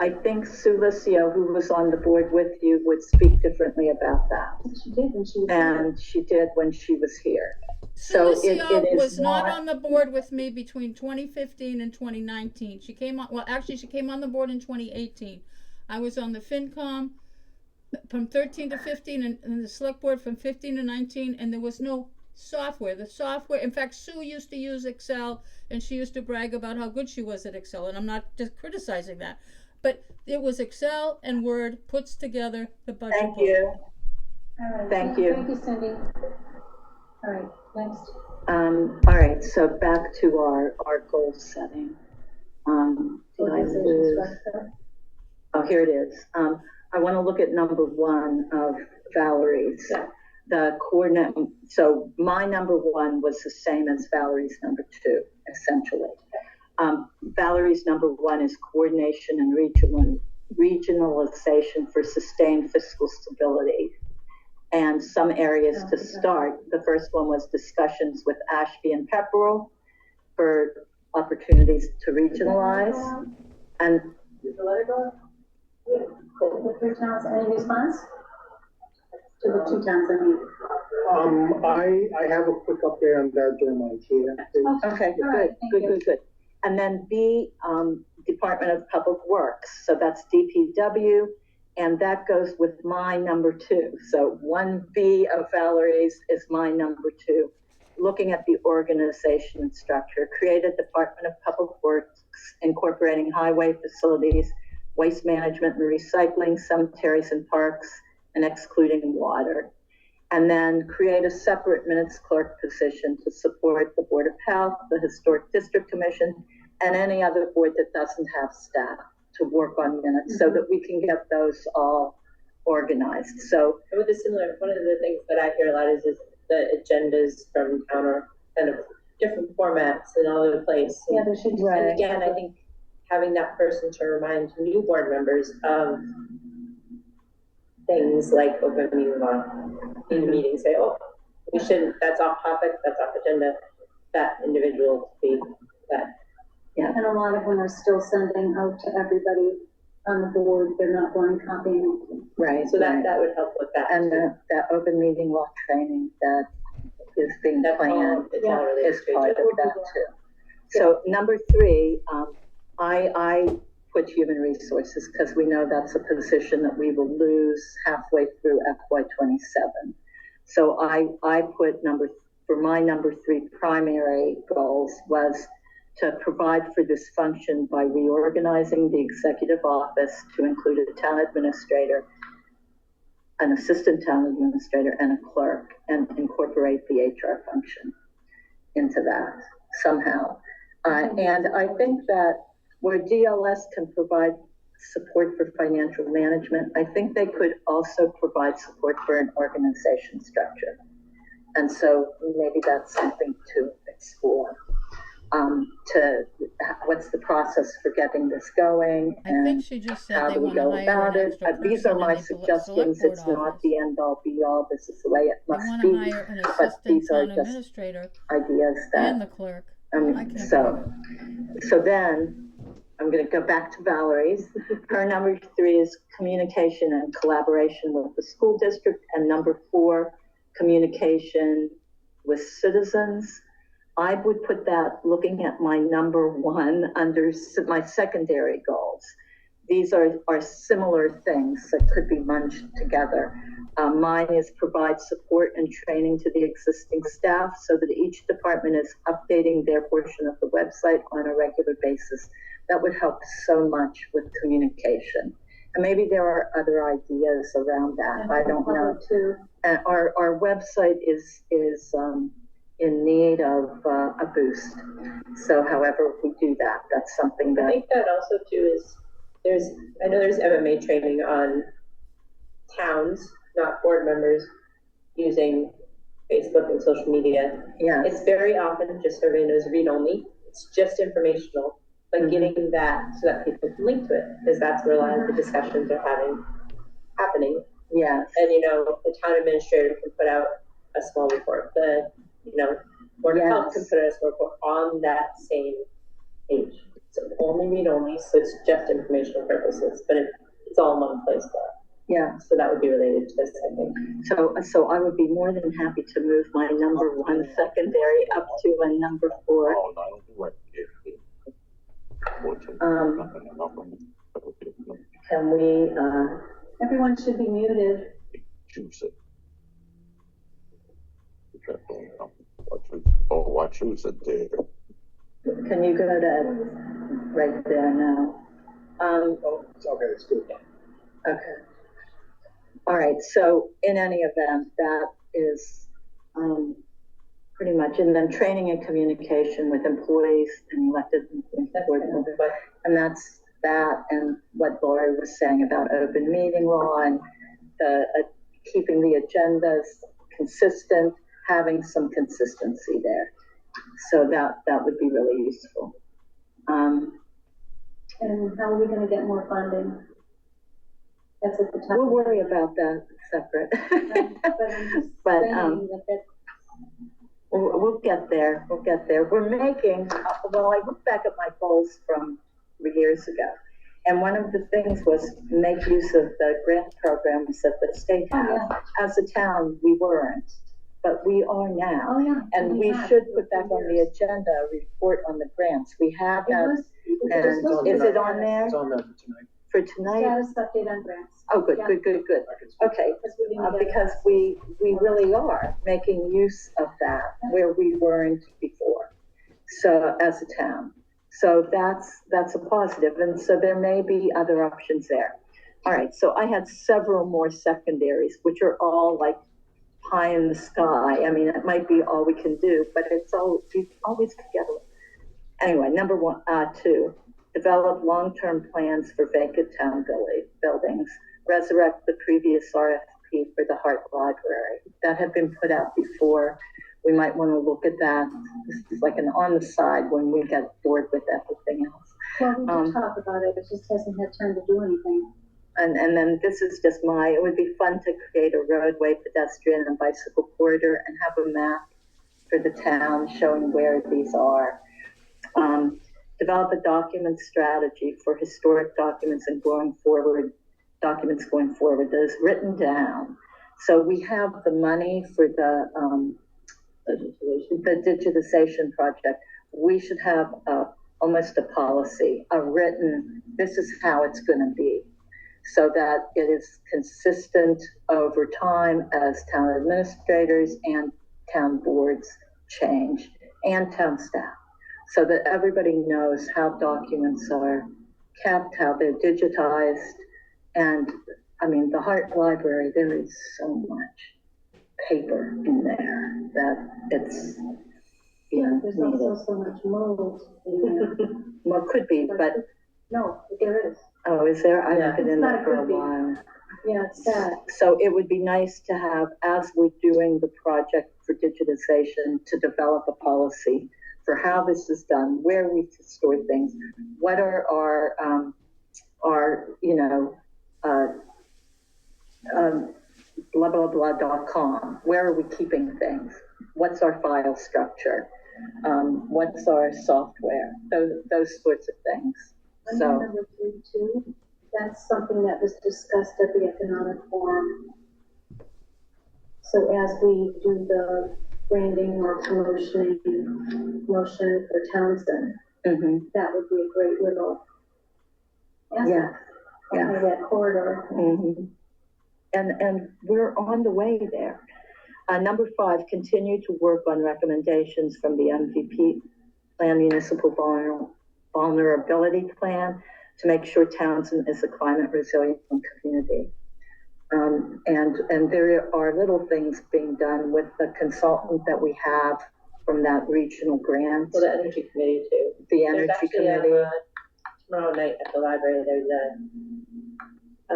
Speaker 1: I think Sulicio, who was on the board with you, would speak differently about that.
Speaker 4: She did when she was
Speaker 1: And she did when she was here.
Speaker 6: Sulicio
Speaker 1: So it is
Speaker 6: was not on the board with me between 2015 and 2019. She came on the board in 2018. I was on the FinCom from 13 to 15 and the select board from 15 to 19, and there was no software. The software, in fact, Sue used to use Excel, and she used to brag about how good she was at Excel, and I'm not just criticizing that. But it was Excel and Word puts together the budget book.
Speaker 1: Thank you.
Speaker 4: All right.
Speaker 1: Thank you.
Speaker 4: Thank you, Cindy. All right, next.
Speaker 1: All right, so back to our goal setting. Did I lose? Oh, here it is. I want to look at number one of Valerie's. The coordinate. So my number one was the same as Valerie's number two, essentially. Valerie's number one is coordination and regionalization for sustained fiscal stability. And some areas to start. The first one was discussions with Ashby and Pepperell for opportunities to regionalize. And
Speaker 4: The three towns, any response to the two towns?
Speaker 8: I have a quick update on that during my TA.
Speaker 1: Okay,
Speaker 4: Right,
Speaker 1: good. And then B, Department of Public Works. So that's DPW And that goes with my number 2. So 1B of Valerie's is my number 2. Looking at the organization and structure, create a Department of Public Works incorporating highway facilities, waste management and recycling, cemeteries and parks, and excluding water. And then create a separate minutes clerk position to support the Board of Health, the Historic District Commission, and any other board that doesn't have staff to work on minutes, so that we can get those all organized. So
Speaker 5: with a similar, one of the things that I hear a lot is the agendas from town are kind of different formats and all over the place.
Speaker 9: Yeah, there should be.
Speaker 5: And again, I think having that person to remind new board members of things like open meeting law in a meeting, say, oh, we shouldn't, that's off topic, that's off agenda, that individual to be that.
Speaker 4: Yeah, and a lot of them are still sending out to everybody on the board. They're not blind copying.
Speaker 1: right,
Speaker 5: So that would help with that.
Speaker 1: and that open meeting law training that is being planned
Speaker 5: It's all related
Speaker 1: is
Speaker 5: to each
Speaker 1: part
Speaker 5: other.
Speaker 1: of that too. So number 3, I put human resources because we know that's a position that we will lose halfway through FY27. So I put for my number 3 primary goals was to provide for this function by reorganizing the executive office to include a town administrator, an assistant town administrator, and a clerk, and incorporate the HR function into that somehow. And I think that where DLS can provide support for financial management, I think they could also provide support for an organization structure. And so maybe that's something to explore. What's the process for getting this going?
Speaker 6: I think she just said
Speaker 1: how
Speaker 6: they
Speaker 1: do we
Speaker 6: want to
Speaker 1: go
Speaker 6: hire
Speaker 1: about
Speaker 6: an
Speaker 1: it?
Speaker 6: extra person
Speaker 1: These are my
Speaker 6: in the
Speaker 1: suggestions.
Speaker 6: select board
Speaker 1: It's not
Speaker 6: office.
Speaker 1: the end all be all. This is the way it
Speaker 6: They
Speaker 1: must
Speaker 6: want to
Speaker 1: be.
Speaker 6: hire an
Speaker 1: But
Speaker 6: assistant
Speaker 1: these are
Speaker 6: town
Speaker 1: just
Speaker 6: administrator
Speaker 1: ideas
Speaker 6: and the
Speaker 1: that,
Speaker 6: clerk. I can't
Speaker 1: so then I'm going to go back to Valerie's. Her number 3 is communication and collaboration with the school district, and number 4, communication with citizens. I would put that, looking at my number 1 under my secondary goals. These are similar things that could be munched together. Mine is provide support and training to the existing staff so that each department is updating their portion of the website on a regular basis. That would help so much with communication. And maybe there are other ideas around that. I don't know.
Speaker 4: Too.
Speaker 1: And our website is in need of a boost. So however we do that, that's something that
Speaker 5: I think that also too is I know there's MMA training on towns, not board members, using Facebook and social media.
Speaker 1: yeah.
Speaker 5: It's very often, just so everybody knows, read only. It's just informational, but getting that so that people can link to it, because that's where a lot of the discussions are happening.
Speaker 1: Yes.
Speaker 5: And the town administrator can put out a small report. The Board of Health can put out a small report on that same page. So only read only, so it's just informational purposes, but it's all in one place though.
Speaker 1: Yeah.
Speaker 5: So that would be related to this, I think.
Speaker 1: So I would be more than happy to move my number 1 secondary up to a number 4. Can we,
Speaker 4: Everyone should be muted.
Speaker 7: What choose it there?
Speaker 1: can you go to right there now?
Speaker 8: Okay, it's good.
Speaker 1: Okay. All right, so in any event, that is pretty much, and then training and communication with employees and elected board members. And that's that, and what Lori was saying about open meeting law and keeping the agendas consistent, having some consistency there. So that would be really useful.
Speaker 4: And how are we going to get more funding? That's at the top.
Speaker 1: We'll worry about that separate.
Speaker 4: But
Speaker 1: We'll get there. We'll get there. We're making, I look back at my goals from 3 years ago. And one of the things was make use of the grant programs that the state has. As a town, we weren't, but we are now.
Speaker 4: Oh, yeah.
Speaker 1: And we should put back on the agenda a report on the grants. We have that. And is it on there?
Speaker 8: It's on there for tonight.
Speaker 1: for tonight?
Speaker 4: Status update on grants.
Speaker 1: Oh, good,
Speaker 4: Yeah.
Speaker 1: good, good, good. Okay,
Speaker 4: Because we didn't get it.
Speaker 1: because we really are making use of that where we weren't before. So as a town, so that's a positive, and so there may be other options there. All right, so I had several more secondaries, which are all like pie in the sky. I mean, it might be all we can do, but it's always together. Anyway, number one, two, develop long-term plans for vacant town buildings, resurrect the previous RFP for the Hart Library. That had been put out before. We might want to look at that. This is like an on the side when we get bored with everything else.
Speaker 4: Well, we did talk about it, it just hasn't had time to do anything.
Speaker 1: And then this is just it would be fun to create a roadway, pedestrian, and bicycle corridor and have a map for the town showing where these are. Develop a document strategy for historic documents and documents going forward. That is written down. So we have the money for the digitization project. We should have almost a policy, a written, this is how it's going to be, so that it is consistent over time as town administrators and town boards change, and town staff, so that everybody knows how documents are kept, how they're digitized. And I mean, the Hart Library, there is so much paper in there that it's,
Speaker 4: There's also so much mold in there.
Speaker 1: well, could be, but
Speaker 4: No, there is.
Speaker 1: oh, is there? I haven't been in
Speaker 4: It's
Speaker 1: there
Speaker 4: not
Speaker 1: for a
Speaker 4: could be.
Speaker 1: while.
Speaker 4: Yeah, it's sad.
Speaker 1: So it would be nice to have, as we're doing the project for digitization, to develop a policy for how this is done, where we store things, what are our blah, blah, blah.com, where are we keeping things? What's our file structure? What's our software? Those sorts of things.
Speaker 4: And
Speaker 1: So,
Speaker 4: number 3, too, that's something that was discussed at the economic forum. So as we do the branding or promotion for Townsend, that would be a great little asset for that corridor.
Speaker 1: And we're on the way there. Number 5, continue to work on recommendations from the MVP plan, municipal vulnerability plan, to make sure Townsend is a climate resilient community. And there are little things being done with the consultant that we have from that regional grant.
Speaker 5: Well, the energy committee too.
Speaker 1: The energy committee.
Speaker 5: Tomorrow night at the library, there's I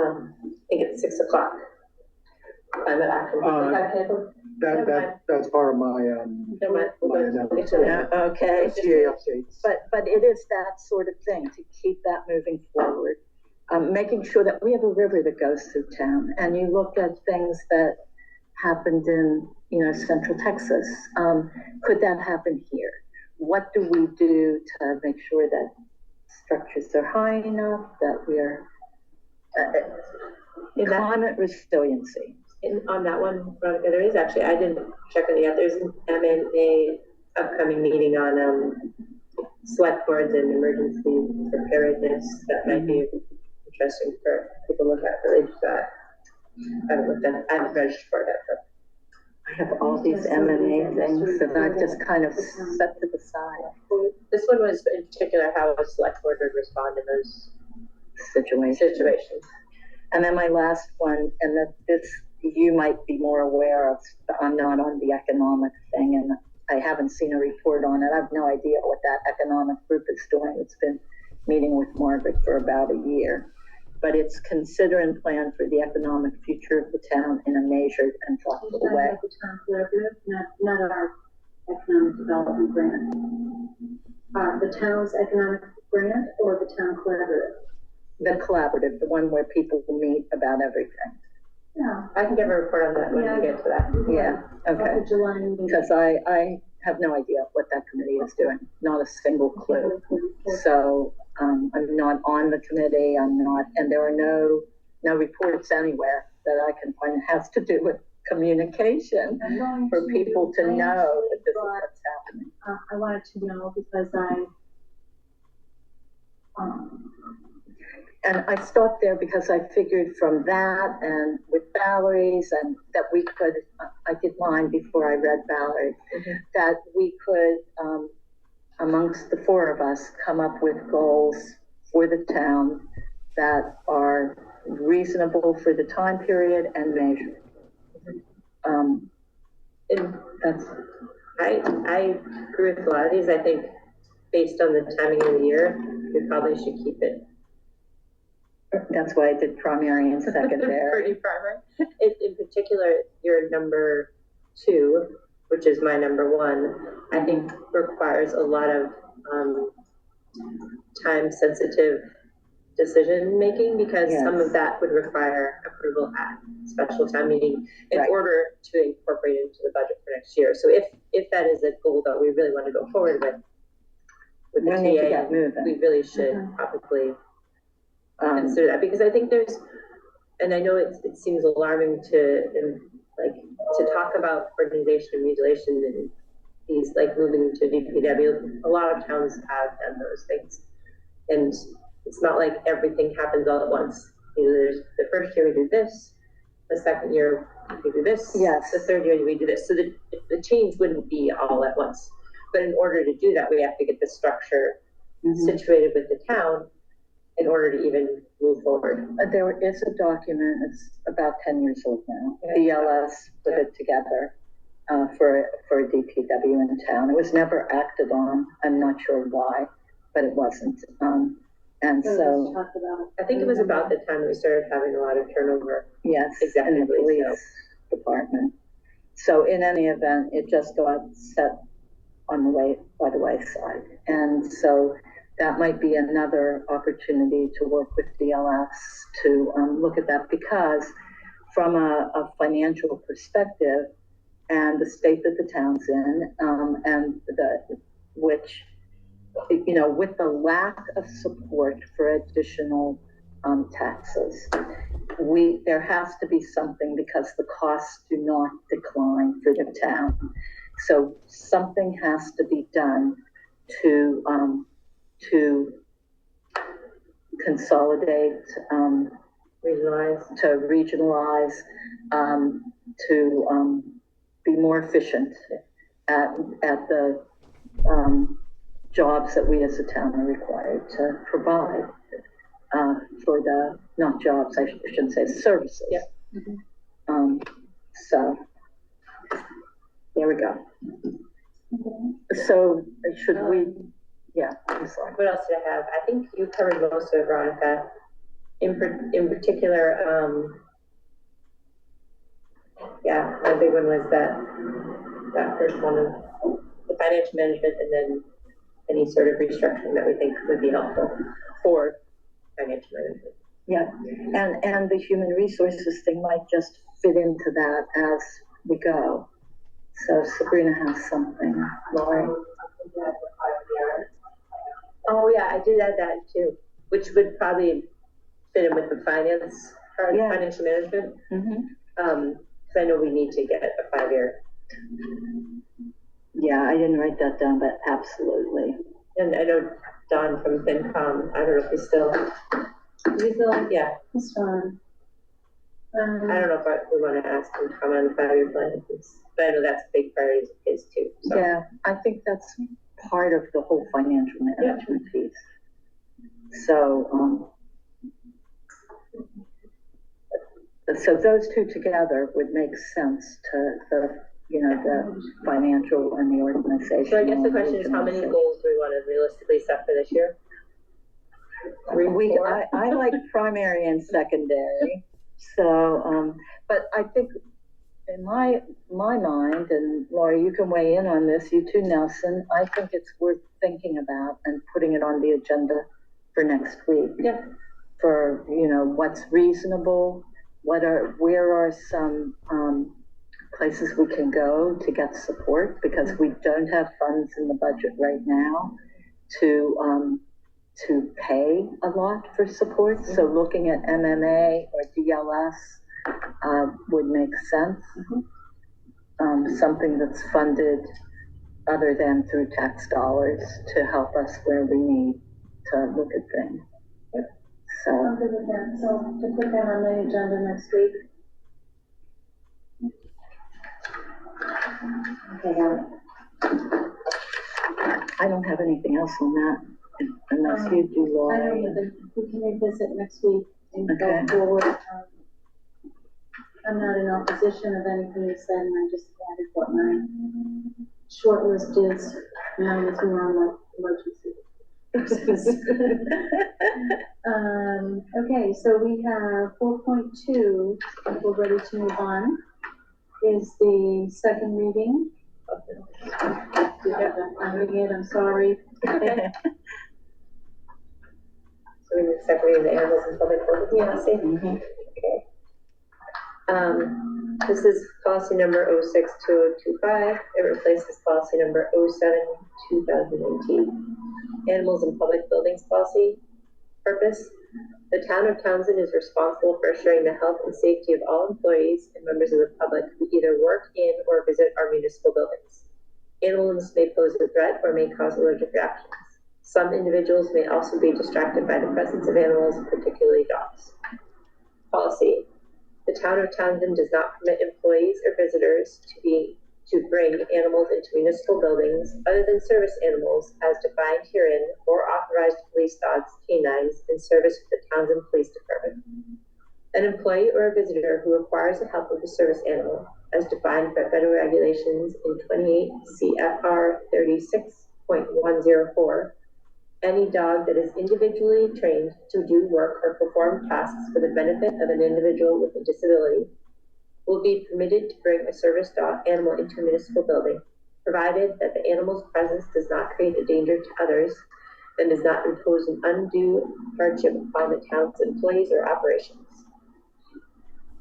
Speaker 5: think it's 6 o'clock. Climate action.
Speaker 8: That's part of my,
Speaker 5: Never mind.
Speaker 1: Okay.
Speaker 8: updates.
Speaker 1: But it is that sort of thing, to keep that moving forward. Making sure that we have a river that goes through town, and you look at things that happened in, Central Texas. Could that happen here? What do we do to make sure that structures are high enough, that we're climate resiliency?
Speaker 5: On that one, Veronica, there is actually, I didn't check on it yet, there's an MMA upcoming meeting on select boards and emergency preparedness that might be interesting for people to look at, but they just I haven't registered for it, but
Speaker 1: I have all these MMA things that I've just kind of set to the side.
Speaker 5: this one was in particular how a select board would respond in those situations.
Speaker 1: And then my last one, and that this you might be more aware of, I'm not on the economic thing, and I haven't seen a report on it. I have no idea what that economic group is doing. It's been meeting with Margaret for about a year. But it's consider and plan for the economic future of the town in a measured and thoughtful way.
Speaker 4: The town collaborative, not our economic development grant. The town's economic grant or the town collaborative?
Speaker 1: The collaborative, the one where people meet about everything.
Speaker 4: Yeah.
Speaker 5: I can give a report on that when we get to that.
Speaker 1: Yeah, okay. Because I have no idea what that committee is doing, not a single clue. So I'm not on the committee, and there are no reports anywhere that I can find. It has to do with communication for people to know that this is what's happening.
Speaker 4: I wanted to know because
Speaker 1: And I stopped there because I figured from that and with Valerie's and that we could, I did mine before I read Valerie, that we could, amongst the four of us, come up with goals for the town that are reasonable for the time period and measured.
Speaker 5: And
Speaker 1: That's,
Speaker 5: I agree with a lot of these. I think based on the timing of the year, we probably should keep it
Speaker 1: that's why I did primary and secondary.
Speaker 5: pretty primary. In particular, your number 2, which is my number 1, I think requires a lot of time-sensitive decision making, because
Speaker 1: Yes.
Speaker 5: some of that would require approval at special town meeting in
Speaker 1: Right.
Speaker 5: order to incorporate it into the budget for next year. So if that is a goal that we really want to go forward with the
Speaker 1: We need to
Speaker 5: TA,
Speaker 1: get moving.
Speaker 5: we really should probably consider that, because I think there's, and I know it seems alarming to talk about organization and mutilation and these like moving to DPW. A lot of towns have done those things, and it's not like everything happens all at once. You know, there's the first year we do this, the second year we do this,
Speaker 1: Yes.
Speaker 5: the third year we do this. So the change wouldn't be all at once. But in order to do that, we have to get the structure situated with the town in order to even move forward.
Speaker 1: There is a document, it's about 10 years old now. DLS put it together for DPW in town. It was never acted on. I'm not sure why, but it wasn't. And so,
Speaker 5: I think it was about the time we started having a lot of turnover.
Speaker 1: yes,
Speaker 5: Exactly,
Speaker 1: in the police department. So in any event, it just got set on the way by the wayside. And so that might be another opportunity to work with DLS to look at that, because from a financial perspective and the state that the town's in, and which, you know, with the lack of support for additional taxes, there has to be something, because the costs do not decline for the town. So something has to be done to consolidate, regionalize, to be more efficient at the jobs that we as a town are required to provide for the, not jobs, I shouldn't say, services.
Speaker 5: Yeah.
Speaker 1: So there we go. So should we? Yeah, I'm sorry.
Speaker 5: What else did I have? I think you covered most of it, Veronica. In particular, yeah, my big one was that first one of the financial management, and then any sort of restructuring that we think would be helpful for financial management.
Speaker 1: Yeah, and the human resources thing might just fit into that as we go. So Sabrina has something. Lori?
Speaker 5: Oh yeah, I did add that too, which would probably fit in with the finance part,
Speaker 1: Yeah.
Speaker 5: financial management. Because I know we need to get a 5-year.
Speaker 1: Yeah, I didn't write that down, but absolutely.
Speaker 5: And I know Don from FinCom, I don't know if he's still, yeah.
Speaker 4: It's fine.
Speaker 5: I don't know if we want to ask him to come on the 5-year plan, but I know that's a big priority of his too. So. Yeah,
Speaker 1: I think that's part of the whole financial management piece. So, so those two together would make sense to the financial and the organization.
Speaker 5: So I guess the question is, how many goals do we want to realistically set for this year? 3, 4?
Speaker 1: I like primary and secondary. So, but I think in my mind, and Laura, you can weigh in on this, you too, Nelson, I think it's worth thinking about and putting it on the agenda for next week.
Speaker 5: Yeah.
Speaker 1: For, what's reasonable, where are some places we can go to get support, because we don't have funds in the budget right now to pay a lot for support. So looking at MMA or DLS would make sense. Something that's funded other than through tax dollars to help us where we need to look at things. So,
Speaker 4: I'm good with that, so to put that on the agenda next week. Okay,
Speaker 1: I don't have anything else on that, unless you do,
Speaker 4: I
Speaker 1: Laura.
Speaker 4: don't either, we can revisit next week and
Speaker 1: Okay.
Speaker 4: go forward. I'm not in opposition of anything you said, and I just added what my short list is, and I was more on the emergency. Okay, so we have 4.2, if we're ready to move on, is the second reading. I'm reading it, I'm sorry.
Speaker 5: So we need to separate the animals and public buildings policy.
Speaker 1: Mhm.
Speaker 5: Okay. This is policy number 062025. It replaces policy number 07/2019. Animals in public buildings policy. Purpose: the town of Townsend is responsible for assuring the health and safety of all employees and members of the public who either work in or visit our municipal buildings. Animals may pose a threat or may cause allergic reactions. Some individuals may also be distracted by the presence of animals, particularly dogs. Policy: the town of Townsend does not permit employees or visitors to bring animals into municipal buildings other than service animals as defined herein or authorized police dogs, canines, in service with the Townsend Police Department. An employee or a visitor who requires the help of a service animal, as defined by federal regulations in 28 CFR 36.104, any dog that is individually trained to do work or perform tasks for the benefit of an individual with a disability will be permitted to bring a service dog animal into a municipal building, provided that the animal's presence does not create a danger to others and does not impose an undue hardship upon the town's employees or operations.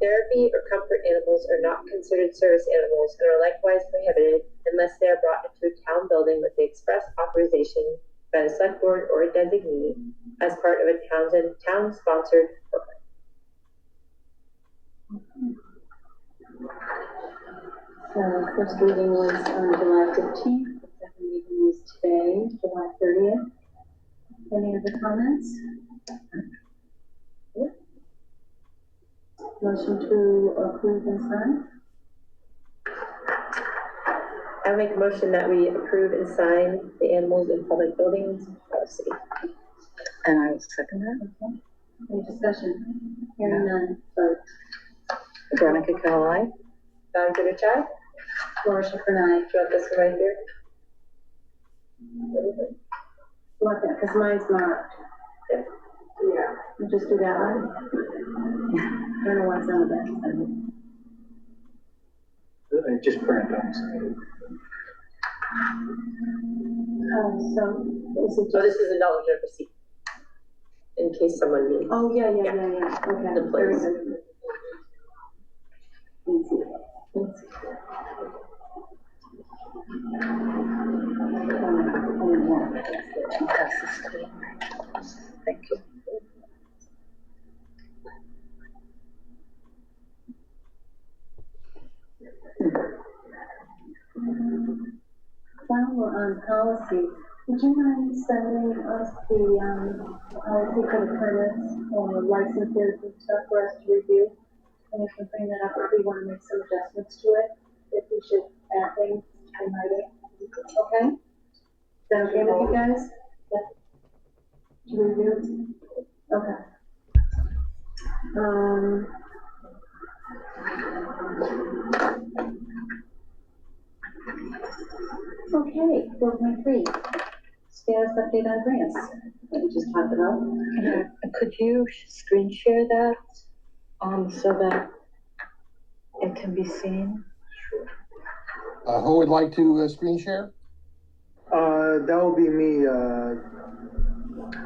Speaker 5: Therapy or comfort animals are not considered service animals and are likewise prohibited unless they are brought into a town building with the express authorization by the select board or a designee as part of a town-sponsored program.
Speaker 4: So first reading was on July 15th, the second reading is today, July 30th. Any other comments? Motion to approve and sign?
Speaker 5: I make a motion that we approve and sign the animals in public buildings policy.
Speaker 1: And I will second that.
Speaker 4: Okay. Any discussion? Hearing none, vote.
Speaker 1: Veronica Kelley.
Speaker 5: Don Goodachai?
Speaker 4: Laura Schifrin, aye.
Speaker 5: Do you want this one right here?
Speaker 4: Want that, because mine's marked.
Speaker 5: Yeah.
Speaker 4: We'll just do that one. I don't know what's on that.
Speaker 8: I just printed them.
Speaker 4: So is it
Speaker 5: So
Speaker 4: just?
Speaker 5: this is a knowledge of receipt. In case someone needs.
Speaker 4: Oh, yeah. Okay,
Speaker 5: The
Speaker 4: very
Speaker 5: place.
Speaker 4: good. Thank you.
Speaker 1: Thank you.
Speaker 4: While we're on policy, would you mind sending us the, policy for the permits or licenses and stuff for us to review? And we can bring that up if we want to make some adjustments to it, if we should add things in writing. Okay? Is that okay with you guys? Yeah. To review? Okay. Okay, 4.3, status update on grants. That we just talked about.
Speaker 1: Yeah. Could you screen share that, so that it can be seen?
Speaker 10: Who would like to screen share?
Speaker 8: That will be me.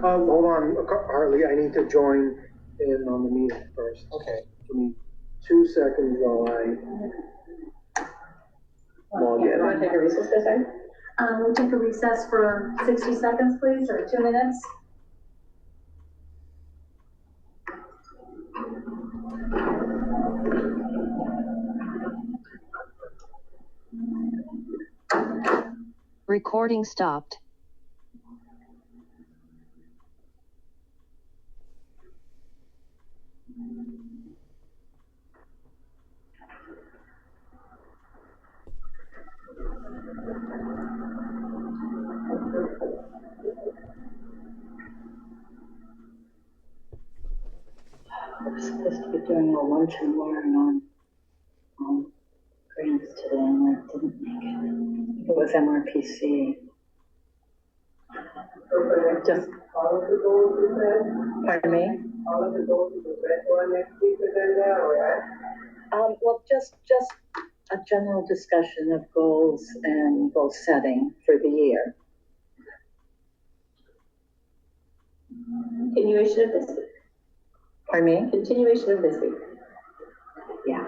Speaker 8: Hold on, Hartley, I need to join in on the meeting first.
Speaker 10: Okay.
Speaker 8: Give me 2 seconds while I log in.
Speaker 5: You want to take a recess for a second?
Speaker 4: We'll take a recess for 60 seconds, please, or 2 minutes.
Speaker 3: Recording stopped.
Speaker 1: supposed to be doing a lunch and learn on grants today, and I didn't make it. It was MRPC. Just all of the goals you said? Pardon me? All of the goals you said for next week's agenda, or what? Well, just a general discussion of goals and goal setting for the year.
Speaker 5: Continuation of this week.
Speaker 1: Pardon me?
Speaker 5: Continuation of this week.
Speaker 1: Yeah.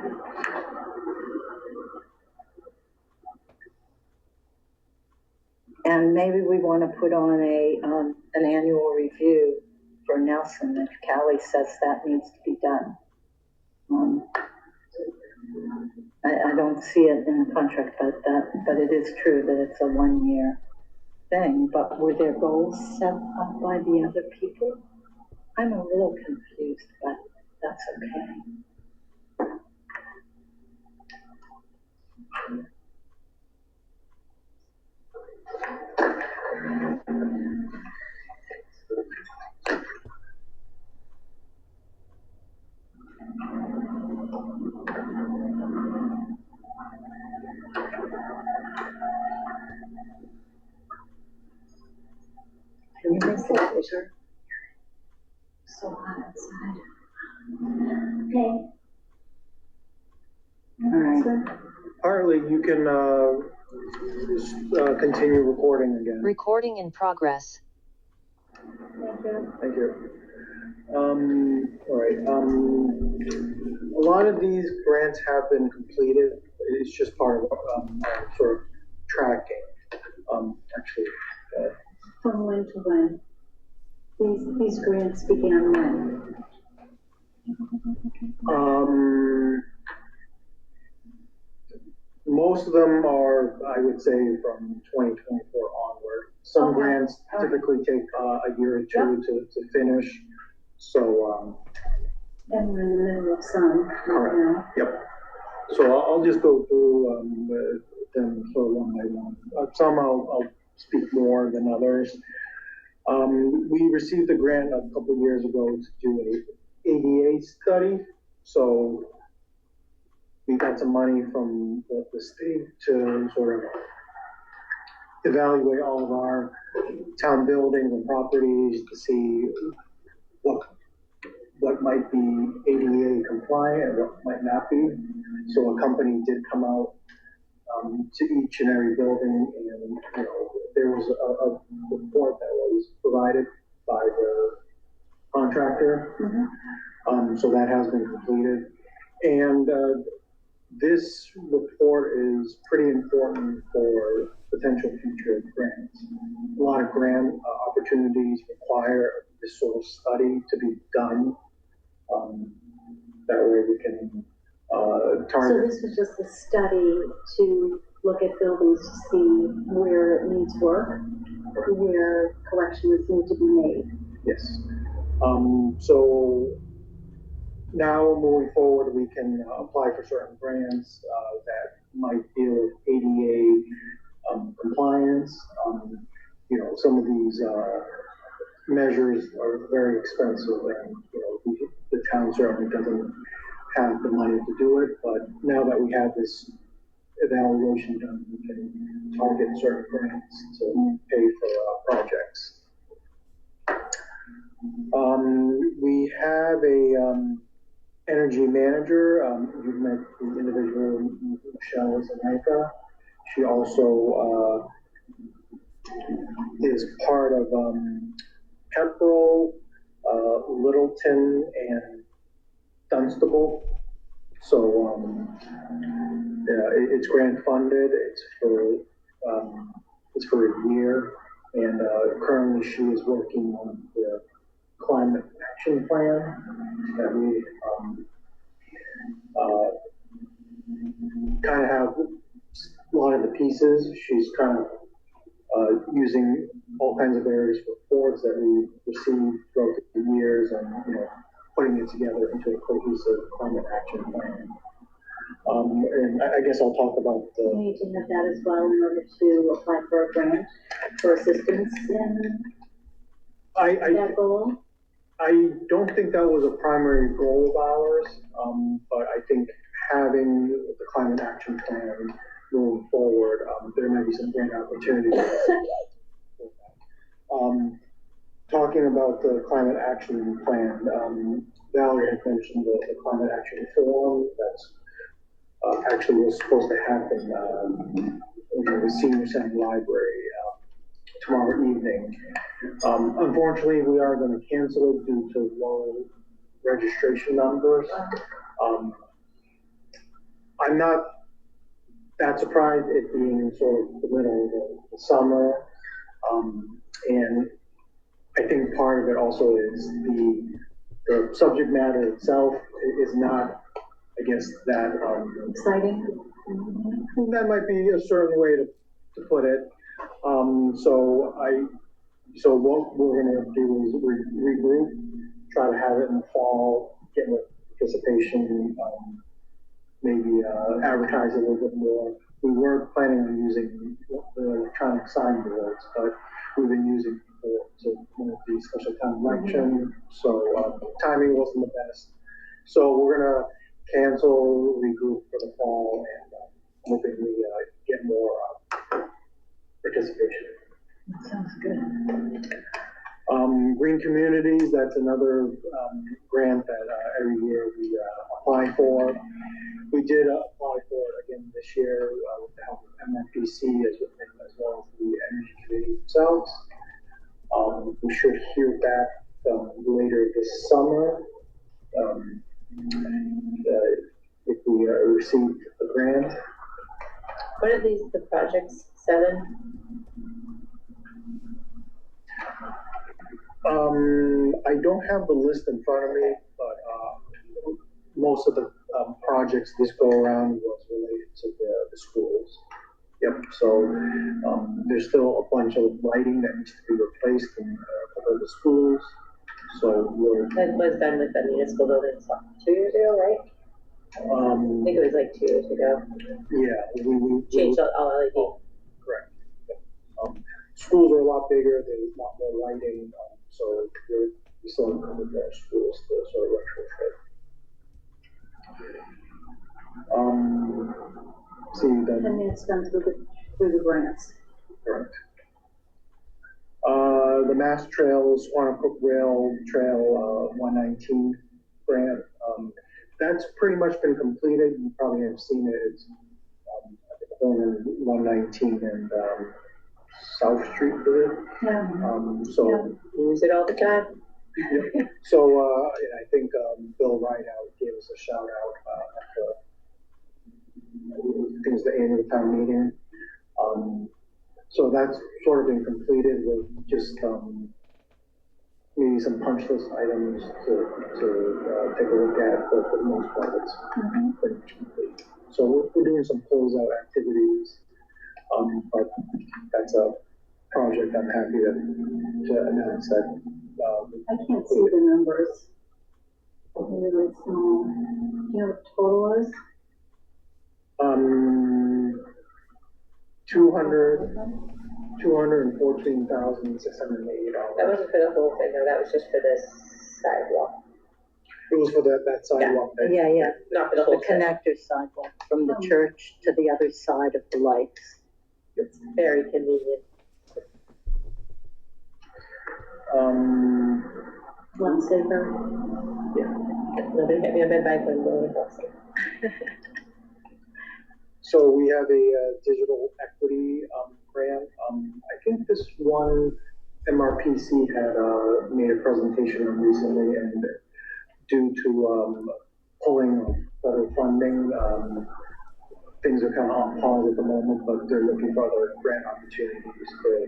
Speaker 1: And maybe we want to put on an annual review for Nelson if Callie says that needs to be done. I don't see it in the contract, but it is true that it's a 1-year thing. But were there goals set up by the other people? I'm a little confused, but that's okay. Can you make the picture?
Speaker 4: So hot outside. Okay.
Speaker 1: All right.
Speaker 8: Harley, you can continue recording again.
Speaker 3: Recording in progress.
Speaker 4: Thank you.
Speaker 8: Thank you. All right. A lot of these grants have been completed. It's just part of sort of tracking. Actually.
Speaker 4: From when to when? These grants began when?
Speaker 8: Most of them are, I would say, from 2024 onward. Some
Speaker 4: Okay.
Speaker 8: grants typically take a year or two to finish. So,
Speaker 4: And we're in the middle of some right
Speaker 8: correct.
Speaker 4: now.
Speaker 8: Yep. So I'll just go through them sort of one by one. Some I'll speak more than others. We received a grant a couple of years ago to do a ADA study. So we got some money from the state to sort of evaluate all of our town buildings and properties to see what might be ADA compliant and what might not be. So a company did come out to each and every building, and there was a report that was provided by the contractor.
Speaker 4: Mm-hmm.
Speaker 8: So that has been completed, and this report is pretty important for potential future grants. A lot of grant opportunities require this sort of study to be done. That way we can
Speaker 4: So
Speaker 8: target.
Speaker 4: this was just a study to look at buildings to see where it needs work, where corrections need to be made.
Speaker 8: Yes. So now moving forward, we can apply for certain grants that might deal with ADA compliance. Some of these measures are very expensive, and the town certainly doesn't have the money to do it. But now that we have this evaluation done, we can target certain grants to pay for projects. We have a energy manager. You've met the individual, Michelle Zaneka. She also is part of Pepperell, Littleton, and Dunstable. So it's grant funded. It's for a year, and currently she is working on the climate action plan that we kind of have a lot of the pieces. She's kind of using all kinds of various reports that we received throughout the years, and putting it together into a cohesive climate action plan. And I guess I'll talk about
Speaker 4: You
Speaker 8: the.
Speaker 4: need to have that as well in order to apply for a grant for assistance in that goal.
Speaker 8: I don't think that was a primary goal of ours, but I think having the climate action plan moving forward, there may be some great opportunities. Talking about the climate action plan, Valerie had mentioned the climate action forum that's actually was supposed to happen in the senior center library tomorrow evening. Unfortunately, we are going to cancel it due to low registration numbers. I'm not that surprised, it being sort of the middle of the summer. And I think part of it also is the subject matter itself is not, I guess, that
Speaker 4: Exciting.
Speaker 8: that might be a certain way to put it. So what we're gonna do is regroup, try to have it in the fall, get more participation, maybe advertise a little bit more. We were planning on using the electronic signboards, but we've been using to move the special town election, so timing wasn't the best. So we're gonna cancel, regroup for the fall, and hoping we get more participation.
Speaker 1: That sounds good.
Speaker 8: Green Communities, that's another grant that every year we apply for. We did apply for it again this year with the help of MRPC as well as the Energy Committee themselves. We should hear back later this summer if we receive a grant.
Speaker 5: What are the projects, 7?
Speaker 8: I don't have the list in front of me, but most of the projects this go around was related to the schools. Yep, so there's still a bunch of lighting that needs to be replaced in a couple of the schools. So
Speaker 5: That was done with the municipal buildings 2 years ago, right? I think it was like 2 years ago.
Speaker 8: Yeah, we
Speaker 5: Changed all LED.
Speaker 8: Oh, correct. Yeah. Schools are a lot bigger, there's a lot more lighting, so we still have a couple more schools to sort of retrofit. See that.
Speaker 4: And it's done through the grants.
Speaker 8: Correct. The Mass Trails, Squannacook Rail Trail 119 grant, that's pretty much been completed. You probably have seen it. It's at the corner of 119 and South Street, is it?
Speaker 4: Yeah.
Speaker 5: Use it all the time.
Speaker 8: Yeah. So, and I think Bill Rideout gave us a shout out at I think it was the annual town meeting. So that's sort of been completed with just maybe some punch list items to take a look at, but for the most part, it's pretty much complete. So we're doing some closeout activities, but that's a project I'm happy to announce that.
Speaker 4: I can't see the numbers. Really small. Do you know what total is?
Speaker 8: 214,680 dollars.
Speaker 5: That wasn't for the whole thing, though. That was just for this sidewalk.
Speaker 8: It was for that sidewalk.
Speaker 1: Yeah,
Speaker 5: Not for the whole
Speaker 1: the
Speaker 5: thing.
Speaker 1: connector sidewalk from the church to the other side of the lights.
Speaker 5: It's very convenient.
Speaker 4: One saver.
Speaker 5: Nobody hit me on my bike when going across it.
Speaker 8: So we have a digital equity grant. I think this one MRPC had made a presentation on recently, and due to pulling of federal funding, things are kind of on pause at the moment, but they're looking for other grant opportunities to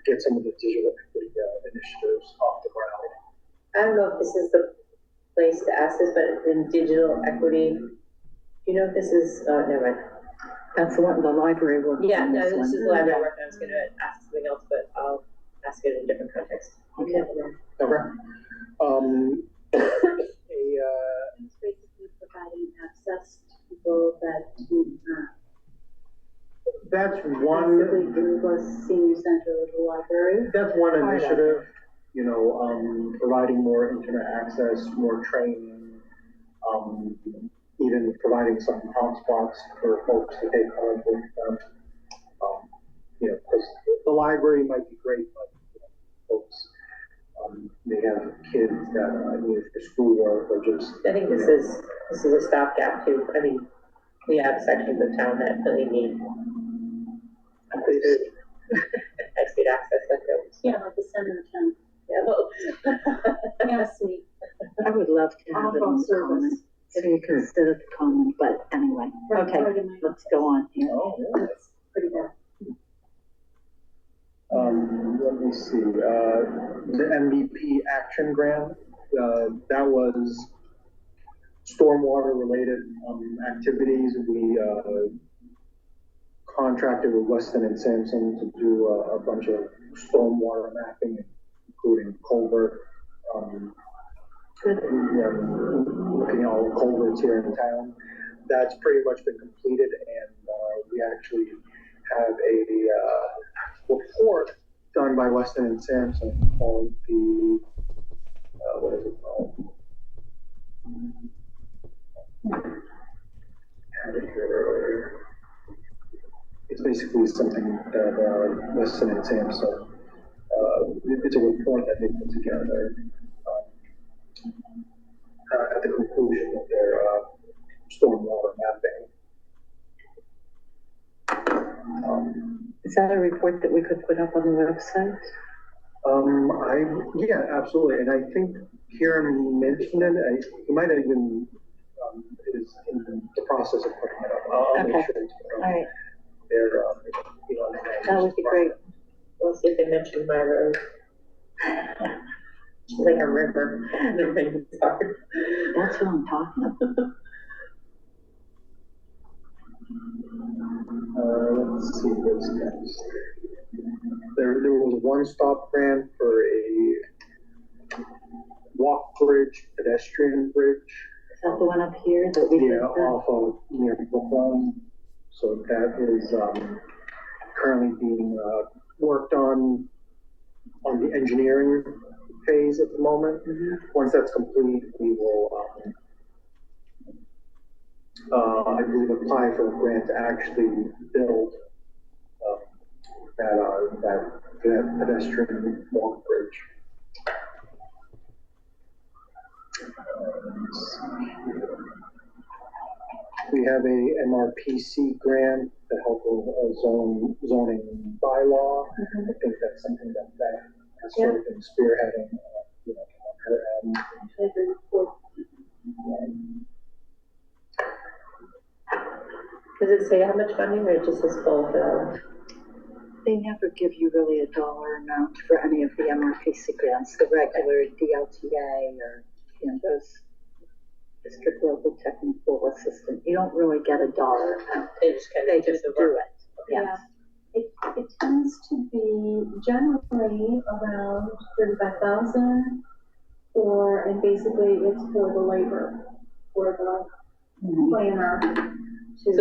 Speaker 8: get some of the digital equity initiatives off the ground.
Speaker 5: I don't know if this is the place to ask this, but in digital equity, you know if this is, never mind.
Speaker 1: That's the one, the library work.
Speaker 5: Yeah, no, this is the library work. I was going to ask something else, but I'll ask it in a different context.
Speaker 1: Okay.
Speaker 8: Okay.
Speaker 4: It's basically providing access to people that
Speaker 8: That's
Speaker 4: Basically,
Speaker 8: one,
Speaker 4: do the senior center of the library.
Speaker 8: that's one
Speaker 4: Part of it.
Speaker 8: initiative, you know, providing more internet access, more training, even providing some hotspots for folks to take home with them. You know, because the library might be great, but you know, folks, they have kids that need it for schoolwork or just.
Speaker 5: I think this is a stopgap too. I mean, we have sections of town that really need high-speed access.
Speaker 4: Yeah, like the center of town.
Speaker 5: Yeah, well,
Speaker 4: Yeah, sweet.
Speaker 1: I would love to have it on the common, so you could sit at the common, but anyway, okay, let's go on here.
Speaker 8: Oh, yeah.
Speaker 4: That's pretty bad.
Speaker 8: Let me see, the MVP action grant, that was stormwater related, activities. We, contracted with Weston and Sampson to do a bunch of stormwater mapping, including culvert, looking at all the culverts here in town. That's pretty much been completed, and we actually have a report done by Weston and Sampson called the, what is it called? I had it here earlier. It's basically something that Weston and Sampson, it's a report that they put together at the conclusion of their stormwater mapping.
Speaker 1: Is that a report that we could put up on the website?
Speaker 8: Yeah, absolutely, and I think Kieran mentioned it. He might have even is in the process of putting it up. I'll
Speaker 1: Okay.
Speaker 8: make sure it's put up.
Speaker 1: All right,
Speaker 8: Their, you know,
Speaker 1: that would be great.
Speaker 5: we'll see if they mention my road. Like a river.
Speaker 1: That's what I'm talking about.
Speaker 8: Let's see what's next. There was a one-stop grant for a walk bridge, pedestrian bridge.
Speaker 1: Is that the one up here that we did?
Speaker 8: Yeah, off of near Brookline. So that is currently being worked on the engineering phase at the moment. Once that's complete, we will, I believe, apply for a grant to actually build that pedestrian walk bridge. We have a MRPC grant to help with a zoning bylaw. I think that's something that has sort of been spearheading, you know, on her end.
Speaker 5: Does it say how much funding, or it just says full bill?
Speaker 1: They never give you really a dollar amount for any of the MRPC grants, the regular DLTA or, you know, those district local technical assistant. You don't really get a dollar amount.
Speaker 5: They just kind of
Speaker 1: do it.
Speaker 4: Yeah. It tends to be generally around 35,000, and basically it's for the labor, for the planner to
Speaker 5: So,
Speaker 4: do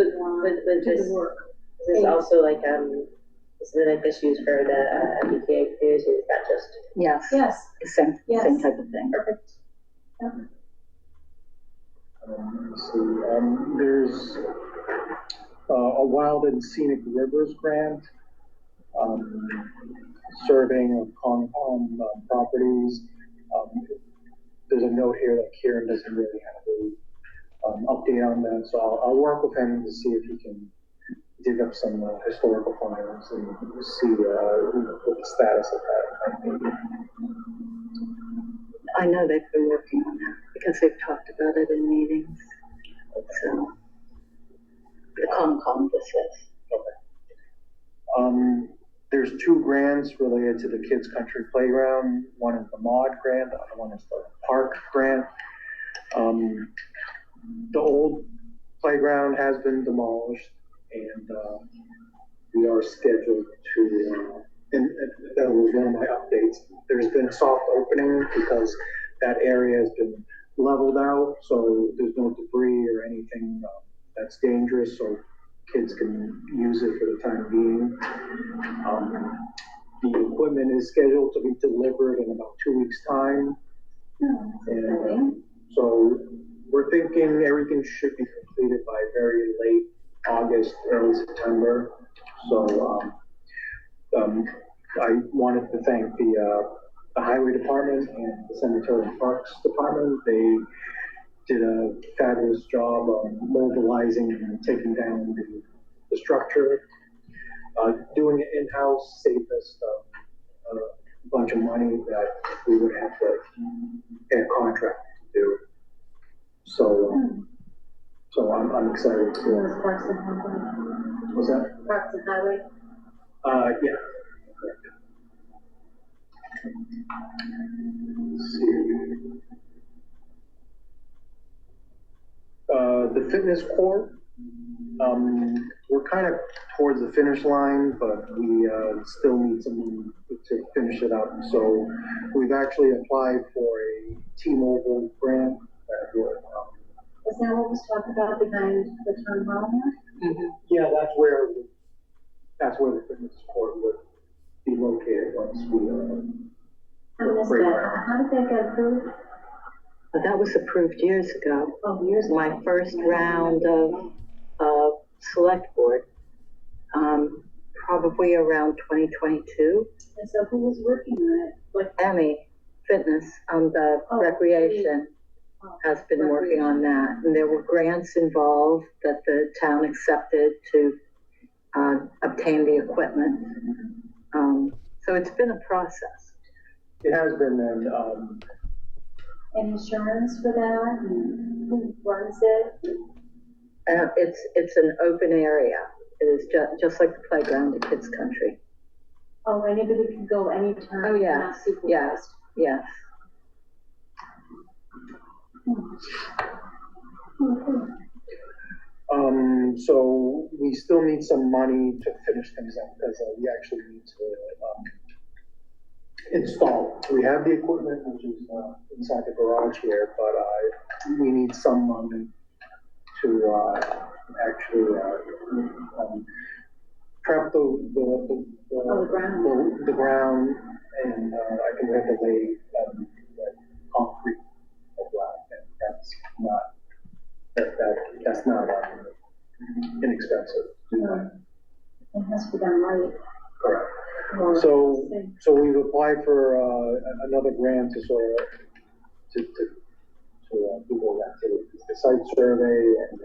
Speaker 5: this,
Speaker 4: the work.
Speaker 5: is this also like, something like this used for the MBTA too, so is that just?
Speaker 1: Yes.
Speaker 4: Yes.
Speaker 1: Same
Speaker 4: Yes.
Speaker 1: type of thing.
Speaker 5: Perfect.
Speaker 4: Yep.
Speaker 8: Let's see, there's a Wild and Scenic Rivers grant, serving of Concom properties. There's a note here that Kieran doesn't really have an update on that, so I'll work with him to see if he can dig up some historical files and see what the status of that might be.
Speaker 1: I know they've been working on that because they've talked about it in meetings. So, the Concom, this is.
Speaker 8: Okay. There's two grants related to the Kids Country Playground. One is the MOD grant, the other one is the Park grant. The old playground has been demolished, and we are scheduled to, and that was one of my updates. There's been a soft opening because that area has been leveled out, so there's no debris or anything that's dangerous. So kids can use it for the time being. The equipment is scheduled to be delivered in about 2 weeks' time. And so we're thinking everything should be completed by very late August, early September. So I wanted to thank the highway department and the cemetery and parks department. They did a fabulous job of mobilizing and taking down the structure. Doing it in-house saved us a bunch of money that we would have to pay a contract to do. So I'm excited.
Speaker 4: Parks and Highway.
Speaker 8: What's that?
Speaker 4: Parks and Highway.
Speaker 8: Yeah. Let's see. The fitness court, we're kind of towards the finish line, but we still need someone to finish it up. So we've actually applied for a T-Mobile grant that would.
Speaker 4: Is that what was talked about behind the town hall here?
Speaker 8: Mm-hmm. Yeah, that's where the fitness court would be located once we.
Speaker 4: I missed that. How did that get approved?
Speaker 1: But that was approved years ago.
Speaker 4: Oh, years ago.
Speaker 1: My first round of select board, probably around 2022.
Speaker 4: And so who was working on it? Like
Speaker 1: Emmy Fitness, the recreation has been working on that. And there were grants involved that the town accepted to obtain the equipment. So it's been a process.
Speaker 8: It has been,
Speaker 4: and insurance for that, and who runs it?
Speaker 1: It's an open area. It is just like the playground at Kids Country.
Speaker 4: Oh, anybody can go anytime.
Speaker 1: Oh, yes, yes, yes.
Speaker 8: So we still need some money to finish things up because we actually need to install. We have the equipment, which is inside the garage here, but we need some money to actually prep the ground, and I can have to lay concrete as well. That's not inexpensive.
Speaker 4: It has to be done right.
Speaker 8: Correct. So we've applied for another grant to sort of to do those activities, the site survey and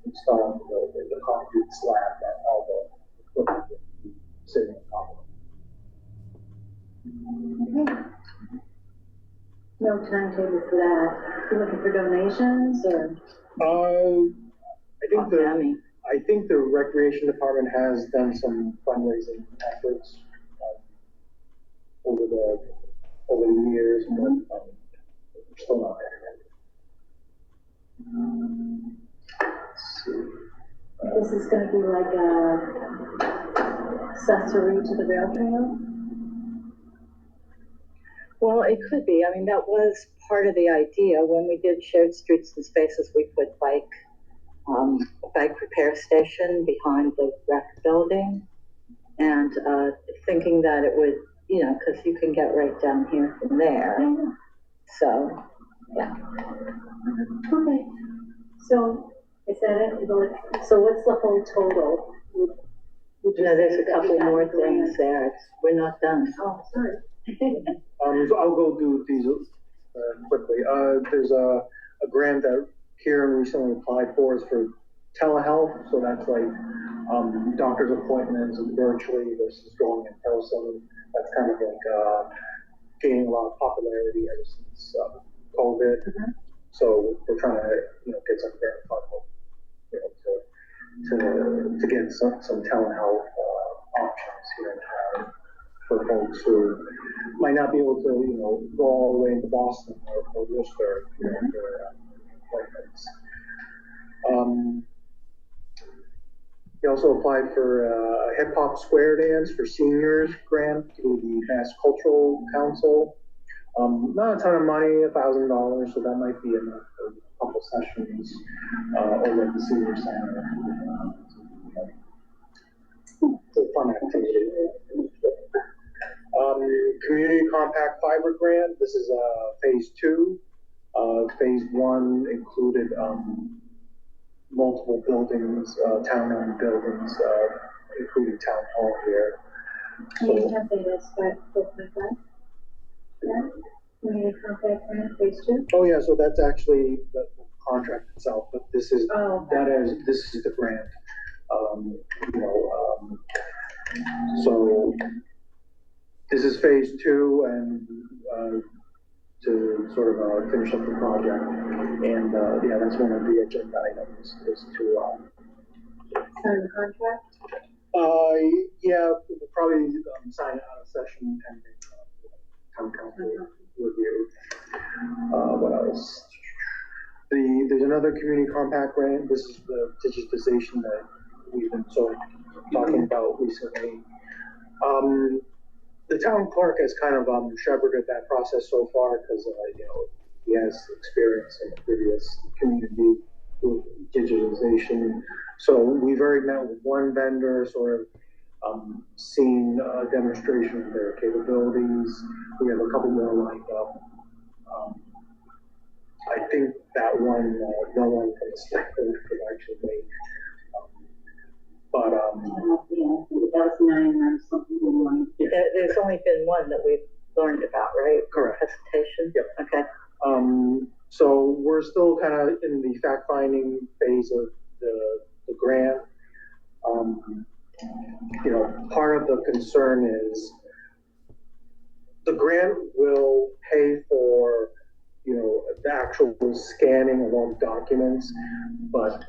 Speaker 8: install the concrete slab that all the equipment will be sitting on top of.
Speaker 4: Okay. No timetable for that. You looking for donations or?
Speaker 8: I think the recreation department has done some fundraising efforts over the years, but we're still not there yet. Let's see.
Speaker 4: This is going to be like a accessory to the rail trail?
Speaker 1: Well, it could be. I mean, that was part of the idea. When we did shared streets and spaces, we put bike repair station behind the rec building, and thinking that it would, because you can get right down here from there.
Speaker 4: Yeah.
Speaker 1: So, yeah.
Speaker 4: Okay. So, is that it? So what's the whole total?
Speaker 1: No, there's a couple more things there. We're not done.
Speaker 4: Oh, sorry.
Speaker 8: So I'll go do these quickly. There's a grant that Kieran recently applied for is for telehealth. So that's like doctor's appointments virtually versus going in person. That's kind of like gaining a lot of popularity ever since COVID. Mm-hmm. So we're trying to get some grant funding to get some telehealth options here in town for folks who might not be able to go all the way into Boston or Worcester for appointments. He also applied for a hip hop square dance for seniors grant through the Mass Cultural Council. Not a ton of money, $1,000, so that might be enough for a couple sessions over at the senior center. fun activity. Community compact fiber grant. This is phase 2. Phase 1 included multiple buildings, town-owned buildings, including town hall here.
Speaker 4: Can you just say this, but 4.5? Yeah. Community compact grant, phase 2?
Speaker 8: Oh yeah, so that's actually the contract itself, but this is this is the grant. So this is phase 2, and to sort of finish up the project, and yeah, that's one of the agenda items is to
Speaker 4: Sign the contract?
Speaker 8: yeah, we'll probably sign it out of session and town council review. What else? There's another community compact grant. This is the digitization that we've been sort of talking about recently. The town clerk has kind of shepherded that process so far because he has experience in previous community digitization. So we've already met with one vendor, sort of seen a demonstration of their capabilities. We have a couple more lined up. I think that one, no one from the select board could actually make. But
Speaker 4: that was 9 or something.
Speaker 1: There's only been one that we've learned about, right?
Speaker 8: Correct.
Speaker 1: Presentation.
Speaker 8: Yep.
Speaker 1: Okay.
Speaker 8: So we're still kind of in the fact-finding phase of the grant. Part of the concern is the grant will pay for, the actual scanning of all the documents, but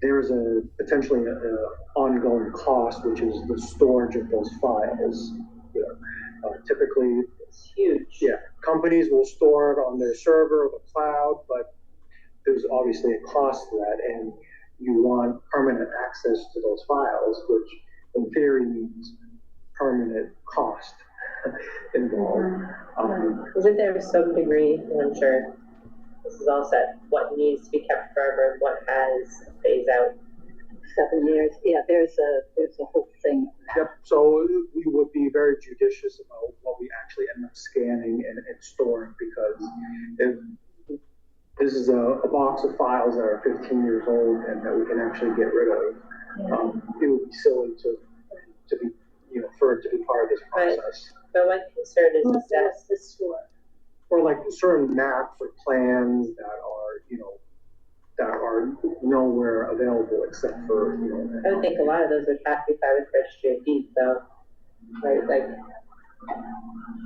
Speaker 8: there is potentially an ongoing cost, which is the storage of those files. Typically,
Speaker 1: It's huge.
Speaker 8: yeah, companies will store it on their server or the cloud, but there's obviously a cost to that, and you want permanent access to those files, which in theory means permanent cost involved.
Speaker 5: Isn't there some degree, and I'm sure this is all set, what needs to be kept forever and what has phase out?
Speaker 1: 7 years. Yeah, there's a whole thing.
Speaker 8: Yep. So we would be very judicious about what we actually end up scanning and storing, because if this is a box of files that are 15 years old and that we can actually get rid of, it would be silly to be, for it to be part of this process.
Speaker 5: But my concern is that
Speaker 4: the store.
Speaker 8: Or like certain maps or plans that are nowhere available except for,
Speaker 5: I would think a lot of those would have to be filed with registry of deeds, though, right? Like,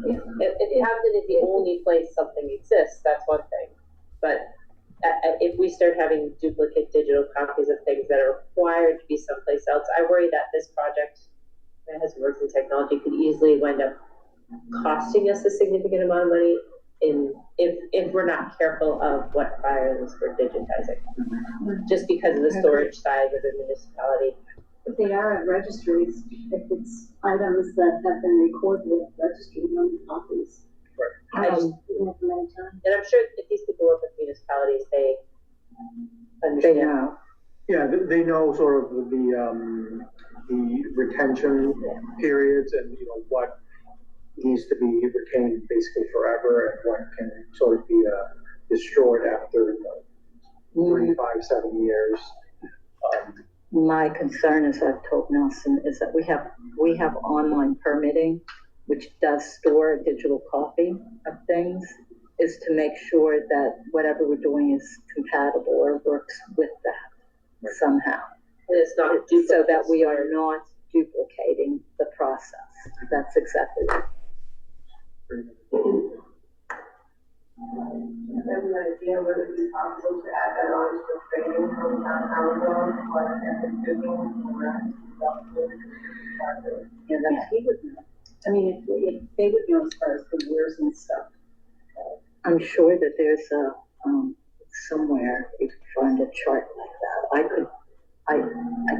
Speaker 5: if Townsend is the only place something exists, that's one thing. But if we start having duplicate digital copies of things that are required to be someplace else, I worry that this project that has worked in technology could easily wind up costing us a significant amount of money if we're not careful of what files we're digitizing, just because of the storage size of the municipality.
Speaker 4: If they are at registries, if it's items that have been recorded at registry, no copies.
Speaker 8: Right.
Speaker 5: And I'm sure if these people work with municipalities, they understand.
Speaker 1: They know.
Speaker 8: Yeah, they know sort of the retention periods and what needs to be retained basically forever and what can sort of be destroyed after 3, 5, 7 years.
Speaker 1: My concern, as I've told Nelson, is that we have online permitting, which does store a digital copy of things, is to make sure that whatever we're doing is compatible or works with that somehow.
Speaker 5: And it's not
Speaker 1: so that we are not duplicating the process. That's exactly it.
Speaker 5: I have an idea whether it be possible to add that on to training from town council or
Speaker 4: Yeah, that he would know. I mean, if they would know as far as the years and stuff.
Speaker 1: I'm sure that there's somewhere you can find a chart like that. I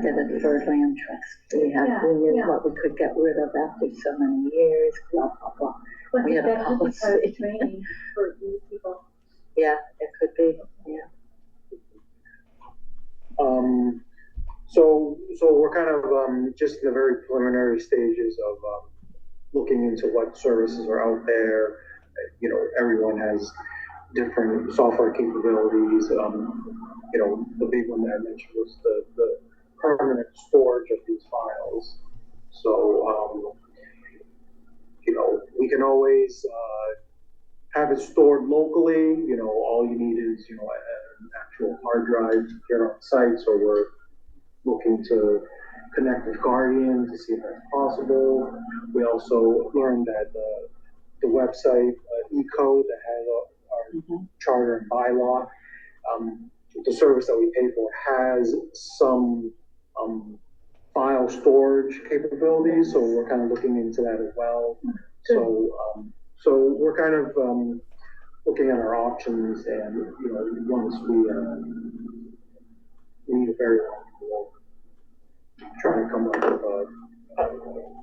Speaker 1: did it for land trust. We knew what we could get rid of after so many years, blah, blah, blah.
Speaker 4: But
Speaker 1: We had a
Speaker 4: that could be part of
Speaker 1: policy.
Speaker 4: the training for new people.
Speaker 1: Yeah, it could be, yeah.
Speaker 8: So we're kind of just in the very preliminary stages of looking into what services are out there. You know, everyone has different software capabilities. You know, the big one that I mentioned was the permanent storage of these files. So, you know, we can always have it stored locally. You know, all you need is, you know, an actual hard drive here on site. So we're looking to connect with Guardian to see if that's possible. We also learned that the website eCode that has our charter and bylaw, the service that we pay for has some file storage capabilities, so we're kind of looking into that as well. So we're kind of looking at our options, and you know, once we need a very long walk, trying to come up with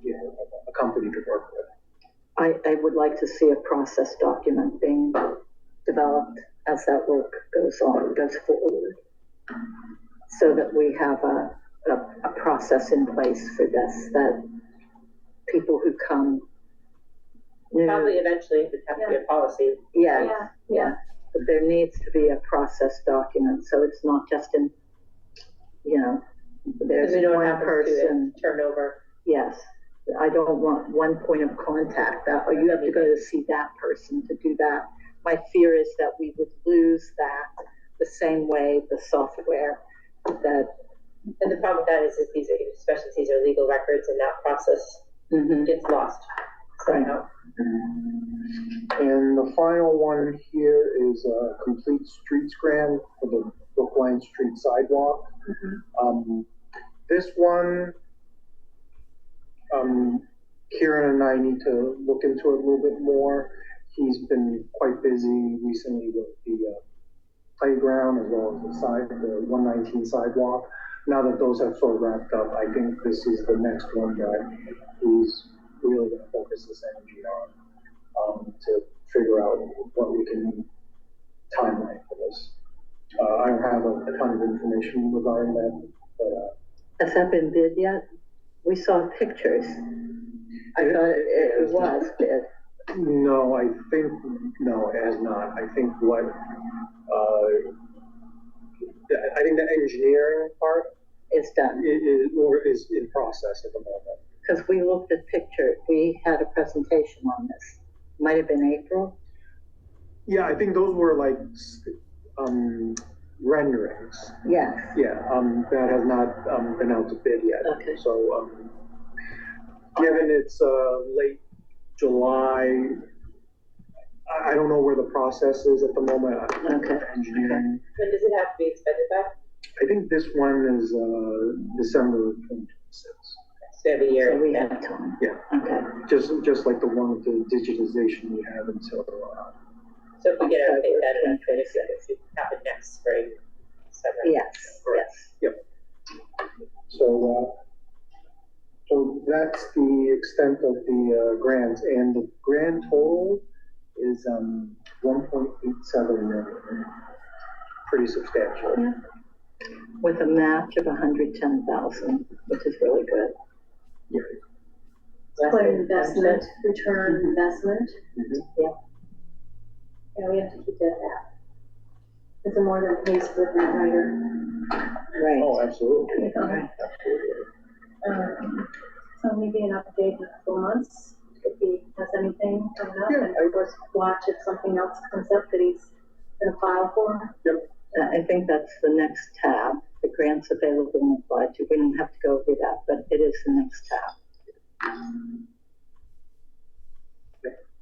Speaker 8: you know, a company to work with.
Speaker 1: I would like to see a process document being developed as that work goes forward, so that we have a process in place for this, that people who come.
Speaker 5: Probably evenally it would have to be a policy.
Speaker 1: Yeah. But there needs to be a process document, so it's not just in, you know, there's one person.
Speaker 5: Turnover.
Speaker 1: Yes, I don't want one point of contact, or you have to go to see that person to do that. My fear is that we would lose that the same way the software that.
Speaker 5: And the problem with that is these are, especially these are legal records, and that process gets lost somehow.
Speaker 8: And the final one here is a complete streets grant for the Brookline Street sidewalk. This one, Kieran and I need to look into it a little bit more. He's been quite busy recently with the playground as well as the 119 sidewalk. Now that those have sort of wrapped up, I think this is the next one that he's really going to focus his energy on to figure out what we can timeline for this. I don't have a ton of information regarding that, but
Speaker 1: has that been bid yet? We saw pictures. I thought it was bid.
Speaker 8: No, I think, no, it has not. I think I think the engineering part
Speaker 1: is done.
Speaker 8: Is in process at the moment.
Speaker 1: Because we looked at pictures, we had a presentation on this. Might have been April.
Speaker 8: Yeah, I think those were like renderings.
Speaker 1: Yes.
Speaker 8: Yeah, that has not been out to bid yet.
Speaker 1: Okay.
Speaker 8: So, given it's late July, I don't know where the process is at the moment.
Speaker 1: Okay.
Speaker 8: Engineering.
Speaker 5: When does it have to be expended by?
Speaker 8: I think this one is December of 2026.
Speaker 5: So every year.
Speaker 1: So we have time.
Speaker 8: Yeah.
Speaker 1: Okay.
Speaker 8: Just like the one with the digitization we have until.
Speaker 5: So if we get everything done in 2026, it happen next spring, summer.
Speaker 1: Yes. Yes.
Speaker 8: Yep. So that's the extent of the grants, and the grand total is 1.87 million. Pretty substantial.
Speaker 1: Yeah. With a match of 110,000, which is really good.
Speaker 8: Yeah.
Speaker 4: Quite an investment, return on investment.
Speaker 1: Yeah.
Speaker 4: Yeah, we have to keep that up. It's a more than pays for the grant writer.
Speaker 1: Right.
Speaker 8: Oh, absolutely.
Speaker 1: Okay.
Speaker 8: Absolutely.
Speaker 4: So maybe an update in a couple months, if he has anything coming up,
Speaker 8: Yeah.
Speaker 4: and of course watch if something else comes up that he's gonna file for.
Speaker 8: Yep.
Speaker 1: I think that's the next tab, the grants available and applied to. We don't have to go over that, but it is the next tab.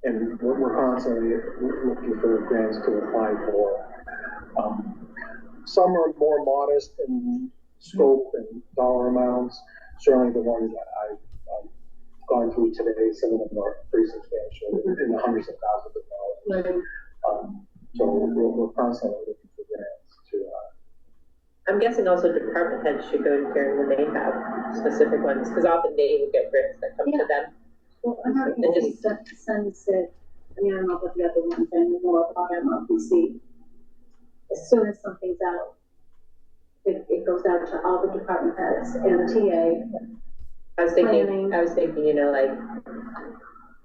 Speaker 8: And we're constantly looking for grants to apply for. Some are more modest in scope and dollar amounts. Certainly the ones that I've gone through today, some of them are pretty substantial, in the hundreds of thousands of dollars. So we're constantly looking for grants to.
Speaker 5: I'm guessing also department heads should go to Karen when they have specific ones, because often they would get grants that come to them.
Speaker 4: Well, MRPC sends it, I mean, I don't know about the other ones anymore, about MRPC. As soon as something's out, it goes out to all the department heads and the TA. Planning.
Speaker 5: I was thinking, you know, like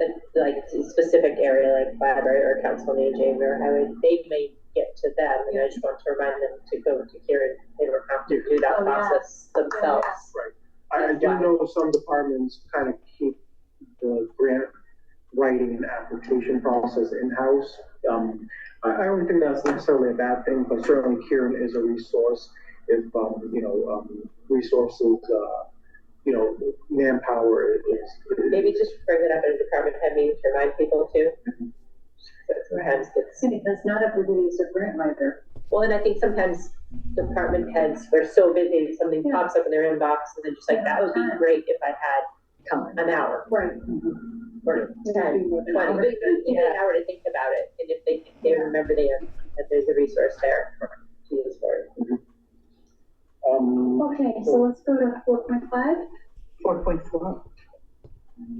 Speaker 5: a specific area like library or council on aging or highway, they may get to them, and I just want to remind them to go to Kieran. They don't have to do that process themselves.
Speaker 8: Right. I do know some departments kind of keep the grant writing and application process in-house. I don't think that's necessarily a bad thing, but certainly Kieran is a resource if, resources, manpower is.
Speaker 5: Maybe just bring it up in a department head meeting to remind people too. Sometimes it's.
Speaker 4: Because not everybody is a grant writer.
Speaker 5: Well, and I think sometimes department heads are so busy, something pops up in their inbox, and they're just like, that would be great if I had an hour.
Speaker 4: Right.
Speaker 5: Or 10, 20, but even an hour to think about it, and if they remember that there's a resource there to use for it.
Speaker 4: Okay, so let's go to 4.5.
Speaker 1: 4.4.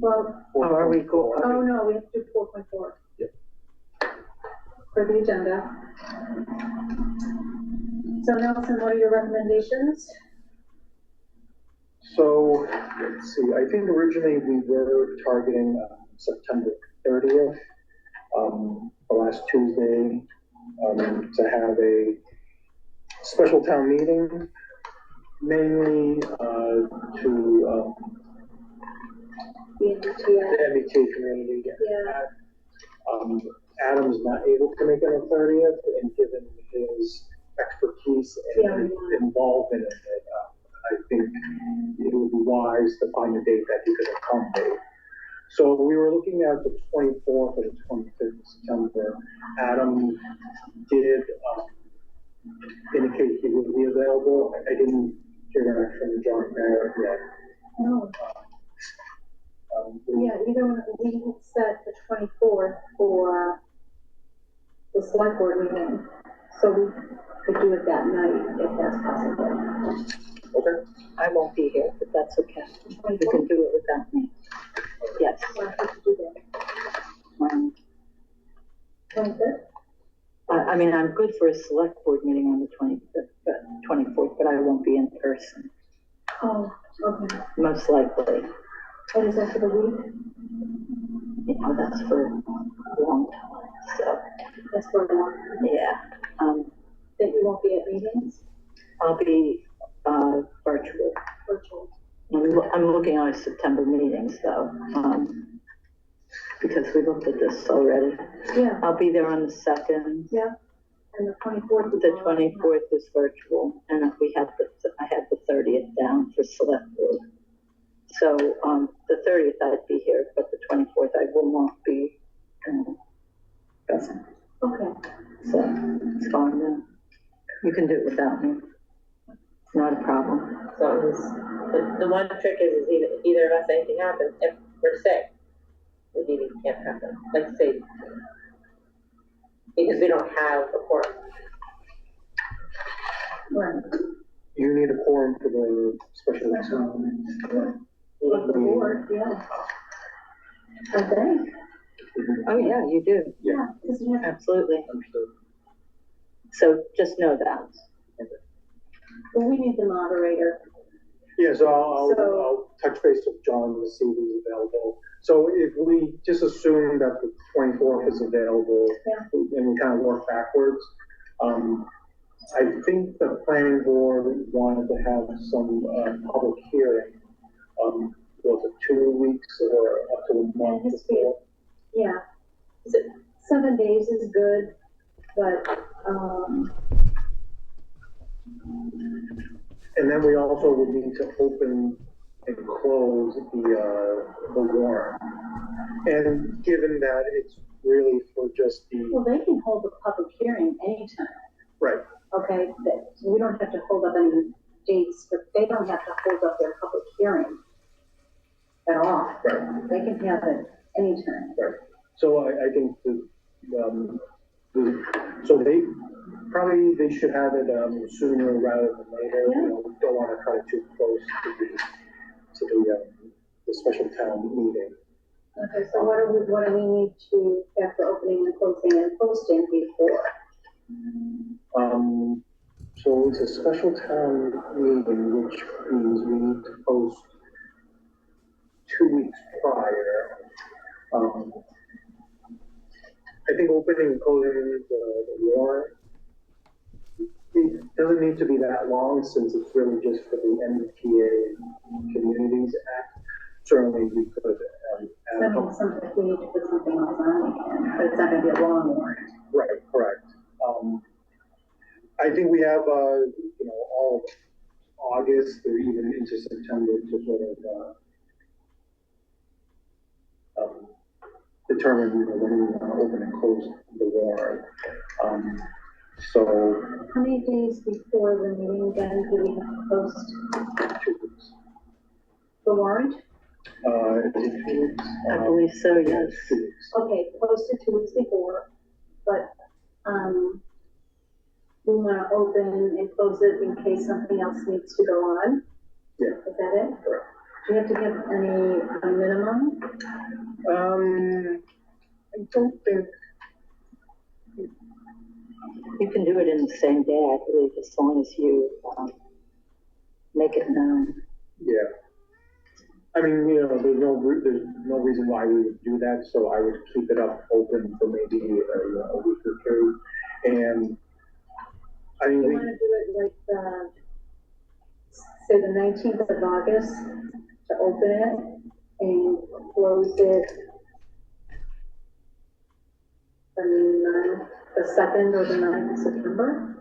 Speaker 4: Well,
Speaker 1: Are we go?
Speaker 4: oh no, we have to do 4.4.
Speaker 8: Yep.
Speaker 4: For the agenda. So Nelson, what are your recommendations?
Speaker 8: So, let's see, I think originally we were targeting September 30th, the last Tuesday, to have a special town meeting, mainly to the MBTA community.
Speaker 4: Yeah.
Speaker 8: Adam's not able to make it on the 30th, and given his expertise and involvement in it, I think it would be wise to find a date that he could accommodate. So we were looking at the 24th or the 25th of September. Adam did indicate he would be available. I didn't hear that from John Mayer yet.
Speaker 4: No. Yeah, either one, we had set the 24th for the select board meeting, so we could do it that night if that's possible.
Speaker 8: Okay.
Speaker 1: I won't be here, but that's okay. You can do it without me. Yes.
Speaker 4: Why don't you do that? 25th?
Speaker 1: I mean, I'm good for a select board meeting on the 24th, but I won't be in person,
Speaker 4: Oh, okay.
Speaker 1: most likely.
Speaker 4: What is that for the week?
Speaker 1: You know, that's for a long time, so,
Speaker 4: That's for a long.
Speaker 1: yeah.
Speaker 4: That you won't be at meetings?
Speaker 1: I'll be virtual.
Speaker 4: Virtual.
Speaker 1: I'm looking at September meetings though, because we looked at this already.
Speaker 4: Yeah.
Speaker 1: I'll be there on the 2nd.
Speaker 4: Yeah. And the 24th.
Speaker 1: The 24th is virtual, and I had the 30th down for select board. So the 30th I'd be here, but the 24th I will not be present.
Speaker 4: Okay.
Speaker 1: So it's fine then. You can do it without me. It's not a problem.
Speaker 5: As long as the one trick is either of us, anything happens, if we're sick, the meeting can't happen. Like say, because we don't have a quorum.
Speaker 4: Right.
Speaker 8: You need a quorum for the special election.
Speaker 4: Like the board, yeah. Okay.
Speaker 1: Oh yeah, you do.
Speaker 4: Yeah.
Speaker 1: Absolutely.
Speaker 8: Understood.
Speaker 1: So just know that.
Speaker 4: Well, we need the moderator.
Speaker 8: Yeah, so I'll touch base with John to see who's available. So if we just assume that the 24th is available, and we kind of work backwards, I think the planning board wanted to have some public hearing. Was it 2 weeks or up to a month before?
Speaker 4: Yeah. 7 days is good, but
Speaker 8: and then we also would need to open and close the warrant. And given that it's really for just the.
Speaker 4: Well, they can hold a public hearing anytime.
Speaker 8: Right.
Speaker 4: Okay, we don't have to hold up any dates, but they don't have to hold up their public hearing at all.
Speaker 8: Right.
Speaker 4: They can have it anytime.
Speaker 8: Right. So I think so they should have it sooner rather than later.
Speaker 4: Yeah.
Speaker 8: You know, we don't want to cut it too close to the special town meeting.
Speaker 4: Okay, so what do we need to, after opening and closing and posting before?
Speaker 8: So it's a special town meeting, which means we need to post 2 weeks prior. I think opening and closing the warrant, it doesn't need to be that long since it's really just for the MPA Communities Act. Certainly we could, add a couple.
Speaker 4: If we need to put something else on, we can, but it's not gonna be a long warrant.
Speaker 8: Right, correct. I think we have, all of August or even into September to sort of, determine, when we want to open and close the warrant. So.
Speaker 4: How many days before the meeting again do we have to post
Speaker 8: 2 weeks.
Speaker 4: the warrant?
Speaker 8: Is it 2 weeks?
Speaker 1: I believe so, yes.
Speaker 8: 2 weeks.
Speaker 4: Okay, post it 2 weeks before, but, we wanna open and close it in case something else needs to go on?
Speaker 8: Yeah.
Speaker 4: Is that it?
Speaker 8: Correct.
Speaker 4: Do you have to give any, minimum?
Speaker 8: I don't think,
Speaker 1: You can do it in the same day, I believe, as long as you, make it known.
Speaker 8: yeah. I mean, there's no reason why we would do that, so I would keep it up open for maybe a week or two. And I
Speaker 4: You
Speaker 8: mean,
Speaker 4: wanna do it like, say the 19th of August to open it and close it the 2nd or the 9th of September?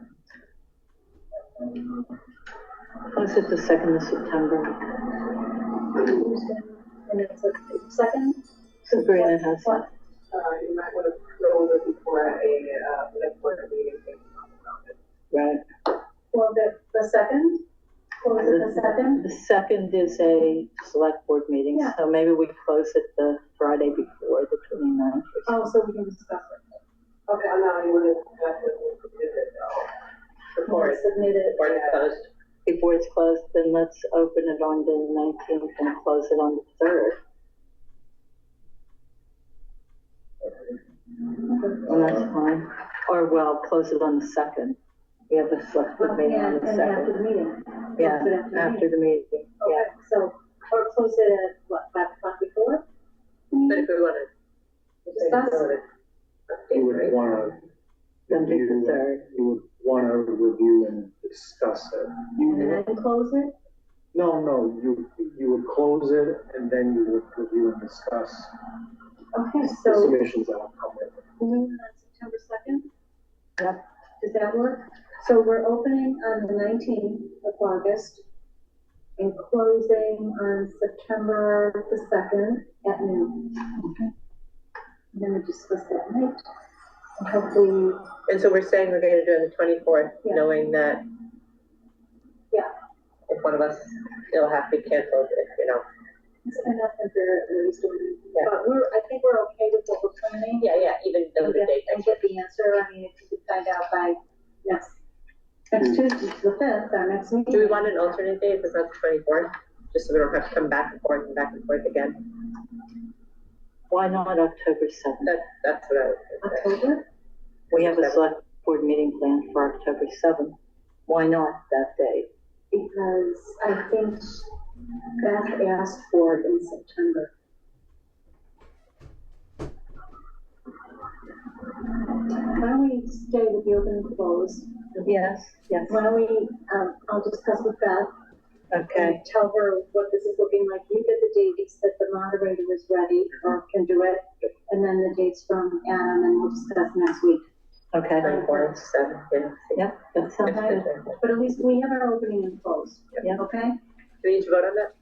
Speaker 1: Close it the 2nd of September.
Speaker 4: And it's the 2nd?
Speaker 1: Sabrina has
Speaker 4: What?
Speaker 5: You might want to close it before a select board meeting.
Speaker 1: right.
Speaker 4: Well, the 2nd? Close it the 2nd?
Speaker 1: The 2nd is a select board meeting,
Speaker 4: Yeah.
Speaker 1: so maybe we close it the Friday before, the 29th.
Speaker 4: Oh, so we can discuss it.
Speaker 5: Okay, now you want to discuss it before it's
Speaker 4: Submitted.
Speaker 5: closed.
Speaker 1: Before it's closed, then let's open it on the 19th and close it on the 3rd. Well, that's fine. Or, well, close it on the 2nd. We have a select board meeting on the
Speaker 4: And after
Speaker 1: 2nd.
Speaker 4: the meeting.
Speaker 1: Yeah,
Speaker 4: Close it
Speaker 1: after the meeting, yeah.
Speaker 4: Okay, so, or close it at what, 5 o'clock before?
Speaker 5: But if we want to
Speaker 4: Discuss?
Speaker 8: you would want
Speaker 1: Then do the 3rd.
Speaker 8: you would want to review and discuss it.
Speaker 4: And then close it?
Speaker 8: No, you would close it and then you would review and discuss
Speaker 4: Okay,
Speaker 8: the
Speaker 4: so
Speaker 8: submissions that will come with it.
Speaker 4: noon on September 2nd?
Speaker 1: Yep.
Speaker 4: Does that work? So we're opening on the 19th of August and closing on September the 2nd at noon.
Speaker 1: Okay.
Speaker 4: And then we discuss that night. And hopefully,
Speaker 5: And so we're saying we're going to do it on the 24th,
Speaker 4: Yeah.
Speaker 5: knowing that
Speaker 4: yeah,
Speaker 5: if one of us, it'll have to be canceled,
Speaker 4: it's enough for at least a week.
Speaker 5: Yeah.
Speaker 4: But I think we're okay with what we're planning.
Speaker 5: Yeah, even though
Speaker 4: And
Speaker 5: the date.
Speaker 4: get the answer. I mean, if you could find out by next Tuesday, the 5th, our next meeting.
Speaker 5: Do we want an alternate date if it's not the 24th? Just so we don't have to come back and forth again?
Speaker 1: Why not October 7th?
Speaker 5: That's what I was going to say.
Speaker 4: October?
Speaker 1: We have a select board meeting planned for October 7th. Why not that day?
Speaker 4: Because I think Beth asked for it in September. Why don't we stay with the open and close?
Speaker 1: Yes, yes.
Speaker 4: Why don't we, I'll discuss with Beth
Speaker 1: Okay,
Speaker 4: and tell her what this is looking like. You get the dates that the moderator is ready or can do it, and then the dates from Adam, and we'll discuss next week.
Speaker 1: okay.
Speaker 5: 24th, 7th, yeah.
Speaker 1: Yep, that sounds
Speaker 4: Okay.
Speaker 1: good.
Speaker 4: But at least we have our opening and close.
Speaker 1: Yep.
Speaker 4: Okay?
Speaker 5: Do we need to vote on that?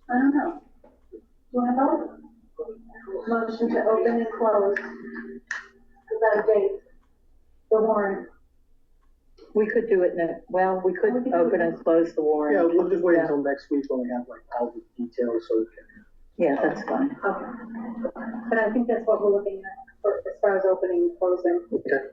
Speaker 4: I don't know. Do I vote? Motion to open and close. Without a date. The warrant.
Speaker 1: We could do it we could
Speaker 4: We could do
Speaker 1: open
Speaker 4: it.
Speaker 1: and close the warrant.
Speaker 8: Yeah, we'll just wait
Speaker 1: Yeah.
Speaker 8: until next week when we have like all the details so we can.
Speaker 1: Yeah, that's fine.
Speaker 4: Okay. But I think that's what we're looking at for, as far as opening and closing.
Speaker 8: Okay.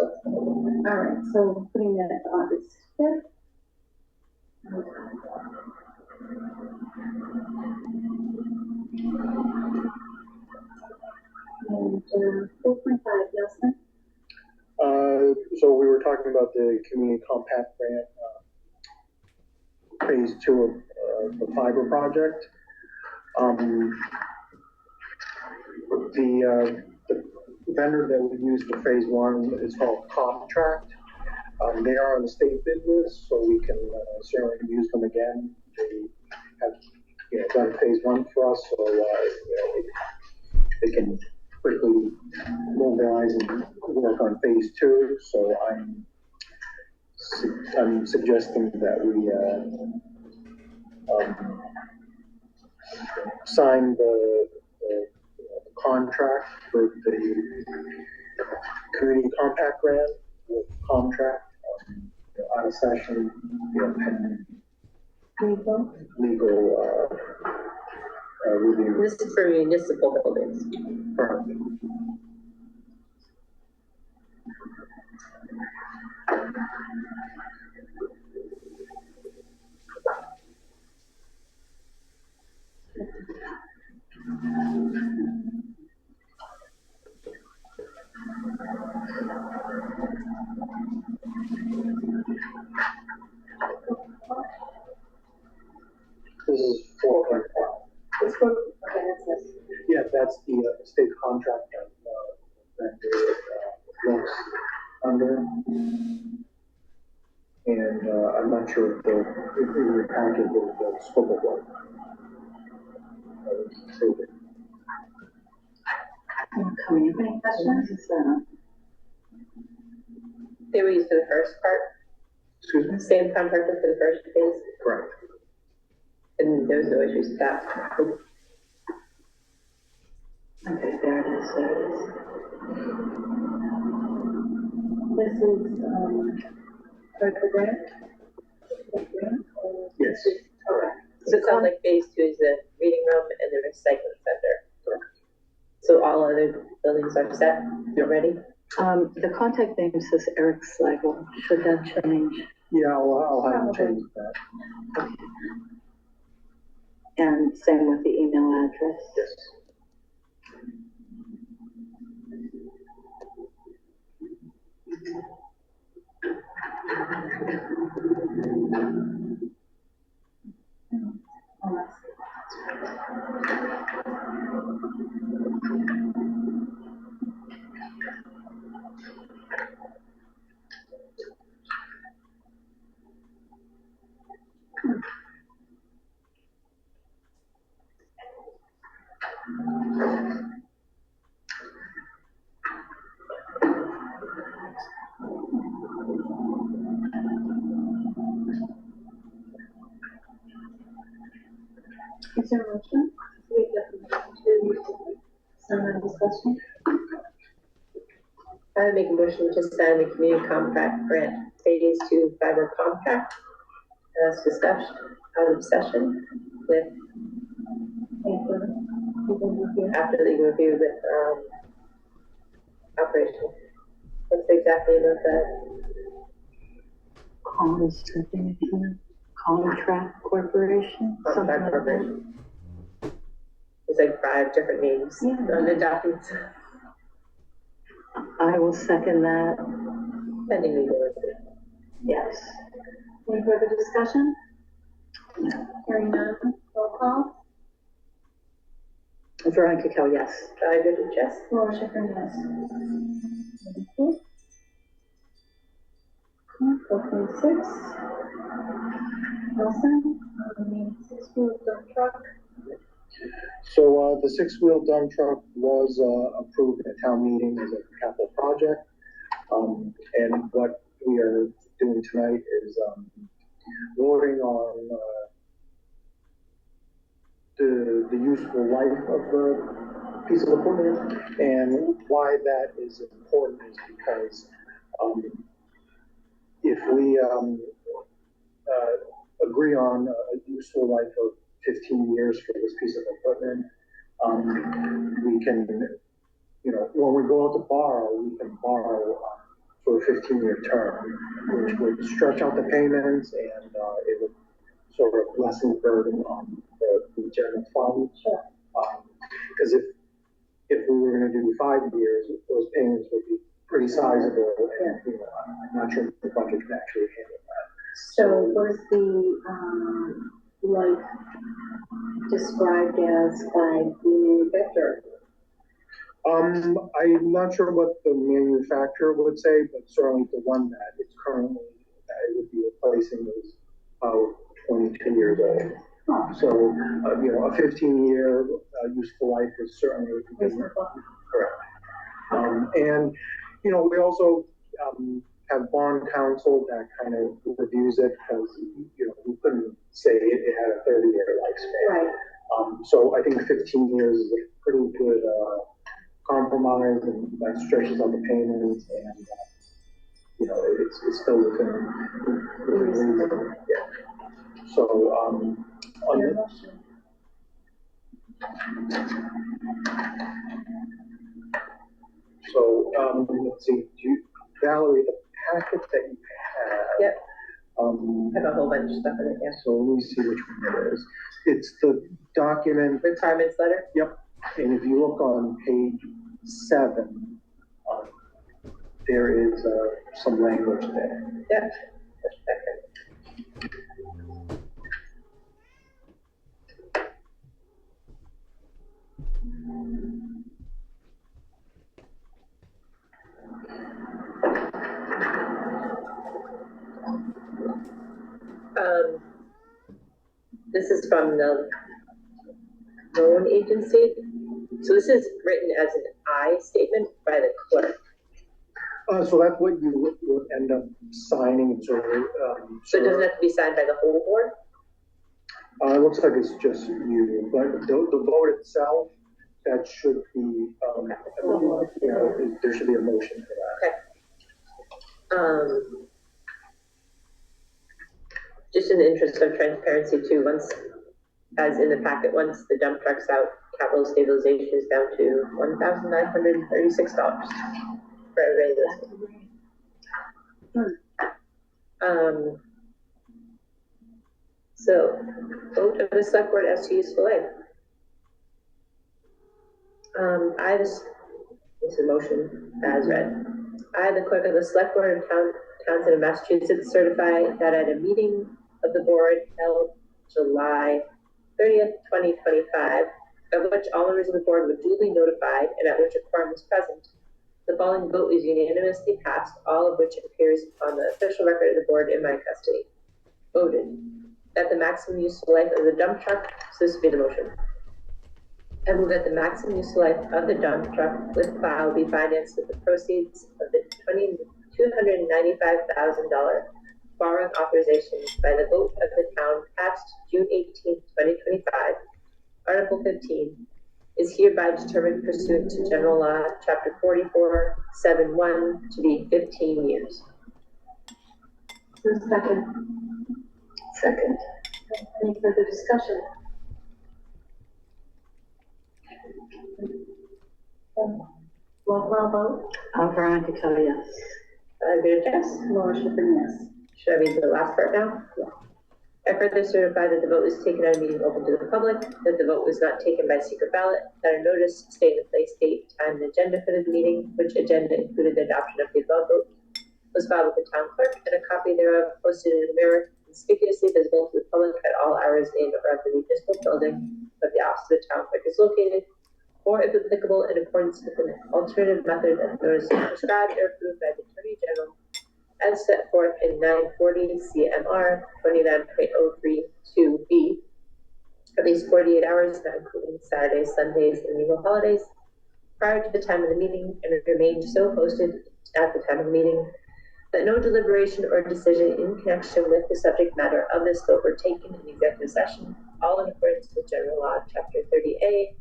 Speaker 4: All right, so we're putting that at August 5th. And 4.5, Nelson.
Speaker 8: So we were talking about the community compact grant, phase 2 of the fiber project. The vendor that we used for phase 1 is called Contract. They are on the state bid list, so we can certainly use them again. They have, done phase 1 for us, so they can quickly mobilize and work on phase 2. So I'm suggesting that we sign the contract for the community compact grant with Contract out of session, pending legal review.
Speaker 5: This is for municipal buildings.
Speaker 8: Correct. This is 4.5.
Speaker 4: It's for, okay, that's this.
Speaker 8: Yeah, that's the state contract that works under. And I'm not sure if we counted the scope of work.
Speaker 1: Any questions?
Speaker 5: They were used for the first part,
Speaker 8: Excuse me?
Speaker 5: same contractor for the first phase,
Speaker 8: Correct.
Speaker 5: and there was no issues with that.
Speaker 1: Okay, there it is, there it is.
Speaker 4: This is, for the grant? The grant or?
Speaker 8: Yes.
Speaker 5: Correct. So it sounds like phase 2 is the reading room and the recycling center. So all other buildings are set, you're ready?
Speaker 1: The contact name says Eric Slagle. Should that change?
Speaker 8: Yeah, I'll have them change that.
Speaker 1: And same with the email address?
Speaker 8: Yes.
Speaker 4: Is there a motion? Some discussion?
Speaker 5: I would make a motion to sign the community compact grant phase 2 fiber contract as discussed out of session with after the review with operation. What's exactly about that?
Speaker 1: Contract Corporation?
Speaker 5: Contract corporation. There's like 5 different names on the documents.
Speaker 1: I will second that.
Speaker 5: Pending legal review.
Speaker 1: Yes.
Speaker 4: Any further discussion? Hearing none, roll call.
Speaker 1: Veronica Kell, yes.
Speaker 5: Good and Jess.
Speaker 4: Laura Schiffern, yes. Thank you. 4.6. Nelson, the 6-wheel dump truck.
Speaker 8: So the 6-wheel dump truck was approved at town meeting as a capital project. And what we are doing tonight is voting on the useful life of the piece of equipment. And why that is important is because if we agree on a useful life of 15 years for this piece of equipment, we can, when we go out to borrow, we can borrow for a 15-year term, which would stretch out the payments and it would sort of lessen the burden on the general fund.
Speaker 4: Sure.
Speaker 8: Because if we were gonna do 5 years, those payments would be pretty sizable, and, you know, I'm not sure if the budget can actually handle that.
Speaker 4: So was the, life described as by the manufacturer?
Speaker 8: I'm not sure what the manufacturer would say, but certainly the one that it's currently, that it would be replacing is 22 years old.
Speaker 4: Oh.
Speaker 8: So, you know, a 15-year useful life is certainly correct. And, you know, we also have bond counsel that kind of reviews it, because, you know, we couldn't say it had a 30-year lifespan.
Speaker 4: Right.
Speaker 8: So I think 15 years is a pretty good compromise, and that stretches out the payments, and you know, it's still within reason. Yeah. So on the, so let's see, Valerie, the packet that you have.
Speaker 5: Yep.
Speaker 8: I
Speaker 5: have a whole bunch of stuff in it, yeah.
Speaker 8: So let me see which one it is. It's the document.
Speaker 5: Retirements letter?
Speaker 8: Yep. And if you look on page 7, there is some language there.
Speaker 5: Yep. This is from the loan agency. So this is written as an I statement by the clerk.
Speaker 8: So that's what you would end up signing. So
Speaker 5: it doesn't have to be signed by the whole board?
Speaker 8: It looks like it's just you, but the vote itself, that should be, you know, there should be a motion for that.
Speaker 5: Okay. Just in the interest of transparency too, once, as in the packet, once the dump truck's out, capital stabilization is down to $1,936 for everybody listening. So, vote of the select board as to useful life. This is a motion as read. I, the clerk of the select board of Townsend of Massachusetts, certify that at a meeting of the board held July 30th, 2025, of which all members of the board were duly notified and at which a quorum was present, the following vote was unanimously passed, all of which appears on the official record of the board in my custody. Voted that the maximum useful life of the dump truck, so this would be the motion. I move that the maximum useful life of the dump truck with plow be financed with the proceeds of the $295,000 borrowing authorization by the vote of the town passed June 18th, 2025, Article 15, is hereby determined pursuant to General Law, Chapter 44(7)(1) to be 15 years.
Speaker 4: Second.
Speaker 5: Second.
Speaker 4: Any further discussion? Roll call vote.
Speaker 1: Veronica Kelly, yes.
Speaker 5: Yes.
Speaker 4: Laura Schiffern, yes.
Speaker 5: Should I read the last part now?
Speaker 4: Yeah.
Speaker 5: I further certify that the vote was taken at a meeting open to the public, that the vote was not taken by secret ballot, that a notice stating the place, date, time, and agenda for the meeting, which agenda included the adoption of the above vote, was filed with the town clerk, and a copy thereof posted in the mirror, conspicuously visible to the public at all hours in or of the municipal building where the office of the town clerk is located, or if applicable, in accordance with an alternative method of notice prescribed or approved by the Attorney General, as set forth in 940 CMR 29.032B, at least 48 hours, not including Saturdays, Sundays, and legal holidays, prior to the time of the meeting, and it remained so posted at the time of the meeting, that no deliberation or decision in connection with the subject matter of this vote were taken in executive session, all in accordance with General Law, Chapter 30A,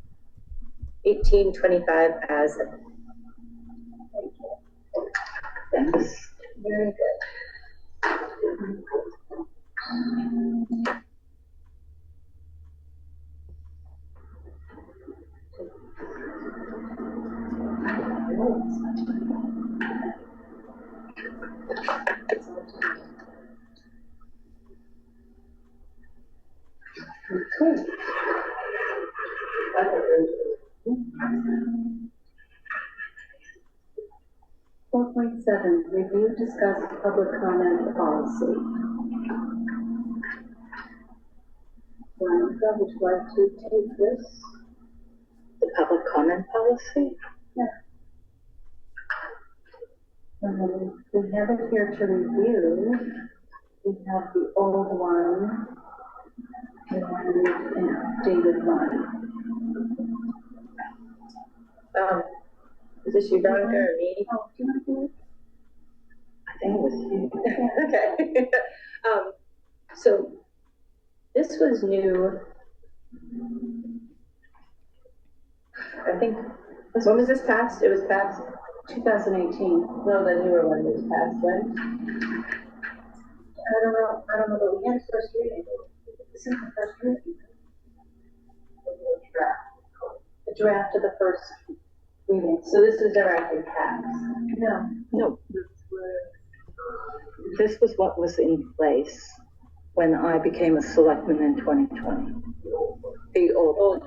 Speaker 5: 1825 as amended.
Speaker 1: Thanks.
Speaker 5: Very good.
Speaker 4: 4.7, review, discuss public comment policy. Veronica, would you like to take this?
Speaker 1: The public comment policy?
Speaker 4: Yeah. We have it here to review. We have the old one, and an updated one.
Speaker 5: Is this you, Veronica, or me?
Speaker 4: Oh, do you want to do it?
Speaker 1: I think it was you.
Speaker 5: Okay. So this was new. I think, when was this passed? It was passed
Speaker 4: 2018.
Speaker 5: No, the newer one was passed, right?
Speaker 4: I don't know, but we had a first reading. This is the first reading. The draft of the first reading.
Speaker 5: So this is directly passed.
Speaker 4: No.
Speaker 1: No. This was what was in place when I became a selectman in 2020. The old one.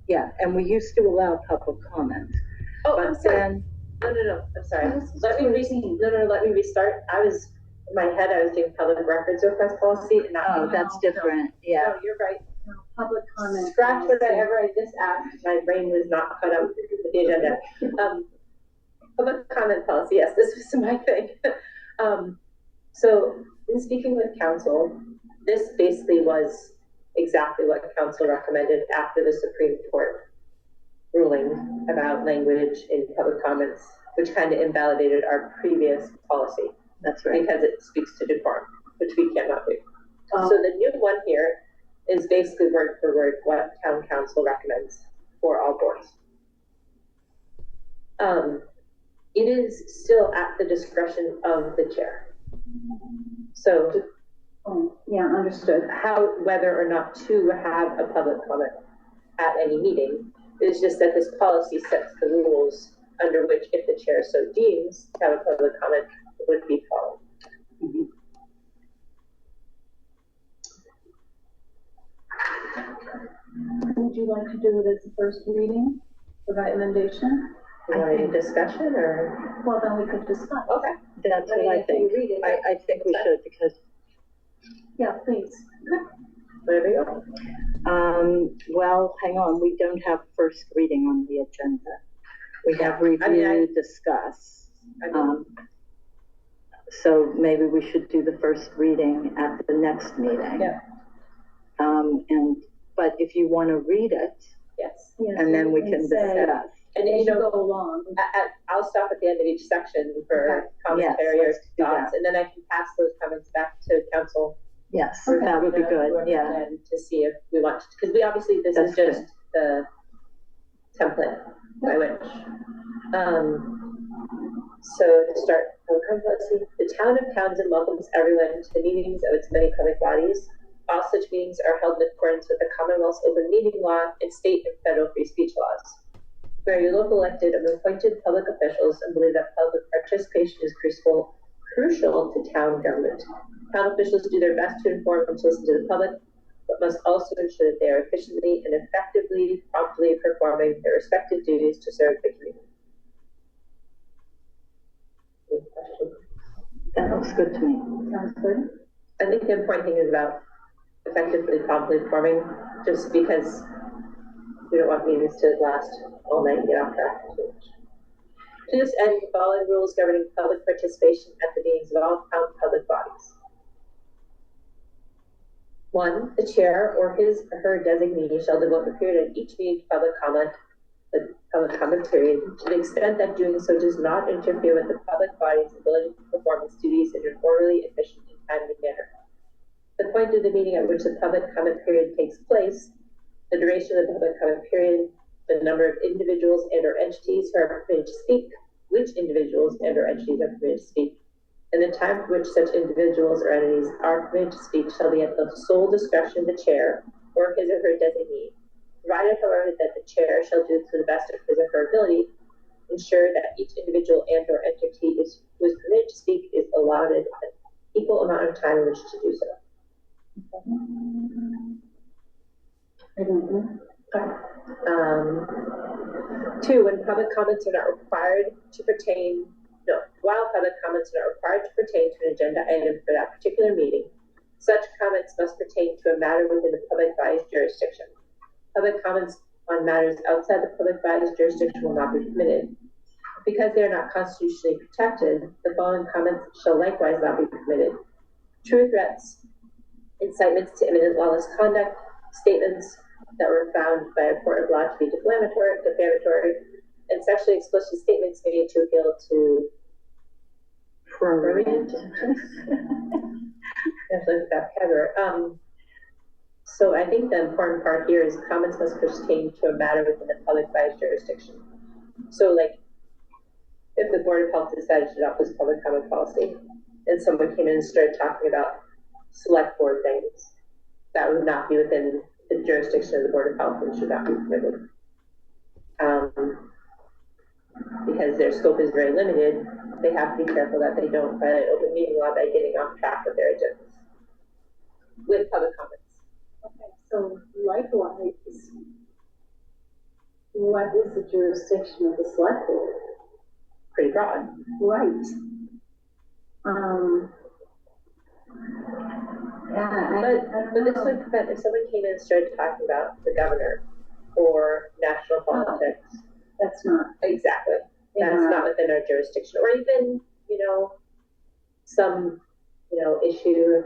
Speaker 1: Yeah, and we used to allow public comment.
Speaker 5: Oh,
Speaker 1: but
Speaker 5: I'm sorry.
Speaker 1: then,
Speaker 5: No, I'm sorry.
Speaker 4: Oh, this is
Speaker 5: Let me restart. In my head, I was doing public records request policy, and
Speaker 1: that's different, yeah.
Speaker 5: No, you're right.
Speaker 4: No, public comment.
Speaker 5: Scratch
Speaker 4: policy.
Speaker 5: whatever I just asked. My brain was not caught up with the agenda. Public comment policy, yes, this was my thing. So in speaking with council, this basically was exactly what council recommended after the Supreme Court ruling about language in public comments, which kind of invalidated our previous policy.
Speaker 1: That's right.
Speaker 5: Because it speaks to decorum, which we cannot do. So the new one here is basically word for word what town council recommends for all boards. It is still at the discretion of the chair. So,
Speaker 4: yeah, understood.
Speaker 5: Whether or not to have a public comment at any meeting, it's just that this policy sets the rules under which, if the chair so deems to have a public comment, it would be followed.
Speaker 1: Mm-hmm.
Speaker 4: Would you like to do it as the first reading, the recommendation?
Speaker 5: You want any discussion, or?
Speaker 4: Well, then we could discuss.
Speaker 5: Okay.
Speaker 1: That's what I think. I think we should, because.
Speaker 4: Yeah, please.
Speaker 5: Whatever you want.
Speaker 1: Well, hang on, we don't have first reading on the agenda. We have review, discuss. So maybe we should do the first reading at the next meeting.
Speaker 5: Yeah.
Speaker 1: But if you want to read it,
Speaker 5: Yes.
Speaker 1: and then we can discuss.
Speaker 5: And you know,
Speaker 4: go along.
Speaker 5: I'll stop at the end of each section for commentary
Speaker 1: Yes,
Speaker 5: or thoughts, and then I can pass those comments back to council.
Speaker 1: Yes, that would be good, yeah.
Speaker 5: And to see if we want, because we obviously, this is just the template by which. So to start, let's see, the town of Townsend welcomes everyone to the meetings of its many public bodies. All such meetings are held in accordance with the Commonwealth's open meeting law and state and federal free speech laws. We are your local elected and appointed public officials and believe that public participation is crucial to town government. Town officials do their best to inform and to listen to the public, but must also ensure that they are efficiently and effectively, promptly performing their respective duties to serve the community. Any questions?
Speaker 1: That looks good to me.
Speaker 4: Sounds good.
Speaker 5: I think the important thing is about effectively, promptly performing, just because we don't want meetings to last all night and get off track. To this end, the following rules governing public participation at the meetings of all town public bodies. 1, the chair or his or her designee shall devote a period at each meeting to public comment, the public comment period, to the extent that doing so does not interfere with the public body's ability to perform its duties in an orderly, efficient, and timely manner. The point of the meeting at which the public comment period takes place, the duration of the public comment period, the number of individuals and or entities who are permitted to speak, which individuals and or entities are permitted to speak, and the time for which such individuals or entities are permitted to speak shall be at the sole discretion of the chair or his or her designee, provided, however, that the chair shall do to the best of his or her ability, ensure that each individual and or entity who is permitted to speak is allowed an equal amount of time in which to do so. 2, when public comments are not required to pertain, no, while public comments are not required to pertain to an agenda item for that particular meeting, such comments must pertain to a matter within the public body's jurisdiction. Public comments on matters outside the public body's jurisdiction will not be permitted. Because they are not constitutionally protected, the following comments shall likewise not be permitted. True threats, incitements to imminent lawless conduct, statements that were found by a court of law to be defamatory, and sexually explicit statements made to appeal to prurient. That cover. So I think the important part here is comments must pertain to a matter within the public body's jurisdiction. So, like, if the Board of Health decided to adopt this public comment policy, and someone came in and started talking about select board things, that would not be within the jurisdiction of the Board of Health and should not be permitted. Because their scope is very limited, they have to be careful that they don't violate open meeting law by getting off track with their agendas with public comments.
Speaker 4: Okay, so likewise, what is the jurisdiction of the select board?
Speaker 5: Pretty broad.
Speaker 4: Right. Yeah,
Speaker 5: but this would prevent if someone came in and started talking about the governor or national politics.
Speaker 4: That's not.
Speaker 5: Exactly. That's not within our jurisdiction. Or even, some, issue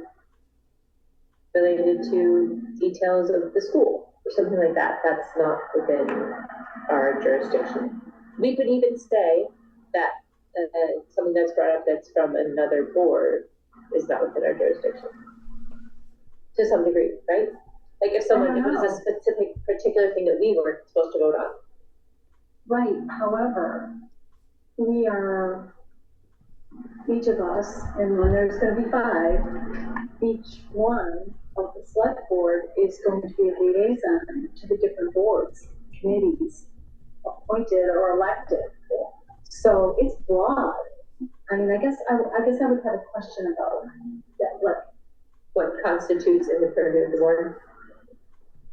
Speaker 5: related to details of the school or something like that. That's not within our jurisdiction. We could even say that something that's brought up that's from another board is not within our jurisdiction. To some degree, right? Like if it was a specific particular thing that we weren't supposed to vote on.
Speaker 4: Right, however, we are, each of us, and when there's going to be 5, each one of the select board is going to be a liaison to the different boards, committees, appointed or elected. So it's broad. I mean, I guess I would have a question about that, like,
Speaker 5: what constitutes in the purview of the board?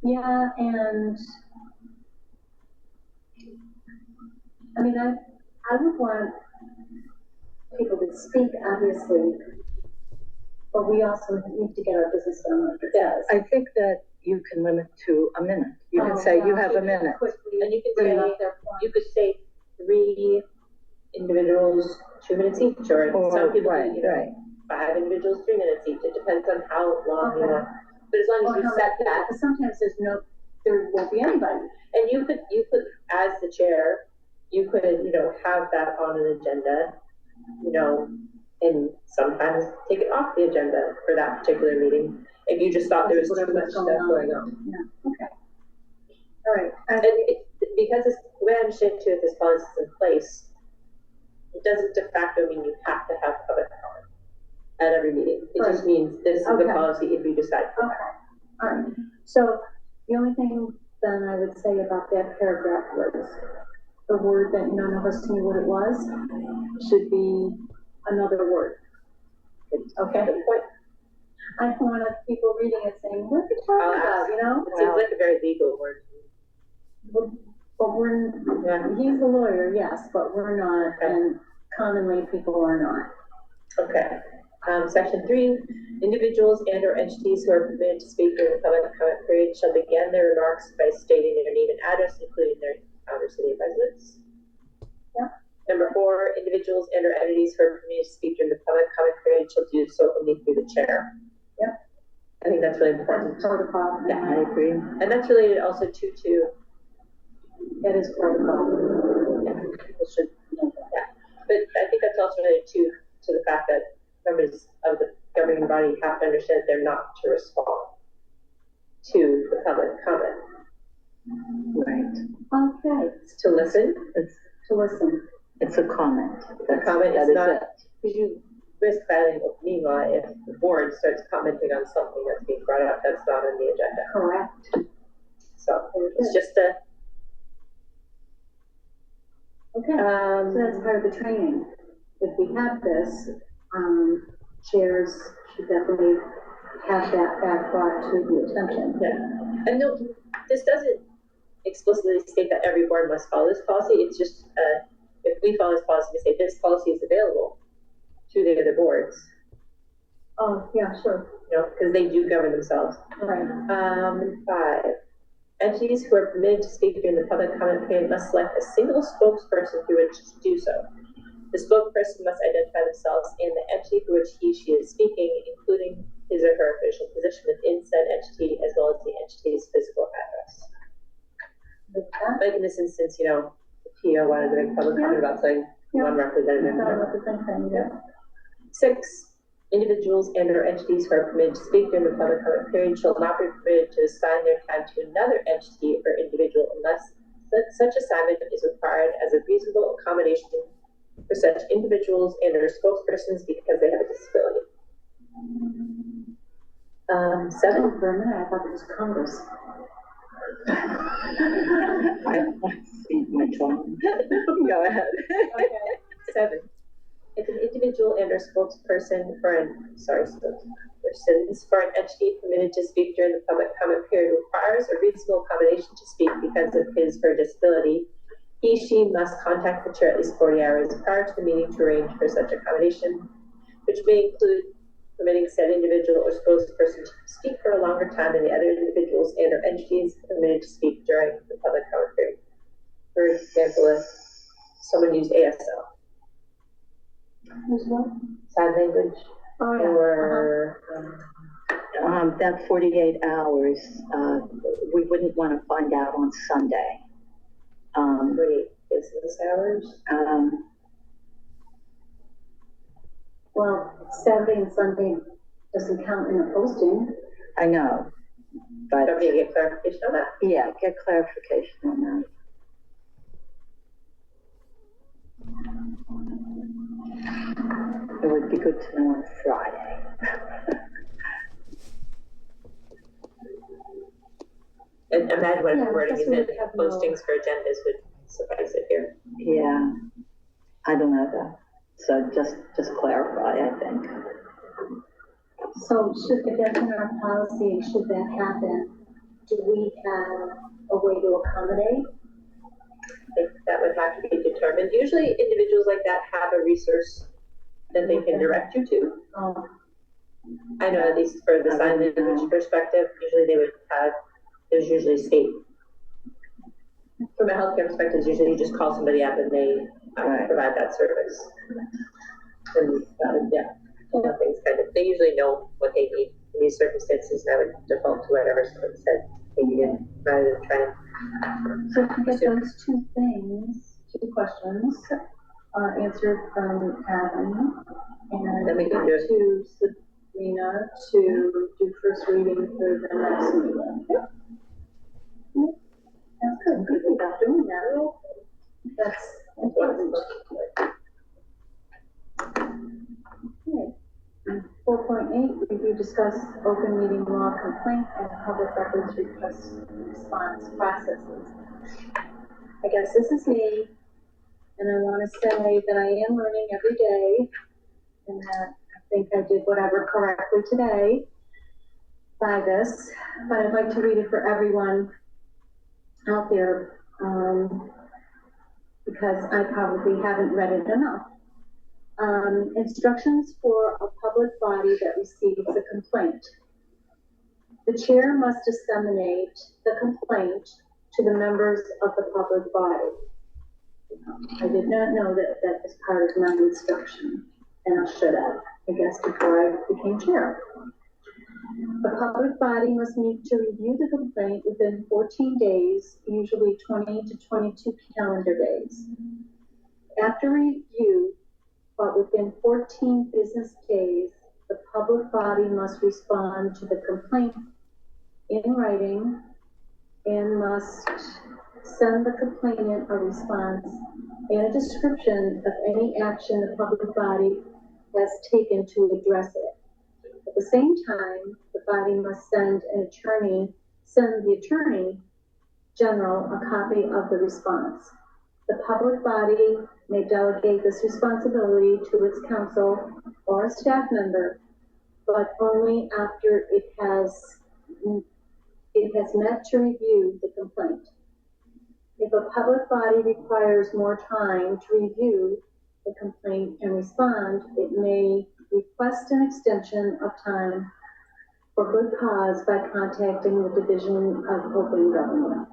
Speaker 4: Yeah, and I mean, I would want people to speak, obviously, but we also need to get our business done.
Speaker 1: Yeah, I think that you can limit to a minute. You can say you have a minute.
Speaker 5: And you could say 3 individuals 2 minutes each, or some people do, 5 individuals 3 minutes each. It depends on how long you want. But as long as you set that,
Speaker 4: sometimes there won't be anybody.
Speaker 5: And you could, as the chair, you could, have that on an agenda, and sometimes take it off the agenda for that particular meeting if you just thought there was too much stuff going on.
Speaker 4: Yeah. Okay. All right.
Speaker 5: And because the way I understand too, if this policy is in place, it doesn't de facto mean you have to have public comment at every meeting. It just means this is the policy if you decide to.
Speaker 4: Okay. All right. So the only thing then I would say about that paragraph was the word that none of us knew what it was should be another word. Okay.
Speaker 5: Good point.
Speaker 4: I don't want people reading it saying, what are you talking about,
Speaker 5: It seems like a very legal word.
Speaker 4: But he's a lawyer, yes, but we're not, and commonly people are not.
Speaker 5: Okay. Section 3, individuals and or entities who are permitted to speak during the public comment period shall begin their remarks by stating their name and address, including their town or city of residence.
Speaker 4: Yeah.
Speaker 5: Number 4, individuals and or entities who are permitted to speak during the public comment period shall do so only through the chair.
Speaker 4: Yep.
Speaker 5: I think that's really important.
Speaker 4: That's protocol.
Speaker 5: Yeah,
Speaker 1: I agree.
Speaker 5: And that's related also to
Speaker 4: that is protocol.
Speaker 5: Yeah, people should know that. Yeah. But I think that's also related to the fact that members of the governing body have to understand they're not to respond to the public comment.
Speaker 1: Right.
Speaker 4: Okay.
Speaker 5: It's to listen.
Speaker 1: It's
Speaker 4: to listen.
Speaker 1: It's a comment.
Speaker 5: The comment is not, because you risk violating open meeting law if the board starts commenting on something that's being brought up that's not on the agenda.
Speaker 4: Correct.
Speaker 5: So it's just a.
Speaker 4: Okay. So that's part of the training. If we have this, chairs should definitely have that back brought to the attention.
Speaker 5: Yeah. And no, this doesn't explicitly state that every board must follow this policy. It's just, if we follow this policy, we say this policy is available to the other boards.
Speaker 4: Oh, yeah, sure.
Speaker 5: You know, because they do govern themselves.
Speaker 4: Right.
Speaker 5: 5. Entities who are permitted to speak during the public comment period must select a single spokesperson through which to do so. The spokesperson must identify themselves and the entity for which she is speaking, including his or her official position within said entity, as well as the entity's physical address. Like in this instance, you know, if PO wanted to make public comment about something, one representative. 6. Individuals and or entities who are permitted to speak during the public comment period shall not be permitted to assign their time to another entity or individual unless such assignment is required as a reasonable accommodation for such individuals and or spokespersons because they have a disability. 7.
Speaker 4: For a minute, I thought it was Congress.
Speaker 1: I see my phone.
Speaker 5: Go ahead. Okay. 7. If an individual and or spokesperson for an entity permitted to speak during the public comment period requires a reasonable accommodation to speak because of his or her disability, she must contact the chair at least 40 hours prior to the meeting to arrange for such accommodation, which may include permitting said individual or spokesperson to speak for a longer time than the other individuals and or entities permitted to speak during the public comment period. For example, if someone used ASL. Sign language.
Speaker 4: Oh, yeah.
Speaker 5: Or
Speaker 1: that 48 hours, we wouldn't want to find out on Sunday.
Speaker 5: 48 business hours.
Speaker 4: Well, Saturday and Sunday doesn't count in the posting.
Speaker 1: I know, but
Speaker 5: Don't you get clarification on that?
Speaker 1: yeah, get clarification on that. It would be good to know on Friday.
Speaker 5: And imagine what
Speaker 4: Yeah,
Speaker 5: wording
Speaker 4: that's
Speaker 5: is
Speaker 4: what
Speaker 5: in
Speaker 4: we have
Speaker 5: postings for agendas would suffice it here.
Speaker 1: Yeah, I don't know that. So just clarify, I think.
Speaker 4: So should, if that's in our policy, should that happen, do we have a way to accommodate?
Speaker 5: I think that would have to be determined. Usually individuals like that have a resource that they can direct you to. I know at least for the sign language perspective, usually they would have, there's usually state. From a healthcare perspective, usually you just call somebody up and they provide that service. And things kind of, they usually know what they need in these circumstances, and I would default to whatever someone said they needed rather than trying.
Speaker 4: So if you get those two questions, answered from Adam, and
Speaker 5: then we can do it
Speaker 4: to Sabrina to do first reading for the next meeting. Okay. That's good. Good about doing that. That's important. Okay. 4.8, review, discuss open meeting law complaint and public records request response processes. I guess this is me, and I want to say that I am learning every day, and that I think I did whatever correctly today by this, but I'd like to read it for everyone out there, because I probably haven't read it enough. Instructions for a public body that receives a complaint. The chair must disseminate the complaint to the members of the public body. I did not know that that was part of my instruction, and I should have, I guess, before I became chair. The public body must meet to review the complaint within 14 days, usually 20 to 22 calendar days. After review, but within 14 business days, the public body must respond to the complaint in writing and must send the complainant a response and a description of any action the public body has taken to address it. At the same time, the body must send the attorney general a copy of the response. The public body may delegate this responsibility to its counsel or a staff member, but only after it has met to review the complaint. If a public body requires more time to review the complaint and respond, it may request an extension of time for good cause by contacting the Division of Open Government.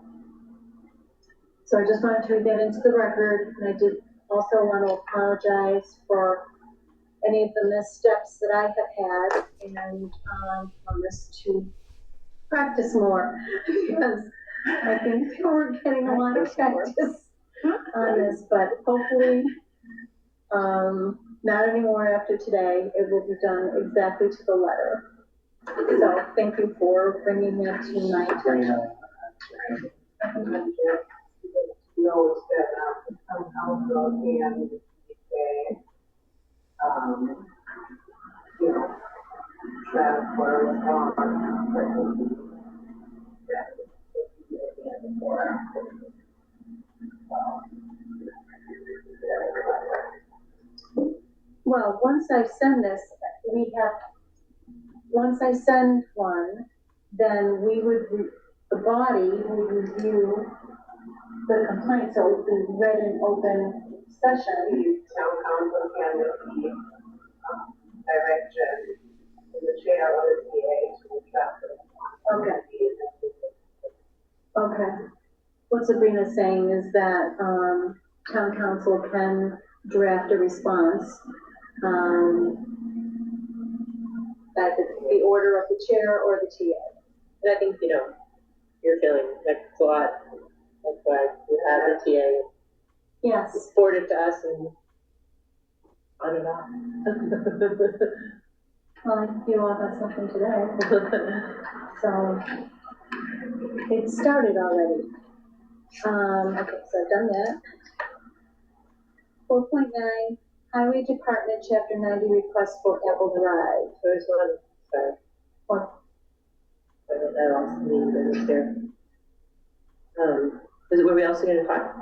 Speaker 4: So I just wanted to read that into the record, and I did also want to apologize for any of the missteps that I have had, and promise to practice more, because I think we're getting a lot of practice on this, but hopefully, not anymore after today. It will be done exactly to the letter. So thank you for bringing that to my attention.
Speaker 11: Knows that town council can say, you know, transfer
Speaker 4: Well, once I send this, once I send one, then we would, the body would review the complaint, so it would be read in open session.
Speaker 11: the town council can receive direction from the chair or the TA to transfer.
Speaker 4: Okay. Okay. What Sabrina's saying is that, town council can draft a response, at the order of the chair or the TA.
Speaker 2: And I think, you know, you're feeling like it's a lot. That's why we have the TA
Speaker 4: Yes.
Speaker 2: forward it to us and on and off.
Speaker 4: Well, I think you all have something today. So, it started already. Okay, so I've done that. 4.9, Highway Department, Chapter 90, request for Apple Drive.
Speaker 2: There's one, sorry.
Speaker 4: Or,
Speaker 2: I lost the meeting this year. Were we also going to talk?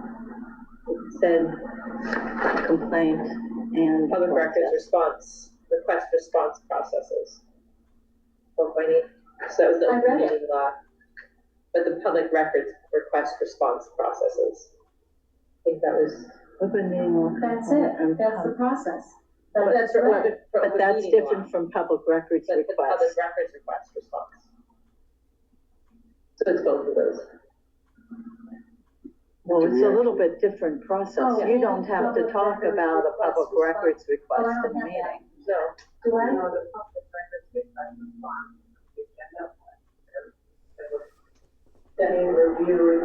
Speaker 2: It said
Speaker 1: Complaint and.
Speaker 2: public records response, request response processes. 4.8. So that was the
Speaker 4: I
Speaker 2: open
Speaker 4: read it.
Speaker 2: meeting law. But the public records request response processes. I think that was
Speaker 1: Open meeting law.
Speaker 4: that's it, that's the process. That's
Speaker 2: for
Speaker 4: right.
Speaker 2: open- for
Speaker 1: But
Speaker 2: open
Speaker 1: that's
Speaker 2: meeting
Speaker 1: different
Speaker 2: law.
Speaker 1: from public records
Speaker 2: That's the public
Speaker 1: request.
Speaker 2: records request response. So it's both of those.
Speaker 1: Well, it's a little bit different process.
Speaker 4: Oh,
Speaker 1: You
Speaker 4: yeah.
Speaker 1: don't have to
Speaker 4: Public
Speaker 1: talk
Speaker 4: records
Speaker 1: about a
Speaker 4: request
Speaker 1: public
Speaker 4: response.
Speaker 1: records
Speaker 4: Oh, I
Speaker 1: request
Speaker 4: don't
Speaker 1: in a
Speaker 4: have that.
Speaker 1: meeting.
Speaker 2: No.
Speaker 4: Do I?
Speaker 11: No, the public records request response. You can have being reviewed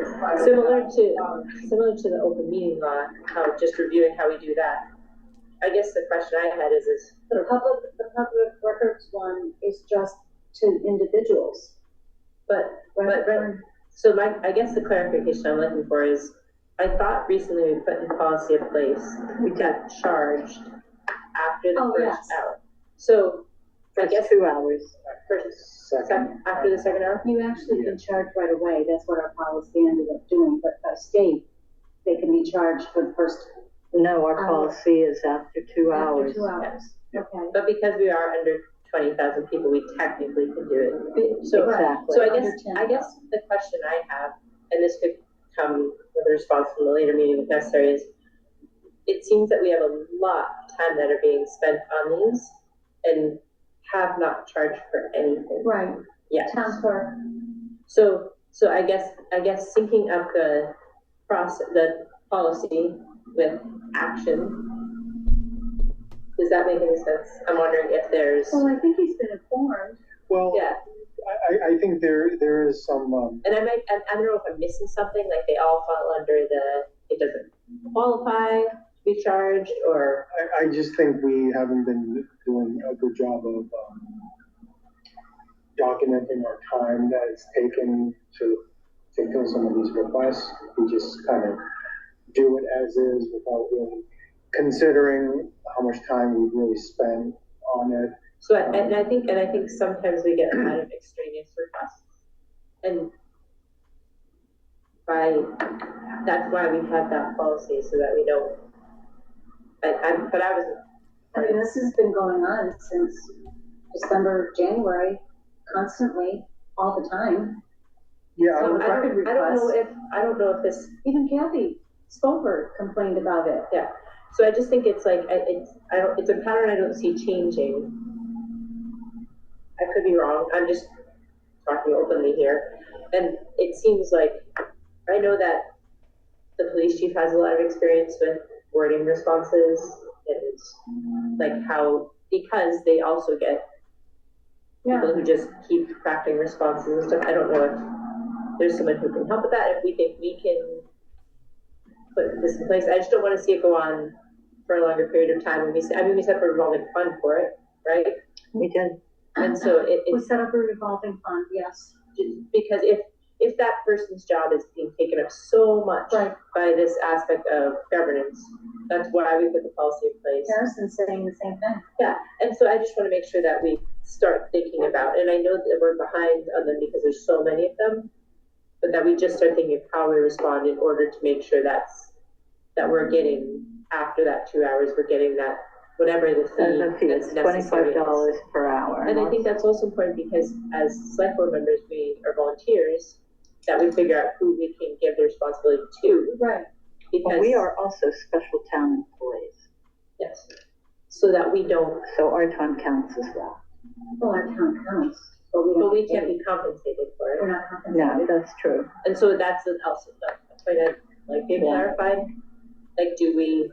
Speaker 11: as part of
Speaker 2: Similar
Speaker 11: the-
Speaker 2: similar to the open meeting law, how just reviewing how we do that. I guess the question I had is
Speaker 4: The public records one is just to individuals.
Speaker 2: but
Speaker 4: Rather
Speaker 2: so I guess the clarification I'm looking for is, I thought recently we put in policy in place, we got charged after the
Speaker 4: Oh,
Speaker 2: first
Speaker 4: yes.
Speaker 2: hour. So I guess
Speaker 1: 2 hours.
Speaker 2: after the second hour?
Speaker 4: You actually can charge right away, that's what our policy ended up doing, but by state, they can be charged for the first,
Speaker 1: No, our
Speaker 4: Hour.
Speaker 1: policy is after 2
Speaker 4: after
Speaker 1: hours.
Speaker 4: 2 hours. Okay.
Speaker 2: But because we are under 20,000 people, we technically can do it. So,
Speaker 1: Exactly.
Speaker 2: so I
Speaker 4: Under
Speaker 2: guess
Speaker 4: 10,000.
Speaker 2: the question I have, and this could come with a response from the later meeting if necessary, is it seems that we have a lot of time that are being spent on these and have not charged for anything
Speaker 4: Right,
Speaker 2: yet.
Speaker 4: town clerk.
Speaker 2: So I guess syncing up the the policy with action, does that make any sense? I'm wondering if there's,
Speaker 4: Well, I think he's been informed.
Speaker 8: Well,
Speaker 2: yeah.
Speaker 8: I think there is some,
Speaker 2: And I don't know if I'm missing something, like they all fall under it doesn't qualify to be charged, or.
Speaker 8: I just think we haven't been doing a good job of documenting our time that it's taken to fulfill some of these requests. We just kind of do it as is without really considering how much time we've really spent on it.
Speaker 2: So, and I think sometimes we get a lot of extraneous requests, and that's why we have that policy, so that we don't.
Speaker 4: I mean, this has been going on since December, January, constantly, all the time.
Speaker 8: Yeah,
Speaker 9: So
Speaker 2: I don't know if this,
Speaker 9: even Kathy Spolver complained about it.
Speaker 2: yeah. So I just think it's like, it's a pattern I don't see changing. I could be wrong. I'm just talking openly here. And it seems like, I know that the police chief has a lot of experience with wording responses and like how, because they also get people who just keep crafting responses and stuff. I don't know if there's someone who can help with that. If we think we can put this in place, I just don't want to see it go on for a longer period of time. We set up a revolving fund for it, right?
Speaker 1: We did.
Speaker 2: And so
Speaker 4: We set up a revolving fund, yes.
Speaker 2: because if that person's job is being taken up so much by this aspect of governance, that's why we put the policy in place.
Speaker 4: Harrison's saying the same thing.
Speaker 2: Yeah, and so I just want to make sure that we start thinking about, and I know that we're behind on them because there's so many of them, but that we just start thinking of how we respond in order to make sure that we're getting, after that 2 hours, we're getting that, whatever the fee that's necessary.
Speaker 1: $25 per hour.
Speaker 2: And I think that's also important because as select board members, we are volunteers, that we figure out who we can give the responsibility to.
Speaker 4: Right.
Speaker 2: Because
Speaker 1: we are also special town employees.
Speaker 2: Yes. So that we don't.
Speaker 1: So our time counts as well.
Speaker 4: Well, our town counts,
Speaker 2: but we can't be compensated for it.
Speaker 4: We're not compensated.
Speaker 1: No, that's true.
Speaker 2: And so that's also a point I'd like to clarify. Like, do we,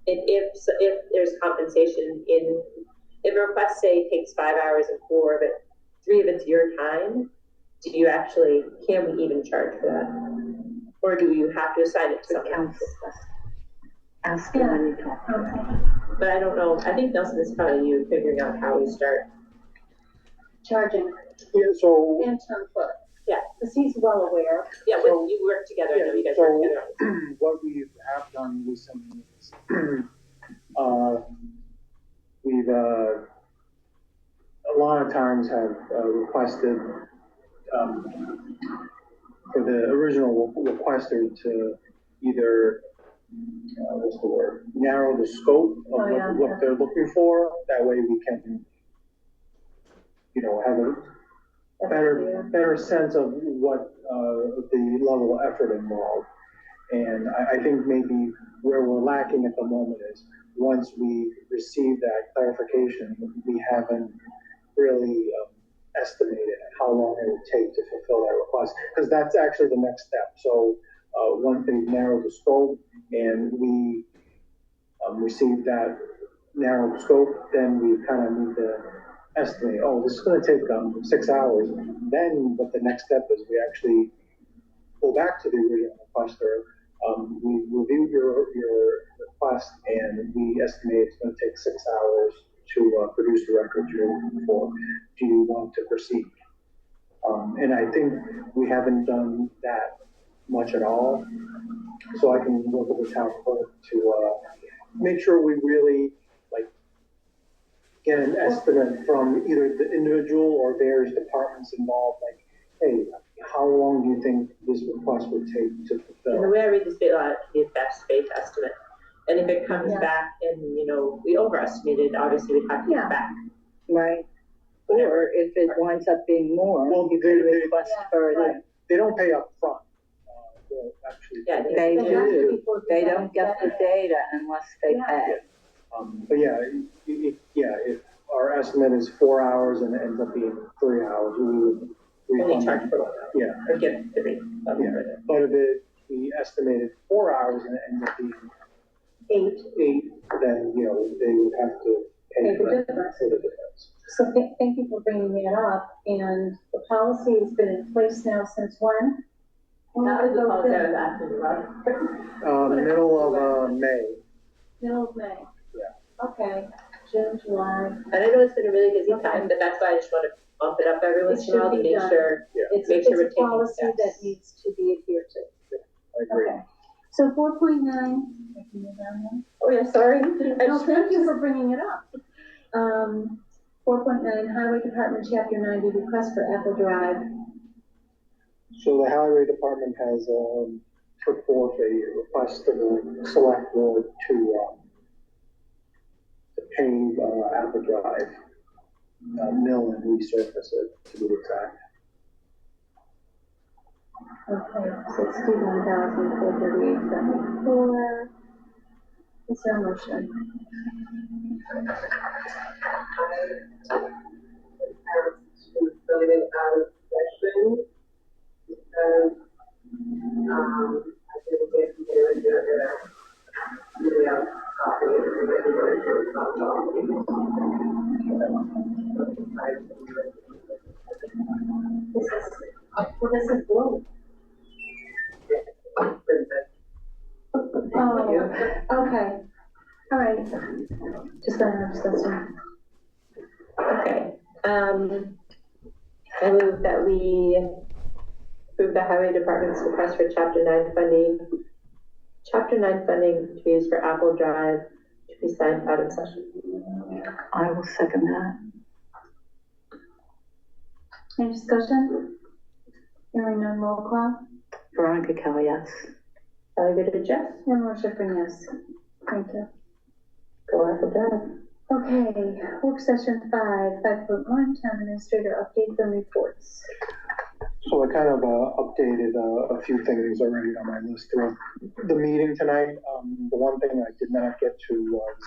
Speaker 2: if there's compensation if a request, say, takes 5 hours and 3 of it's your time, can we even charge for that? Or do you have to assign it to someone else?
Speaker 1: Ask them when you talk.
Speaker 2: But I don't know, I think Nelson is probably you figuring out how we start.
Speaker 4: Charging.
Speaker 8: Yeah, so.
Speaker 4: And town clerk.
Speaker 2: Yeah.
Speaker 4: Because he's well aware.
Speaker 2: Yeah, so, you work together, I know you guys work together.
Speaker 8: What we have done recently is, we've, a lot of times have requested, for the original requester to either, narrow the scope of what they're looking for. That way we can, have a better sense of what the level of effort involved. And I think maybe where we're lacking at the moment is once we receive that clarification, we haven't really estimated how long it would take to fulfill that request, because that's actually the next step. So once they've narrowed the scope and we receive that narrowed scope, then we kind of need to estimate, this is going to take 6 hours. Then what the next step is, we actually go back to the original requester. We reviewed your request and we estimate it's going to take 6 hours to produce the records you're looking for. Do you want to proceed? And I think we haven't done that much at all. So I can work with the town clerk to make sure we really get an estimate from either the individual or various departments involved. Like, hey, how long do you think this request would take to fulfill?
Speaker 2: And the way I read this bit law, it can be a best faith estimate. And if it comes back and, we overestimated, obviously we'd have to get back.
Speaker 1: Right. Or if it winds up being more, you can request further.
Speaker 8: They don't pay up front. Actually,
Speaker 1: they do. They don't get the data unless they pay.
Speaker 8: But if our estimate is 4 hours and it ends up being 3 hours, we would
Speaker 2: only charge for 1 hour.
Speaker 8: Yeah.
Speaker 2: Or get 3.
Speaker 8: But if we estimated 4 hours and it ends up being 8, then they would have to pay for the difference.
Speaker 4: So thank you for bringing that up. And the policy has been in place now since when?
Speaker 2: Middle of
Speaker 8: May.
Speaker 4: Middle of May.
Speaker 8: Yeah.
Speaker 4: Okay. June, July.
Speaker 2: And I know it's been a really busy time, but that's why I just want to bump it up every once in a while to make sure.
Speaker 4: It's
Speaker 2: we're
Speaker 4: a
Speaker 2: taking
Speaker 4: policy
Speaker 2: steps
Speaker 4: that needs to be adhered to.
Speaker 8: I agree.
Speaker 4: Okay. So 4.9.
Speaker 2: Oh yeah, sorry.
Speaker 4: No, thank you for bringing it up. 4.9, Highway Department Chapter 90 request for Apple Drive.
Speaker 8: So the Highway Department has put forth a request to the select board to pave Apple Drive, mill and resurface it, to be exact.
Speaker 4: Okay, 61,438.74. Is there a motion?
Speaker 11: To voted out of session because I didn't get to do it email copy.
Speaker 4: This is blue. Oh, okay. All right. Just let me discuss.
Speaker 5: Okay. I move that we approve the highway department's request for chapter 9 funding. Chapter 9 funding to be used for Apple Drive to be signed out of session.
Speaker 1: I will second that.
Speaker 4: Any discussion? Hearing none, roll call.
Speaker 1: Veronica Kelly, yes.
Speaker 5: Kelly Goodrich, yes.
Speaker 4: And Marcia Fring, yes. Thank you.
Speaker 5: Go Apple Drive.
Speaker 4: Okay, work session 5.1, town administrator updates and reports.
Speaker 8: So I kind of updated a few things already on my list throughout the meeting tonight. The one thing I did not get to was,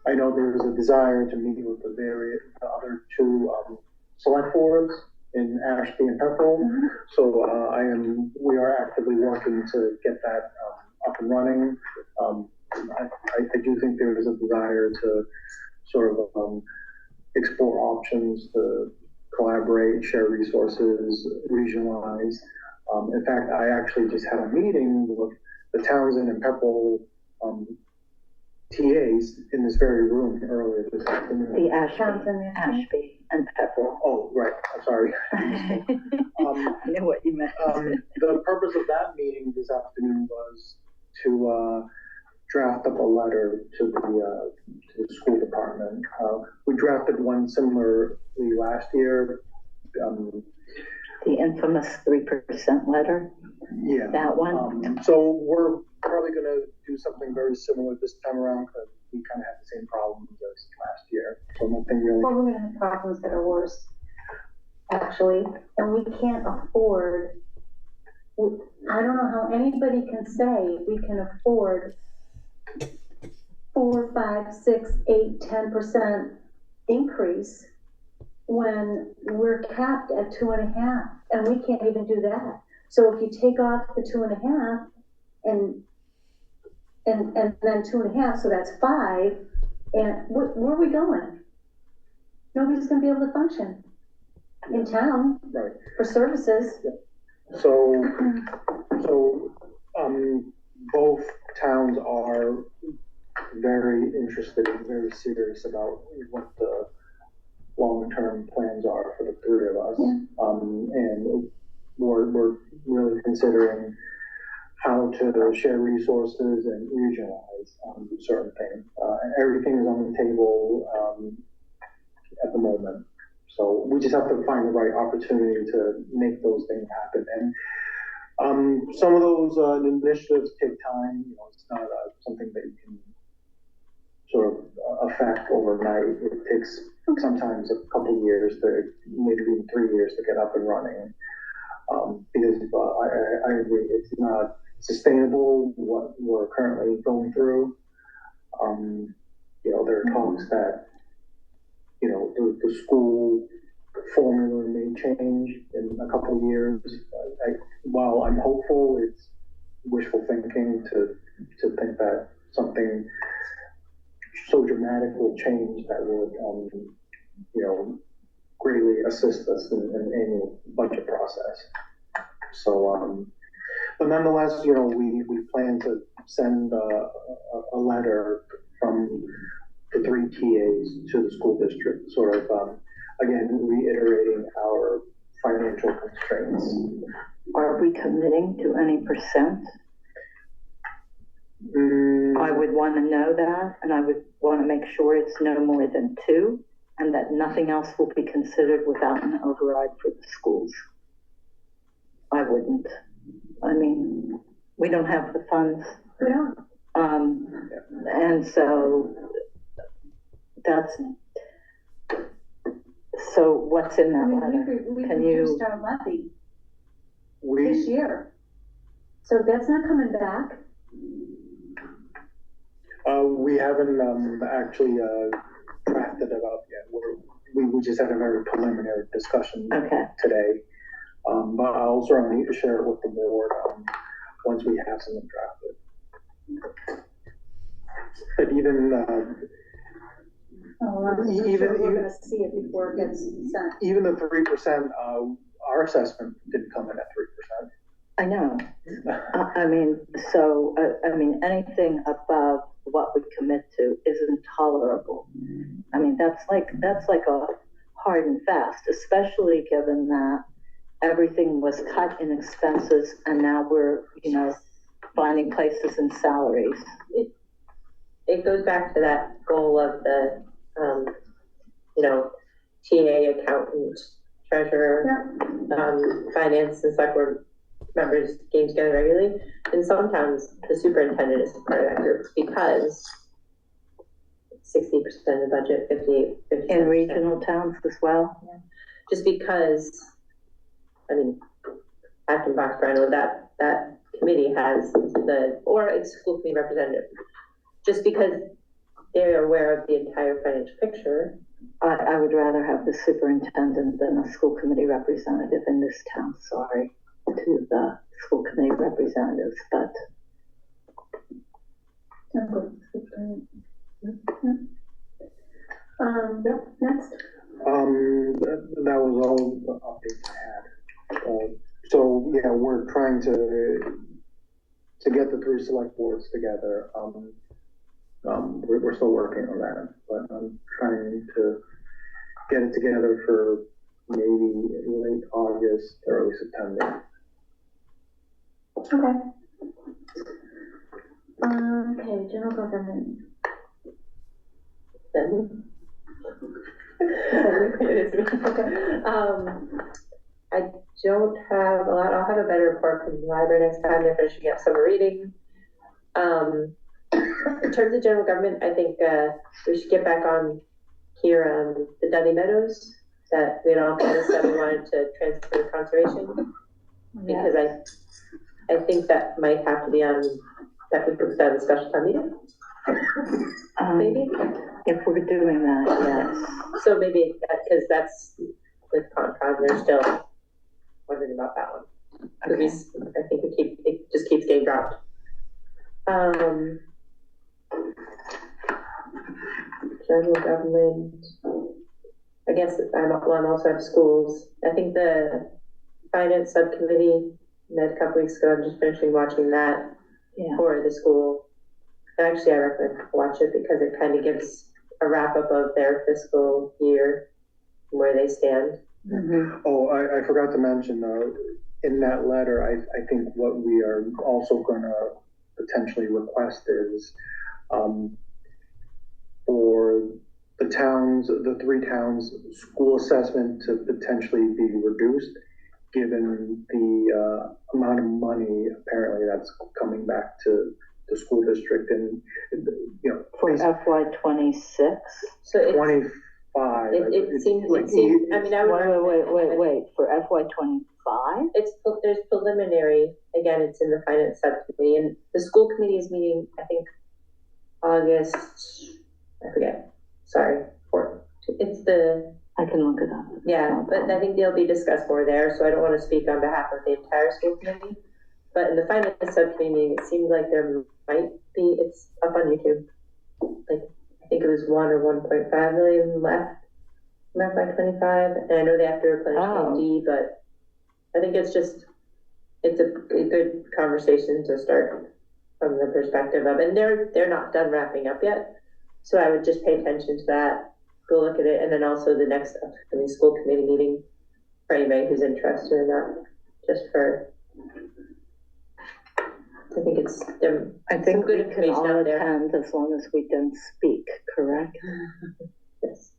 Speaker 8: I know there was a desire to meet with the other two select boards in Ashby and Pepperell.
Speaker 4: Mm-hmm.
Speaker 8: So we are actively working to get that up and running. I do think there is a desire to sort of explore options to collaborate, share resources, regionalize. In fact, I actually just had a meeting with the Townsend and Pepperell TAs in this very room earlier this afternoon.
Speaker 1: The Ashby and Pepperell.
Speaker 8: Oh, right. I'm sorry.
Speaker 1: I knew what you meant.
Speaker 8: The purpose of that meeting this afternoon was to draft up a letter to the school department. We drafted one similarly last year.
Speaker 1: The infamous 3% letter.
Speaker 8: Yeah.
Speaker 1: That one.
Speaker 8: So we're probably going to do something very similar this time around because we kind of had the same problems as last year. So nothing really.
Speaker 4: Well, we're going to have problems that are worse, actually, and we can't afford. I don't know how anybody can say we can afford 4, 5, 6, 8, 10% increase when we're capped at 2.5, and we can't even do that. So if you take off the 2.5 and then 2.5, so that's 5, and where are we going? Nobody's going to be able to function in town for services.
Speaker 8: Yeah. So both towns are very interested and very serious about what the long-term plans are for the three of us.
Speaker 4: Yeah.
Speaker 8: And we're really considering how to share resources and regionalize certain things. Everything is on the table at the moment. So we just have to find the right opportunity to make those things happen. And some of those initiatives take time. You know, it's not something that you can sort of affect overnight. It takes sometimes a couple of years to maybe even 3 years to get up and running. Because I agree, it's not sustainable what we're currently going through. You know, there are talks that, you know, the school formula may change in a couple of years. While I'm hopeful, it's wishful thinking to think that something so dramatic will change that would, you know, greatly assist us in the annual budget process. So, but nonetheless, you know, we plan to send a letter from the 3 TAs to the school district, sort of, again, reiterating our financial constraints.
Speaker 1: Are we committing to any percent? I would want to know that, and I would want to make sure it's no more than 2, and that nothing else will be considered without an override for the schools. I wouldn't. I mean, we don't have the funds.
Speaker 4: We don't.
Speaker 1: And so that's So what's in
Speaker 4: I
Speaker 1: that
Speaker 4: mean,
Speaker 1: letter?
Speaker 4: we
Speaker 1: Can you,
Speaker 4: reduced our levy this year. So that's not coming back.
Speaker 8: We haven't, actually, drafted it up yet. We just had a very preliminary discussion today. But I'll certainly share it with the board, once we have something drafted. But even,
Speaker 4: We're gonna see it before it gets sent.
Speaker 8: even the 3%, our assessment didn't come in at 3%.
Speaker 1: I know. I mean, so, I mean, anything above what we commit to is intolerable. I mean, that's like a hard and fast, especially given that everything was cut in expenses and now we're, finding places in salaries.
Speaker 5: It goes back to that goal of the, TA, accountant, treasurer, finance, and select board members getting together regularly. And sometimes the superintendent is part of that group because 60% of the budget, 50%.
Speaker 1: In regional towns as well?
Speaker 5: Yeah. Just because, I mean, Acton Box, I know that committee has or a school committee representative. Just because they're aware of the entire financial picture.
Speaker 1: I would rather have the superintendent than a school committee representative in this town, sorry to the school committee representatives, but.
Speaker 4: Next.
Speaker 8: That was all the updates I had. So yeah, we're trying to get the 3 select boards together. We're still working on that, but I'm trying to get it together for maybe late August, early September.
Speaker 4: Okay. Okay, general government.
Speaker 5: I don't have a lot. I'll have a better report from the library next time. They're finishing up summer reading. In terms of general government, I think we should get back on here the Dudley Meadows that we had all kind of said we wanted to transfer to conservation. Because I think that might have to be on, that we could start a special time meeting. Maybe?
Speaker 1: If we're doing that, yes.
Speaker 5: So maybe, because that's with Concom, they're still wondering about that one. Okay. I think it just keeps getting dropped. General government, I guess I'm also have schools. I think the finance subcommittee met a couple weeks ago. I'm just finishing watching that for the school. Actually, I recommend watch it because it kind of gives a wrap up of their fiscal year, where they stand.
Speaker 1: Mm-hmm.
Speaker 8: Oh, I forgot to mention in that letter, I think what we are also going to potentially request is for the 3 towns school assessment to potentially be reduced, given the amount of money apparently that's coming back to the school district and
Speaker 1: for FY26.
Speaker 5: So
Speaker 8: 25.
Speaker 5: It seems. I mean, I would
Speaker 1: wait for FY25.
Speaker 5: There's preliminary. Again, it's in the finance subcommittee, and the school committee is meeting. I think August. I forget. Sorry. It's the.
Speaker 1: I can look it up.
Speaker 5: Yeah, but I think they'll be discussed more there. So I don't want to speak on behalf of the entire school committee. But in the finance subcommittee, it seems like there might be. It's up on YouTube. Like I think it was 1 or 1.5 million left by 25, and I know they have to replenish D, but I think it's a good conversation to start from the perspective of, and they're not done wrapping up yet, so I would just pay attention to that, go look at it, and then also the next upcoming school committee meeting for anybody who's interested in that, just for. I think
Speaker 1: I think we can all attend as long as we don't speak, correct?
Speaker 5: Yes.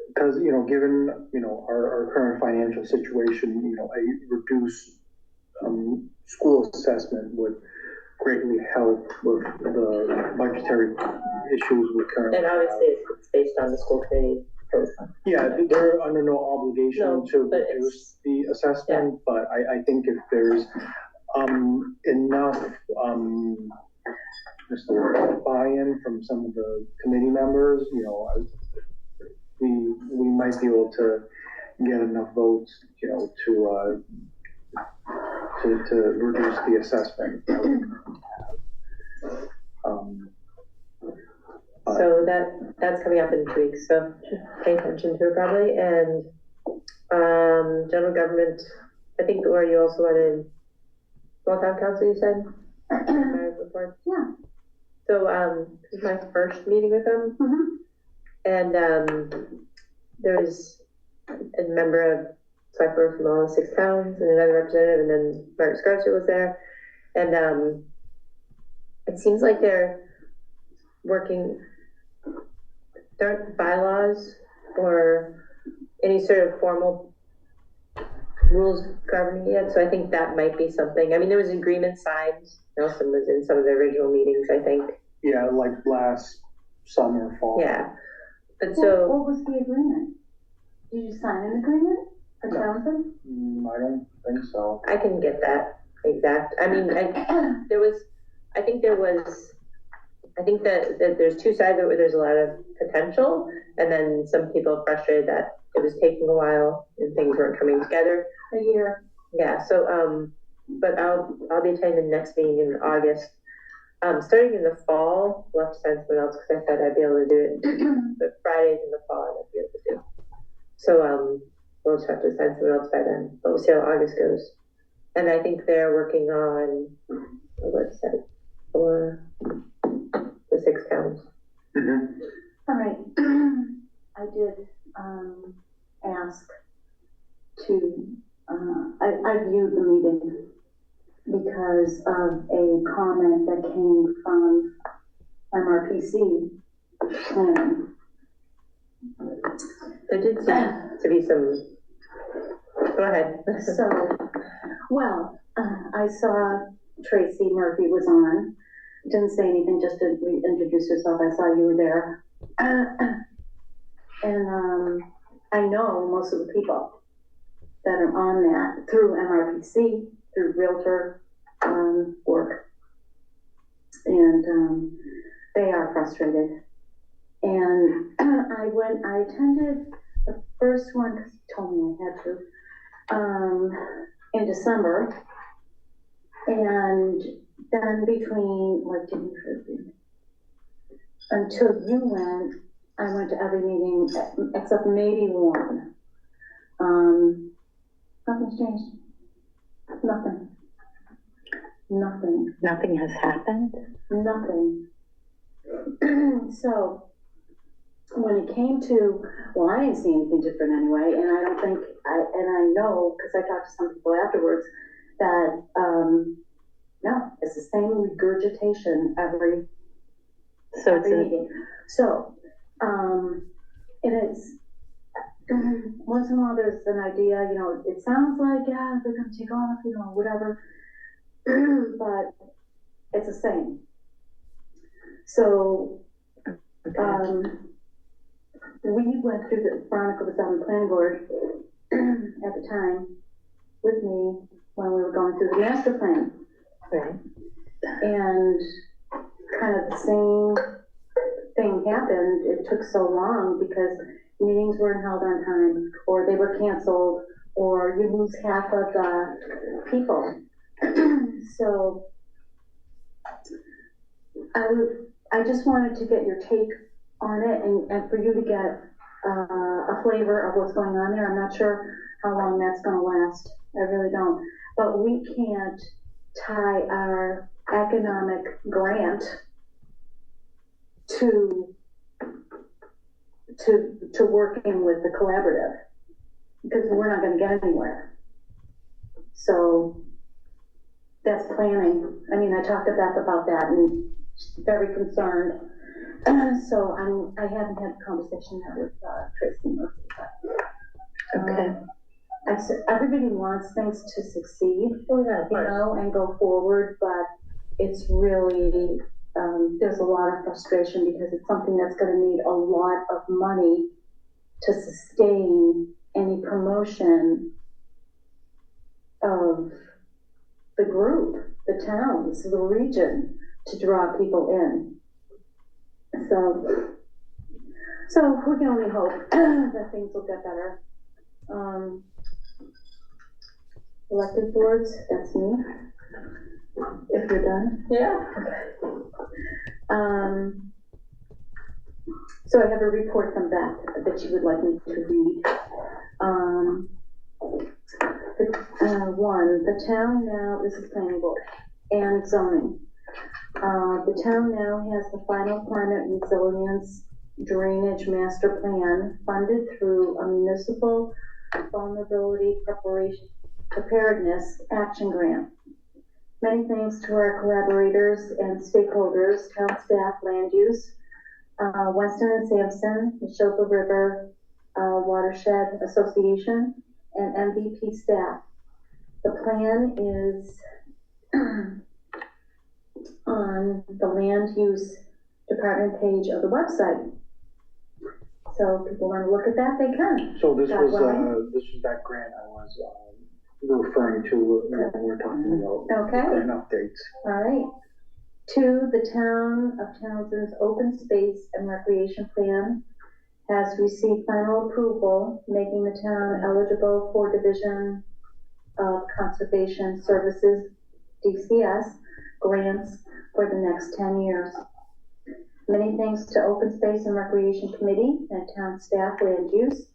Speaker 8: Because, given, our current financial situation, a reduced school assessment would greatly help with the budgetary issues we currently
Speaker 5: And
Speaker 8: have.
Speaker 5: obviously it's based on the school committee.
Speaker 8: Yeah, they're under no obligation
Speaker 5: No,
Speaker 8: to
Speaker 5: but
Speaker 8: reduce the assessment, but I think if there's, enough, just buy-in from some of the committee members, you know, we might be able to get enough votes, you know, to reduce the assessment that we currently have.
Speaker 5: So that's coming up in 2 weeks, so pay attention to it probably. And general government, I think, Laura, you also wanted small town council, you said? Report.
Speaker 4: Yeah.
Speaker 5: So this is my first meeting with them. And there was a member of select board from all 6 towns and another representative, and then Mark Scarcer was there. And it seems like they're working, there aren't bylaws or any sort of formal rules governing it, so I think that might be something. I mean, there was an agreement signed. Nelson was in some of the original meetings, I think.
Speaker 8: Yeah, like last summer, fall.
Speaker 5: Yeah, but so.
Speaker 4: What was the agreement? Did you sign an agreement for Townsend?
Speaker 8: I don't think so.
Speaker 5: I can get that exact. I mean, I think that there's 2 sides of it where there's a lot of potential, and then some people frustrated that it was taking a while and things weren't coming together.
Speaker 4: A year.
Speaker 5: Yeah, so, but I'll be attending the next meeting in August. Starting in the fall, we'll have to send someone else because I said I'd be able to do it, but Fridays in the fall I won't be able to do. So, we'll just have to send someone else by then, but we'll see how August goes. And I think they're working on a website for the 6 towns.
Speaker 4: All right. I did ask to, I viewed the meeting because of a comment that came from MRPC planning.
Speaker 5: There did seem to be some, go ahead.
Speaker 4: So, well, I saw Tracy Murphy was on. Didn't say anything, just to introduce herself. I saw you were there. And I know most of the people that are on that through MRPC, through Realtor work. And they are frustrated. And I attended the first one because he told me I had to, in December. And then between, until you went, I went to every meeting except maybe one. Nothing's changed. Nothing.
Speaker 1: Nothing has happened?
Speaker 4: Nothing. So, when it came to, well, I didn't see anything different anyway, and I don't think, and I know, because I talked to some people afterwards, that, no, it's the same regurgitation every meeting. So, and it's, once in a while there's an idea, you know, it sounds like, yeah, they're gonna take off, you know, whatever, but it's the same. So, we went through Veronica was on the planning board at the time with me when we were going through the master plan.
Speaker 5: Right.
Speaker 4: And kind of the same thing happened. It took so long because meetings weren't held on time, or they were canceled, or you lose half of the people. So I just wanted to get your take on it and for you to get a flavor of what's going on there. I'm not sure how long that's going to last. I really don't. But we can't tie our economic grant to working with the collaborative because we're not going to get anywhere. So that's planning. I mean, I talked to Beth about that and she's very concerned. So I haven't had a conversation yet with Tracy Murphy.
Speaker 5: Okay.
Speaker 4: I said everybody wants things to succeed, you know, and go forward, but it's really there's a lot of frustration because it's something that's gonna need a lot of money to sustain any promotion of the group, the towns, the region, to draw people in. So we can only hope that things will get better. Elected boards, that's me. If you're done.
Speaker 1: Yeah.
Speaker 4: So I have a report from Beth that she would like me to read. The town now, this is planning board and zoning. The town now has the final climate resilience drainage master plan funded through a municipal vulnerability preparedness action grant. Many thanks to our collaborators and stakeholders, town staff, land use, Weston and Sampson, the Neshoba River Watershed Association, and MVP staff. The plan is on the land use department page of the website. So if people want to look at that, they can.
Speaker 8: So this was that grant I was referring to when we were talking about grant updates.
Speaker 4: All right. 2, the town of Townsend's open space and recreation plan has received final approval, making the town eligible for Division of Conservation Services, DCS, grants for the next 10 years. Many thanks to Open Space and Recreation Committee and town staff, land use,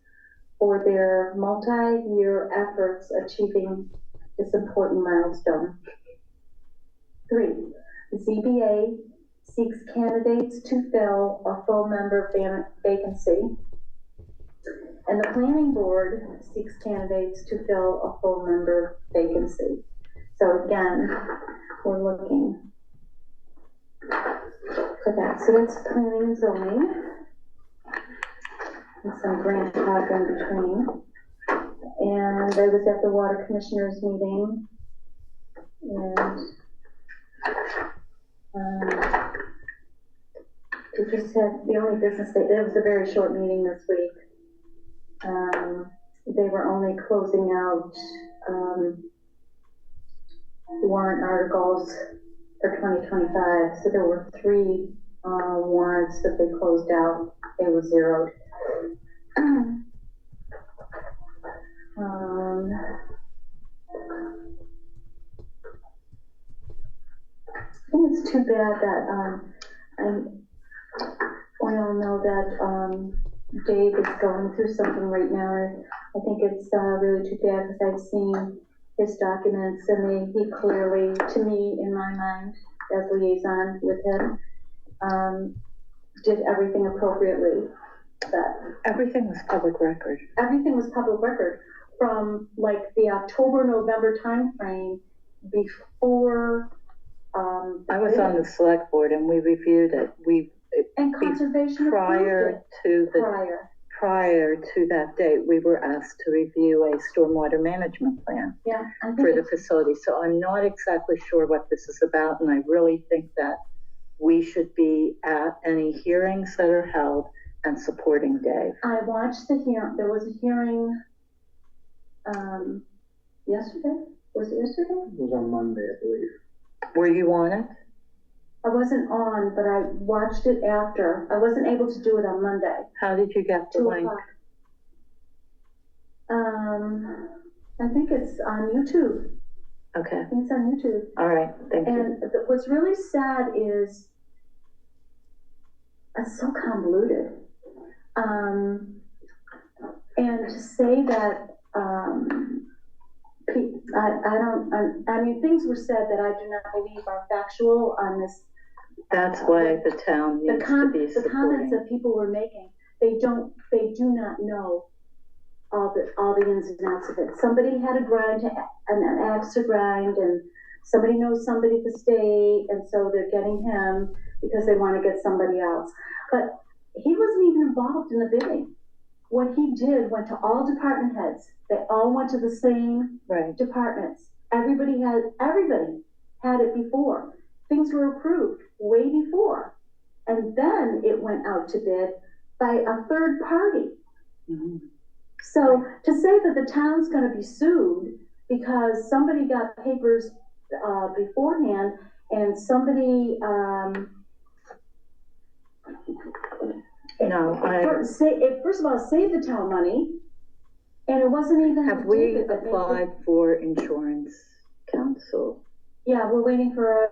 Speaker 4: for their multi-year efforts achieving this important milestone. 3, the ZBA seeks candidates to fill a full member vacancy, and the planning board seeks candidates to fill a full member vacancy. So again, we're looking for that. So that's planning and zoning, and some grant talk in between. And I was at the water commissioners meeting, and we just had the only business day. It was a very short meeting this week. They were only closing out warrant articles for 2025. So there were 3 warrants that they closed out. They were zeroed. I think it's too bad that we all know that Dave is going through something right now. I think it's really too bad because I've seen his documents and he clearly, to me, in my mind, as liaison with him, did everything appropriately. But
Speaker 1: Everything was public record.
Speaker 4: everything was public record from like the October-November timeframe before.
Speaker 1: I was on the select board and we reviewed it.
Speaker 4: And conservation
Speaker 1: prior to that date, we were asked to review a stormwater management plan for the facility. So I'm not exactly sure what this is about, and I really think that we should be at any hearings that are held and supporting Dave.
Speaker 4: I watched the hearing. There was a hearing yesterday. Was it yesterday?
Speaker 8: It was on Monday, I believe.
Speaker 1: Were you on it?
Speaker 4: I wasn't on, but I watched it after. I wasn't able to do it on Monday.
Speaker 1: How did you get the link?
Speaker 4: 2:00. I think it's on YouTube.
Speaker 1: Okay.
Speaker 4: I think it's on YouTube.
Speaker 1: All right. Thank you.
Speaker 4: And what's really sad is it's so convoluted. And to say that, I mean, things were said that I do not believe are factual on this.
Speaker 1: That's why the town needs to be
Speaker 4: the comments that people were making, they do not know all the ins and outs of it. Somebody had an axe to grind, and somebody knows somebody at the state, and so they're getting him because they want to get somebody else. But he wasn't even involved in the bidding. What he did went to all department heads. They all went to the same departments. Everybody had it before. Things were approved. way before. And then it went out to bid by a third party.
Speaker 1: Mhm.
Speaker 4: So to say that the town's gonna be sued because somebody got papers, beforehand and somebody,
Speaker 1: No,
Speaker 4: first of all, saved the town money, and it wasn't even.
Speaker 1: have we applied for insurance counsel?
Speaker 4: Yeah, we're waiting for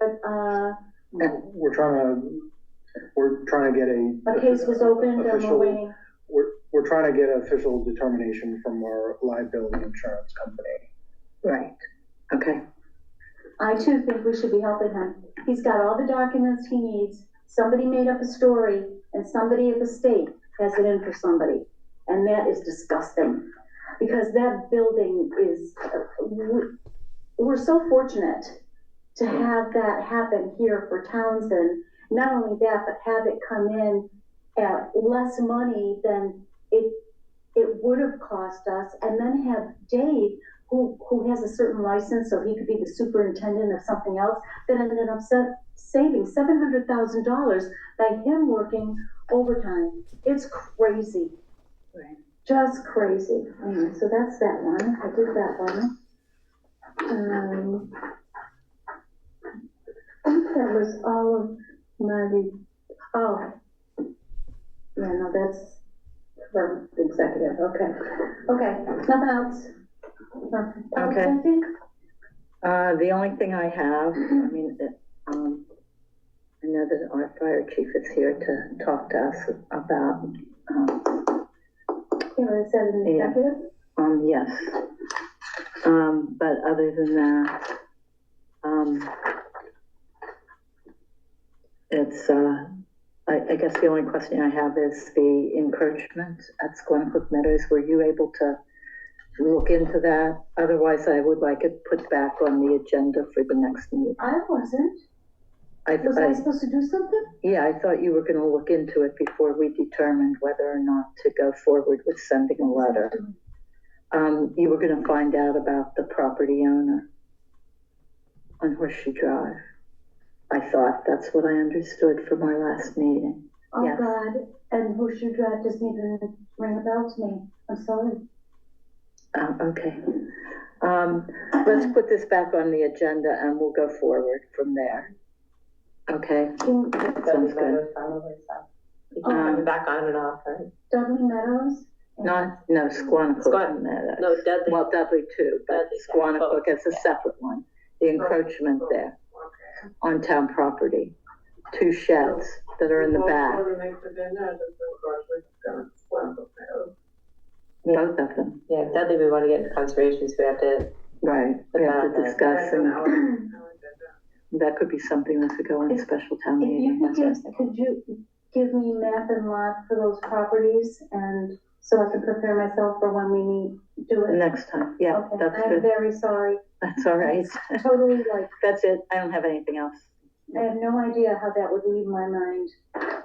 Speaker 8: We're trying to get
Speaker 4: a case was opened and we're waiting.
Speaker 8: We're trying to get an official determination from our liability insurance company.
Speaker 1: Right, okay.
Speaker 4: I too think we should be helping him. He's got all the documents he needs. Somebody made up a story and somebody at the state has it in for somebody. And that is disgusting because that building is, we're so fortunate to have that happen here for Townsend. Not only that, but have it come in at less money than it would have cost us, and then have Dave, who has a certain license, so he could be the superintendent of something else, that ended up saving $700,000 by him working overtime. It's crazy.
Speaker 1: Right.
Speaker 4: Just crazy. Anyway, so that's that one. I did that one. I think that was all of my, oh. Yeah, no, that's for the executive. Okay. Okay, nothing else? Nothing.
Speaker 1: Okay.
Speaker 4: Anything?
Speaker 1: The only thing I have, I mean, I know that our fire chief is here to talk to us about,
Speaker 4: You know, it said in the executive?
Speaker 1: yes. But other than that, it's, I guess the only question I have is the encroachment at Squanicook Meadows. Were you able to look into that? Otherwise, I would like it put back on the agenda for the next meeting.
Speaker 4: I wasn't. Was I supposed to do something?
Speaker 1: Yeah, I thought you were going to look into it before we determined whether or not to go forward with sending a letter. You were going to find out about the property owner on Horseshoe Drive. I thought that's what I understood from our last meeting.
Speaker 4: Oh,
Speaker 1: yes.
Speaker 4: God. And Horseshoe Drive doesn't even ring a bell to me. I'm sorry.
Speaker 1: Okay. Let's put this back on the agenda and we'll go forward from there. Okay. Sounds good.
Speaker 5: Coming back on and off, right?
Speaker 4: Dudley Meadows?
Speaker 1: No, Squanicook Meadows.
Speaker 5: No, Dudley.
Speaker 1: Well, Dudley too, but
Speaker 5: Dudley,
Speaker 1: Squanicook is a separate one. The encroachment there on town property. 2 sheds that are in the back. Both of them.
Speaker 5: Yeah, Dudley, we want to get into conservation, so we have to.
Speaker 1: Right, we have to discuss, and that could be something that could go on a special town
Speaker 4: If
Speaker 1: meeting.
Speaker 4: could you give me map and lot for those properties, and so I can prepare myself for when we need to do it?
Speaker 1: Next time, yeah,
Speaker 4: Okay,
Speaker 1: that's
Speaker 4: I'm
Speaker 1: good.
Speaker 4: very sorry.
Speaker 1: That's all right.
Speaker 4: Totally like,
Speaker 1: That's it, I don't have anything else.
Speaker 4: I have no idea how that would leave my mind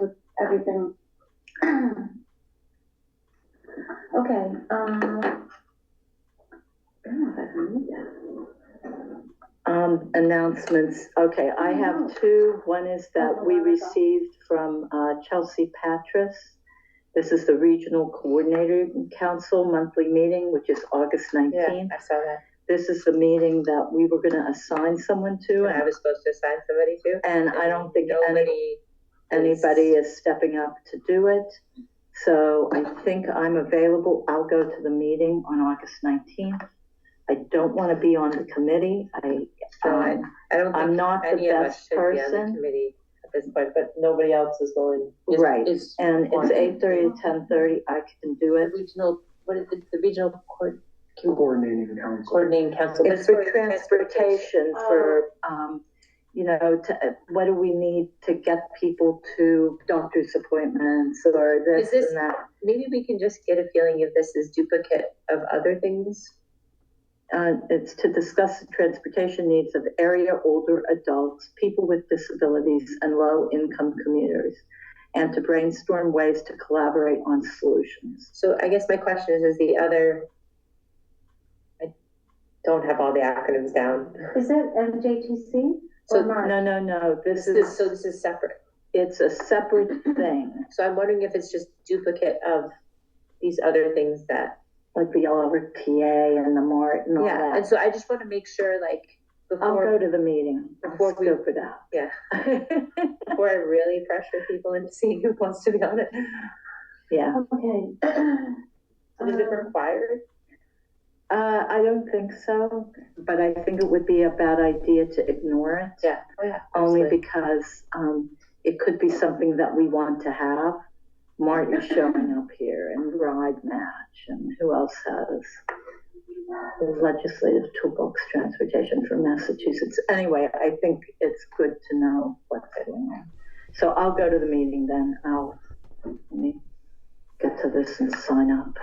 Speaker 4: with everything. Okay, I don't know if I can read that.
Speaker 1: Announcements, okay, I have 2. One is that we received from Chelsea Patras. This is the Regional Coordinator Council monthly meeting, which is August 19th.
Speaker 5: Yeah, I saw that.
Speaker 1: This is the meeting that we were gonna assign someone to.
Speaker 5: And I was supposed to assign somebody to.
Speaker 1: And I don't think
Speaker 5: Nobody
Speaker 1: anybody is stepping up to do it. So I think I'm available. I'll go to the meeting on August 19th. I don't want to be on the committee. I don't think
Speaker 5: I'm
Speaker 1: not the
Speaker 5: any of us
Speaker 1: best
Speaker 5: should be on the
Speaker 1: person.
Speaker 5: committee at this point, but nobody else is willing.
Speaker 1: Right, and it's 8:30 to 10:30. I can do it.
Speaker 5: Regional, what is it, the regional
Speaker 8: Coordinating council.
Speaker 5: coordinating council?
Speaker 1: It's for transportation, for, what do we need to get people to doctor's appointments or this and that.
Speaker 5: Maybe we can just get a feeling if this is duplicate of other things.
Speaker 1: It's to discuss the transportation needs of area older adults, people with disabilities, and low-income commuters, and to brainstorm ways to collaborate on solutions.
Speaker 5: So I guess my question is the other, I don't have all the acronyms down.
Speaker 4: Is that MJTC?
Speaker 2: So,
Speaker 4: March?
Speaker 1: No, this is,
Speaker 2: so this is separate.
Speaker 1: it's a separate thing,
Speaker 2: So I'm wondering if it's just duplicate of these other things that.
Speaker 1: like the Oliver TA and the Mart and all
Speaker 2: Yeah, and
Speaker 1: that.
Speaker 2: so I just want to make sure, like,
Speaker 1: I'll go
Speaker 2: before,
Speaker 1: to the meeting,
Speaker 2: before
Speaker 1: I'll
Speaker 2: we-
Speaker 1: scope it out.
Speaker 2: yeah, before I really pressure people into seeing who wants to be on it.
Speaker 1: Yeah,
Speaker 4: Okay.
Speaker 2: Is it required?
Speaker 1: I don't think so, but I think it would be a bad idea to ignore it.
Speaker 2: Yeah, oh yeah.
Speaker 1: Only
Speaker 2: absolutely.
Speaker 1: because, it could be something that we want to have. Martin's showing up here and Ride Match, and who else has the legislative toolbox transportation for Massachusetts. Anyway, I think it's good to know what's going on. So I'll go to the meeting then. Let me get to this and sign up.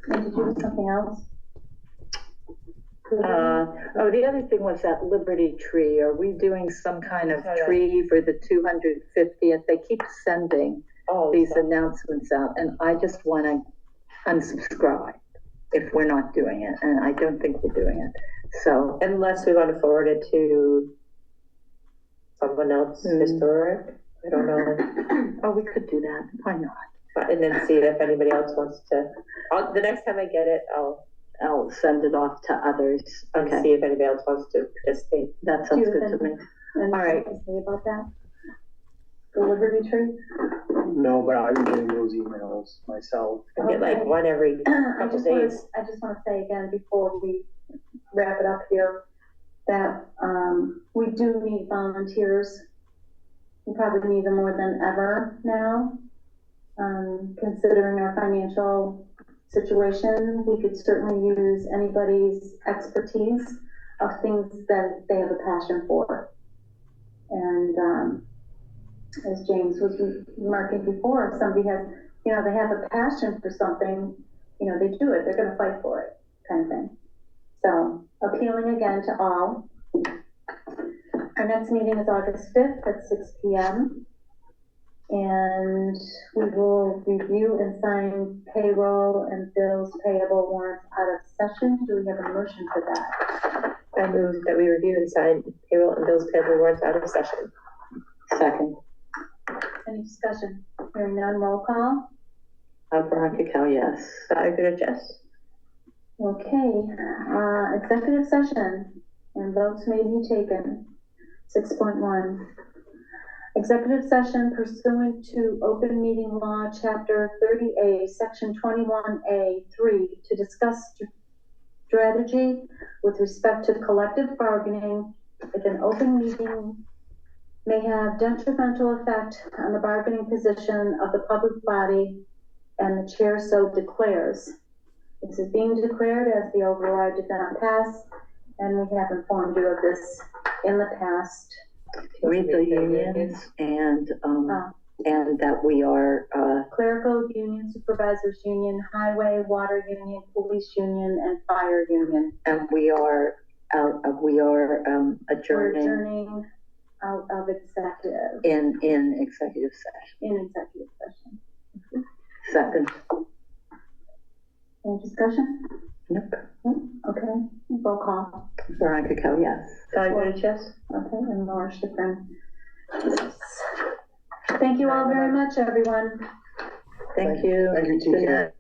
Speaker 4: And did you do something else?
Speaker 1: The other thing was that Liberty Tree. Are we doing some kind of tree for the 250th? They keep sending these announcements out, and I just want to unsubscribe if we're not doing it, and I don't think we're doing it. So
Speaker 2: Unless we want to forward it to someone else historic, I don't know.
Speaker 1: we could do that. Why not?
Speaker 2: And then see if anybody else wants to. The next time I get it,
Speaker 1: I'll send it off to others.
Speaker 2: and see if anybody else wants to participate.
Speaker 1: That sounds good to me.
Speaker 4: And
Speaker 1: All right.
Speaker 4: to say about that? The Liberty Tree?
Speaker 8: No, but I've been getting those emails myself.
Speaker 2: I get like one every
Speaker 4: I
Speaker 2: couple
Speaker 4: just
Speaker 2: days.
Speaker 4: want to say again, before we wrap it up here, that, we do need volunteers. We probably need them more than ever now. Considering our financial situation, we could certainly use anybody's expertise of things that they have a passion for. And, as James was remarking before, if somebody has, they have a passion for something, they do it, they're gonna fight for it, kind of thing. So, appealing again to all. Our next meeting is August 5th at 6 p.m. And we will review and sign payroll and bills payable warrants out of session. Do we have a motion for that?
Speaker 2: I move that we review and sign payroll and bills payable warrants out of session.
Speaker 1: Second.
Speaker 4: Any discussion? Hearing none, roll call.
Speaker 1: Veronica Cal, yes.
Speaker 2: Jess.
Speaker 4: Okay, executive session and votes may be taken. 6.1. Executive session pursuant to Open Meeting Law, Chapter 30A, Section 21A, 3, to discuss strategy with respect to collective bargaining if an open meeting may have detrimental effect on the bargaining position of the public body and the chair so declares. This is being declared as the override did not pass, and we have informed you of this in the past.
Speaker 1: Read the unions and that we are,
Speaker 4: Clerical Union, Supervisors Union, Highway, Water Union, Police Union, and Fire Union.
Speaker 1: and we are
Speaker 4: We're
Speaker 1: adjourning
Speaker 4: adjourning out of executive,
Speaker 1: in executive session.
Speaker 4: in executive session.
Speaker 1: Second.
Speaker 4: Any discussion?
Speaker 1: Nope.
Speaker 4: Okay, roll call.
Speaker 1: Veronica Cal, yes.
Speaker 2: Jess.
Speaker 4: Okay, and Laura Schifrin. Thank you all very much, everyone.
Speaker 1: Thank you.
Speaker 10: Thank you,
Speaker 1: Good
Speaker 10: TK.
Speaker 1: night.